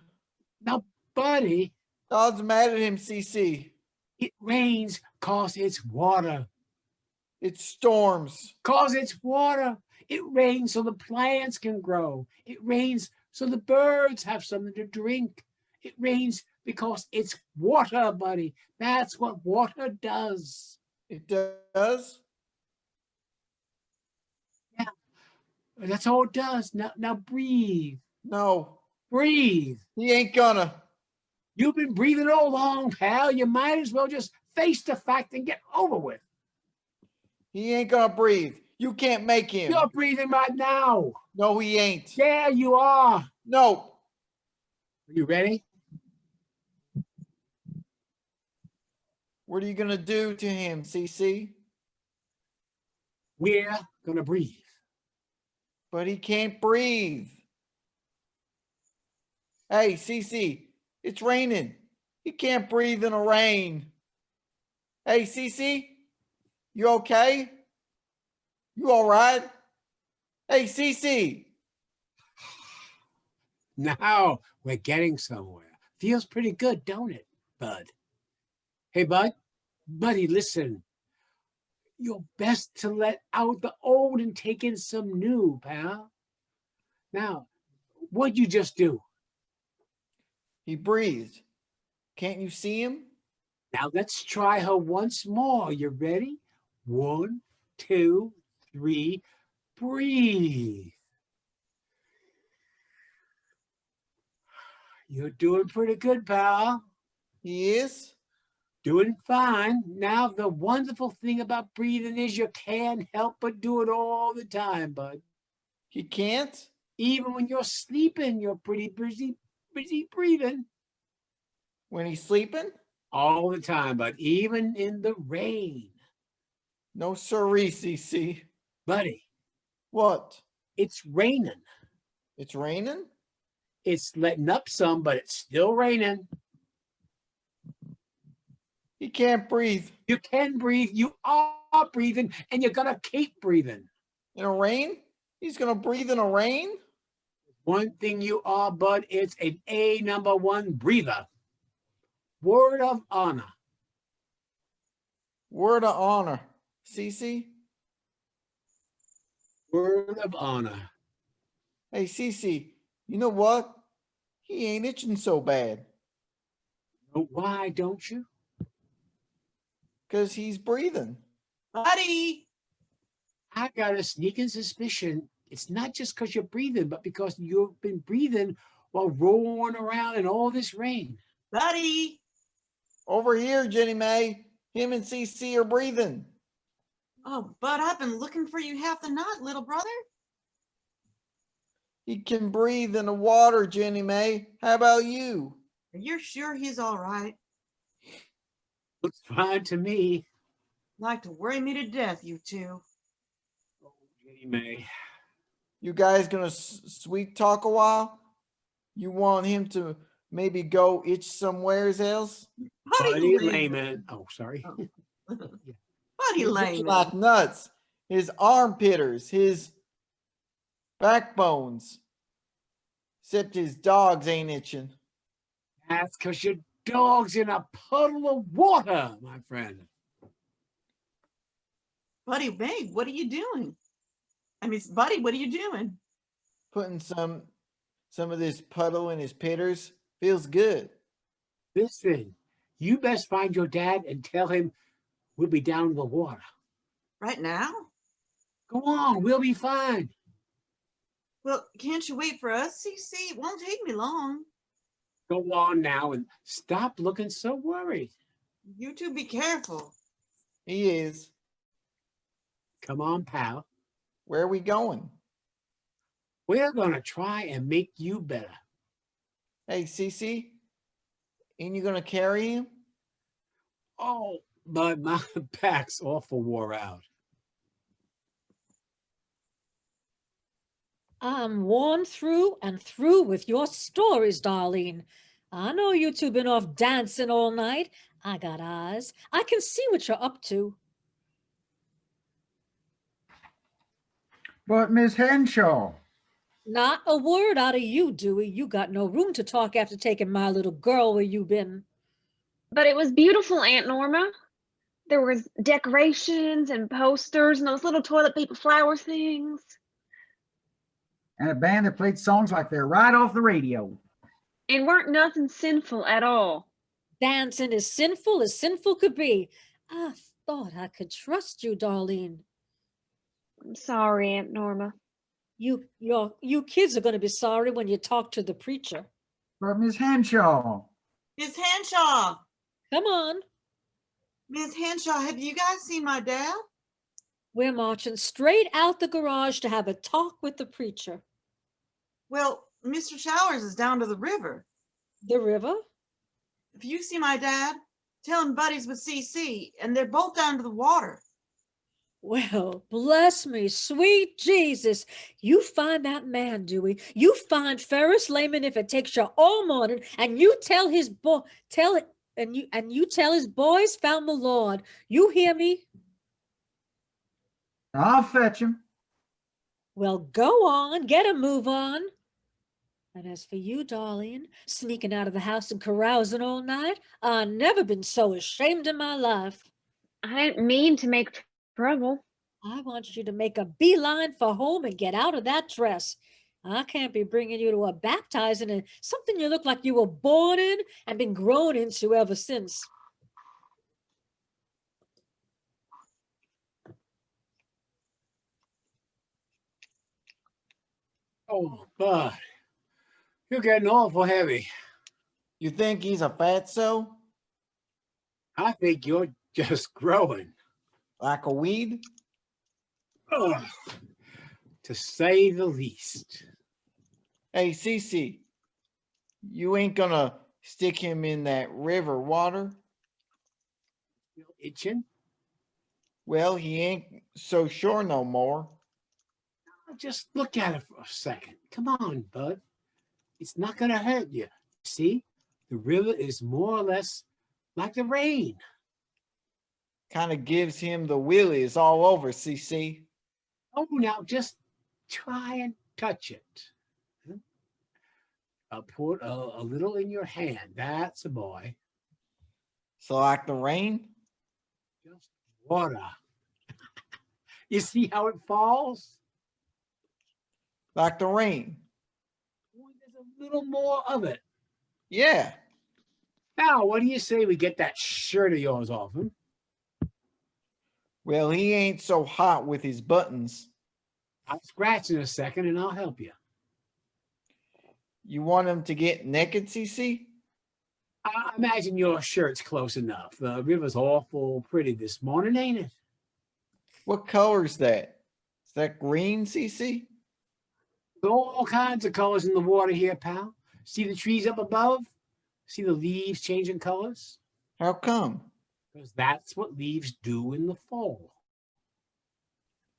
Now, buddy, God's mad at him, Cece. it rains 'cause it's water. It storms. 'Cause it's water. It rains so the plants can grow. It rains so the birds have something to drink. It rains because it's water, buddy. That's what water does. It does. That's all it does. Now breathe. No, Breathe. he ain't gonna. You've been breathing all along, pal. You might as well just face the fact and get over with. He ain't gonna breathe. You can't make him. You're breathing right now. No, he ain't. Yeah, you are. No. Are you ready? What are you gonna do to him, Cece? We're gonna breathe. But he can't breathe. Hey, Cece, it's raining. He can't breathe in the rain. Hey, Cece, you okay? You all right? Hey, Cece. Now we're getting somewhere. Feels pretty good, don't it, Bud? Hey, Bud. Buddy, listen. You're best to let out the old and take in some new, pal. Now, what'd you just do? He breathed. Can't you see him? Now let's try her once more. You ready? 1, 2, 3, breathe. You're doing pretty good, pal. He is? Doing fine. Now, the wonderful thing about breathing is you can't help but do it all the time, bud. He can't? Even when you're sleeping, you're pretty busy breathing. When he's sleeping? All the time, but even in the rain. No siree, CC. Buddy, What? it's raining. It's raining? It's letting up some, but it's still raining. He can't breathe. You can breathe. You are breathing, and you're going to keep breathing. In a rain? He's going to breathe in a rain? One thing you are, bud, it's an A1 breather. Word of honor. Word of honor. CC? Word of honor. Hey, CC, you know what? He ain't itching so bad. Why don't you? Because he's breathing. Buddy, I got a sneaking suspicion it's not just because you're breathing, but because you've been breathing while rolling around in all this rain. buddy. Over here, Jennie Mae. Him and CC are breathing. Oh, Bud, I've been looking for you half the night, little brother. He can breathe in the water, Jennie Mae. How about you? You're sure he's all right? Looks fine to me. Like to worry me to death, you two. Oh, Jennie Mae. You guys gonna sweet talk a while? You want him to maybe go itch somewheres else? Buddy Layman. Oh, sorry. Buddy Layman. Like nuts. His armpitters, his backbones. Except his dogs ain't itching. That's because your dog's in a puddle of water, my friend. Buddy, babe, what are you doing? I mean, Buddy, what are you doing? Putting some of this puddle in his pitters. Feels good. Listen, you best find your dad and tell him we'll be down in the water. Right now? Go on, we'll be fine. Well, can't you wait for us, CC? It won't take me long. Go on now and stop looking so worried. You two be careful. He is. Come on, pal. Where are we going? We're going to try and make you better. Hey, CC, ain't you gonna carry him? Oh, but my back's awful wore out. I'm worn through and through with your stories, Darlene. I know you two been off dancing all night. I got eyes. I can see what you're up to. But Miss Henshaw, Not a word out of you, Dewey. You got no room to talk after taking my little girl where you been. But it was beautiful, Aunt Norma. There was decorations and posters and those little toilet paper flower things. and a band that played songs like they're right off the radio. And weren't nothing sinful at all. Dancing as sinful could be. I thought I could trust you, Darlene. I'm sorry, Aunt Norma. You kids are going to be sorry when you talk to the preacher. But Miss Henshaw, Miss Henshaw. Come on. Miss Henshaw, have you guys seen my dad? We're marching straight out the garage to have a talk with the preacher. Well, Mr. Showers is down to the river. The river? If you see my dad, tell him Buddy's with CC, and they're both down to the water. Well, bless me, sweet Jesus. You find that man, Dewey. You find Ferris Layman if it takes you all morning, and you tell his you tell his boys found the Lord. You hear me? I'll fetch him. Well, go on, get a move on. And as for you, Darlene, sneaking out of the house and carousing all night, I've never been so ashamed in my life. I didn't mean to make trouble. I want you to make a beeline for home and get out of that dress. I can't be bringing you to a baptizing in something you look like you were born in and been grown into ever since. Oh, Bud, you're getting awful heavy. You think he's a fatso? I think you're just growing. Like a weed? Ugh, to say the least. Hey, Cece, you ain't gonna stick him in that river water? Still itching? Well, he ain't so sure no more. Just look at it for a second. Come on, bud. It's not gonna hurt you. See, the river is more or less like the rain. Kind of gives him the willies all over, Cece. Oh, now just try and touch it. Put a little in your hand. That's a boy. So like the rain? Just water. You see how it falls? Like the rain. Boy, there's a little more of it. Yeah. Now, what do you say we get that shirt of yours off him? Well, he ain't so hot with his buttons. I'll scratch in a second and I'll help you. You want him to get naked, Cece? I imagine your shirt's close enough. The river's awful pretty this morning, ain't it? What color's that? Is that green, Cece? There's all kinds of colors in the water here, pal. See the trees up above? See the leaves changing colors? How come? Because that's what leaves do in the fall.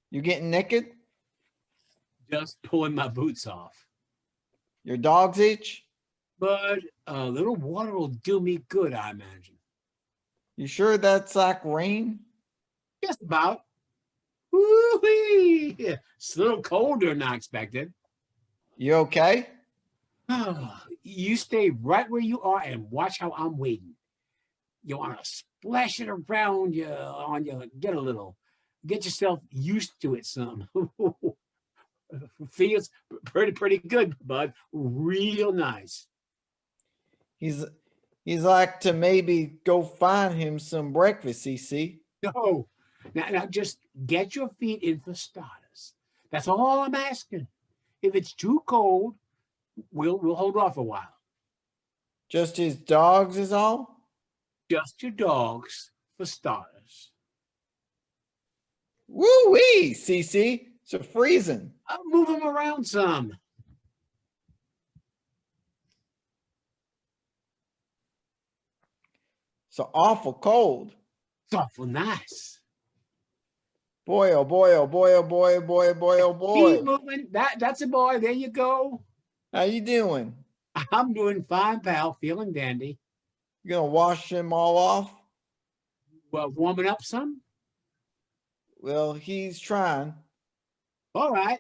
You getting naked? Just pulling my boots off. Your dog's itch? But a little water will do me good, I imagine. You sure that's like rain? Just about. Woo-wee! It's a little colder than I expected. You okay? You stay right where you are and watch how I'm waiting. You want to splash it around you on you. Get yourself used to it some. Feels pretty good, bud. Real nice. He's like to maybe go find him some breakfast, CC. No. Now just get your feet in for starters. That's all I'm asking. If it's too cold, we'll hold off a while. Just his dogs is all? Just your dogs for starters. Woo-wee, CC. It's freezing. I'll move them around some. It's awful cold. It's awful nice. Boy, oh boy, oh boy, oh boy, oh boy, oh boy, oh boy. Keep moving. That's a boy. There you go. How you doing? I'm doing fine, pal. Feeling dandy. You gonna wash him all off? Well, warming up some? Well, he's trying. All right.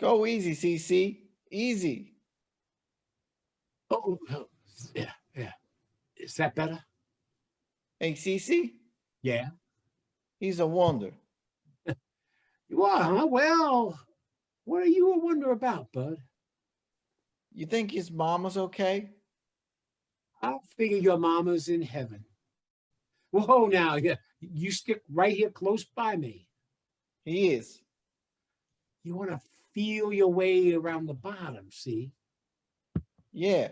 Go easy, CC. Easy. Oh, yeah. Is that better? Hey, CC? Yeah. He's a wonder. You are, huh? Well, what are you a wonder about, bud? You think his mama's okay? I figure your mama's in heaven. Whoa, now, you stick right here close by me. He is. You want to feel your way around the bottom, see? Yeah.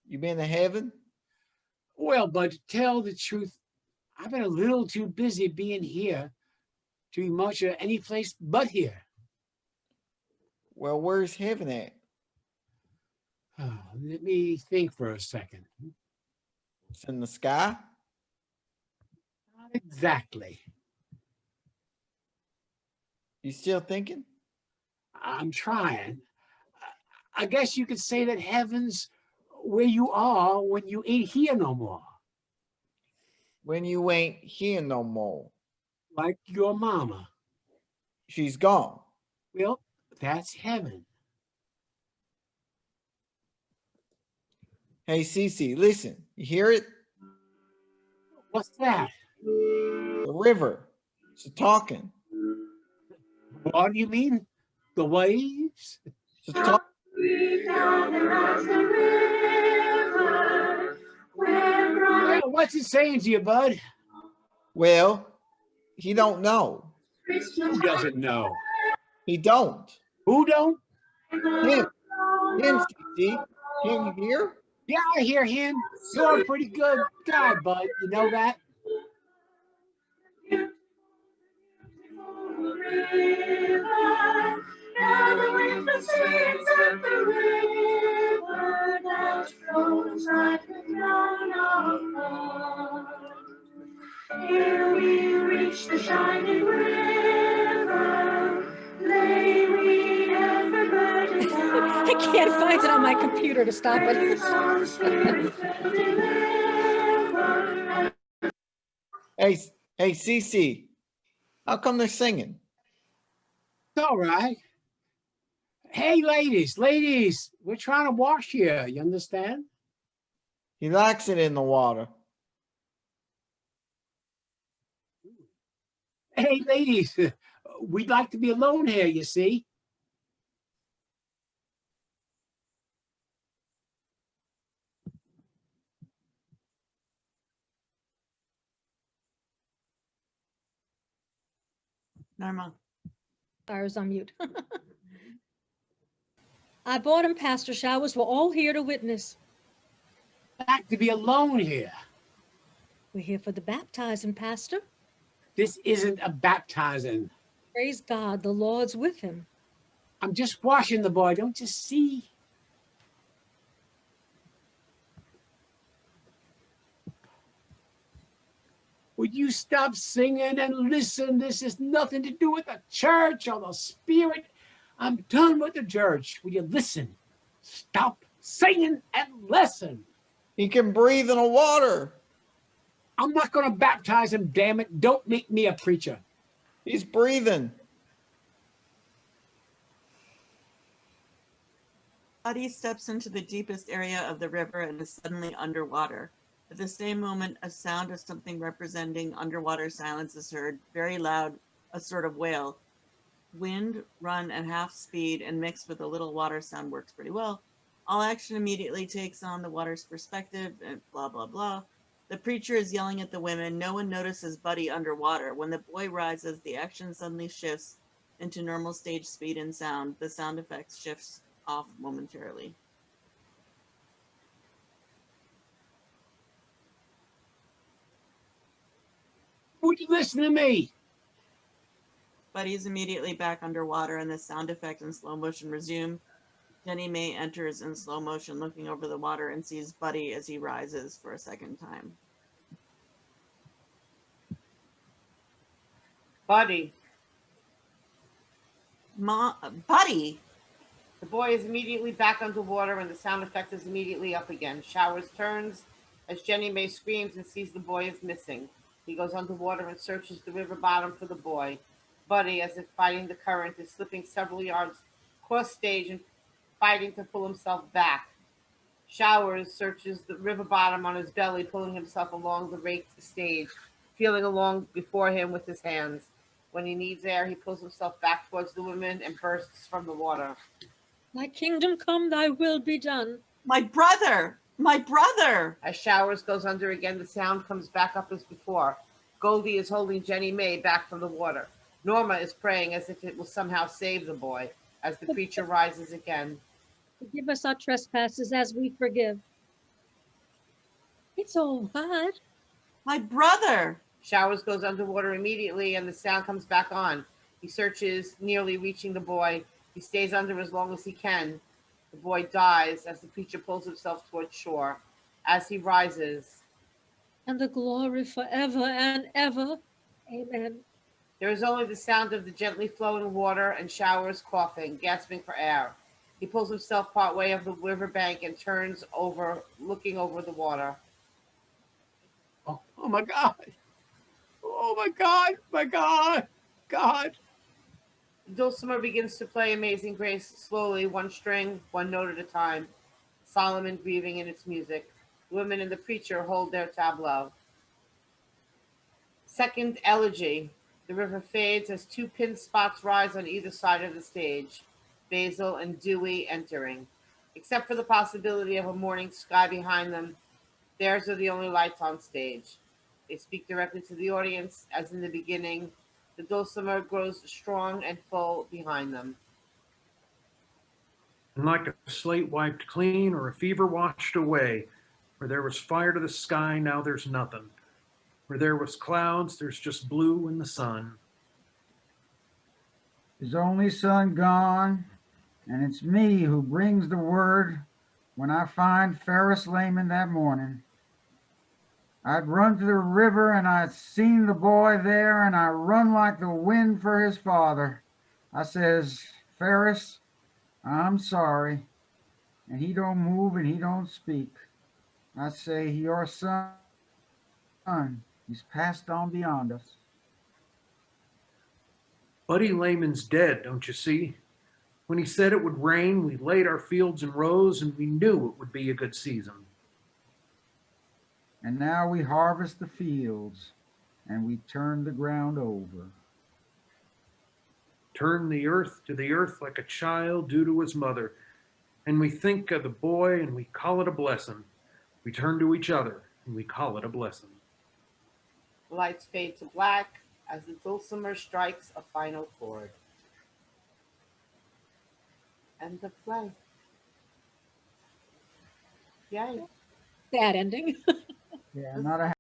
You been to heaven? Well, but to tell the truth, I've been a little too busy being here to be much of any place but here. Well, where's heaven at? Let me think for a second. It's in the sky? Not exactly. You still thinking? I'm trying. I guess you could say that heaven's where you are when you ain't here no more. When you ain't here no more. Like your mama. She's gone. Well, that's heaven. Hey, Cece, listen. You hear it? What's that? The river. It's talking. What do you mean? The waves? It's talking. Well, what's it saying to you, bud? Well, he don't know. Who doesn't know? He don't. Who don't? Him. Him, CC. Can you hear? Yeah, I hear him. You're a pretty good guy, bud. You know that? Now the wind that sings at the river that flows like the crown of gold. Here we reach the shining river. May we ever burden down. I can't find it on my computer to stop it. Hey, CC. How come they're singing? It's all right. Hey, ladies, we're trying to wash here. You understand? He likes it in the water. Hey, ladies, we'd like to be alone here, you see. Norma. I was on mute. I bought him pastor showers. We're all here to witness. Like to be alone here. We're here for the baptizing, Pastor. This isn't a baptizing. Praise God, the Lord's with him. I'm just washing the boy, don't you see? Would you stop singing and listen? This has nothing to do with the church or the spirit. I'm done with the church. Will you listen? Stop singing and listen. He can breathe in the water. I'm not going to baptize him, damn it. Don't make me a preacher. He's breathing. Buddy steps into the deepest area of the river and is suddenly underwater. At the same moment, a sound of something representing underwater silence is heard, very loud, a sort of wail. Wind, run at half speed, and mixed with a little water sound works pretty well. All action immediately takes on the water's perspective, and blah, blah, blah. The preacher is yelling at the women. No one notices Buddy underwater. When the boy rises, the action suddenly shifts into normal stage speed and sound. The sound effects shifts off momentarily. Would you listen to me? Buddy is immediately back underwater and the sound effect in slow motion resume. Jennie May enters in slow motion looking over the water and sees Buddy as he rises for a second time. Buddy. Buddy! The boy is immediately back underwater and the sound effect is immediately up again. Showers turns as Jennie May screams and sees the boy is missing. He goes underwater and searches the river bottom for the boy. Buddy, as if fighting the current, is slipping several yards cross stage and fighting to pull himself back. Showers searches the river bottom on his belly, pulling himself along the raked stage, feeling along before him with his hands. When he needs air, he pulls himself back towards the women and bursts from the water. Thy kingdom come, thy will be done. My brother! My brother! As Showers goes under again, the sound comes back up as before. Goldie is holding Jennie May back from the water. Norma is praying as if it will somehow save the boy, as the preacher rises again. Forgive us our trespasses as we forgive. It's all right. My brother! Showers goes underwater immediately and the sound comes back on. He searches, nearly reaching the boy. He stays under as long as he can. The boy dies as the preacher pulls himself towards shore. As he rises, And the glory forever and ever. Amen. there is only the sound of the gently flowing water and Showers coughing, gasping for air. He pulls himself part way of the river bank and turns over, looking over the water. Oh my God. Oh my God, my God, God. The dulcimer begins to play Amazing Grace slowly, one string, one note at a time, solemn and grieving in its music. The women and the preacher hold their tableau. Second elegy. The river fades as two pin spots rise on either side of the stage. Basil and Dewey entering. Except for the possibility of a morning sky behind them, theirs are the only lights on stage. They speak directly to the audience, as in the beginning. The dulcimer grows strong and full behind them. And like a slate wiped clean or a fever washed away, where there was fire to the sky, now there's nothing. Where there was clouds, there's just blue and the sun. His only son gone, and it's me who brings the word when I find Ferris Layman that morning. I'd run to the river and I'd seen the boy there, and I run like the wind for his father. I says, Ferris, I'm sorry. And he don't move and he don't speak. I say, your son, he's passed on beyond us. Buddy Layman's dead, don't you see? When he said it would rain, we laid our fields in rows and we knew it would be a good season. And now we harvest the fields and we turn the ground over. Turn the earth to the earth like a child due to his mother. And we think of the boy and we call it a blessing. We turn to each other and we call it a blessing. The lights fade to black as the dulcimer strikes a final chord. End of play. Yay. Bad ending. Yeah, not a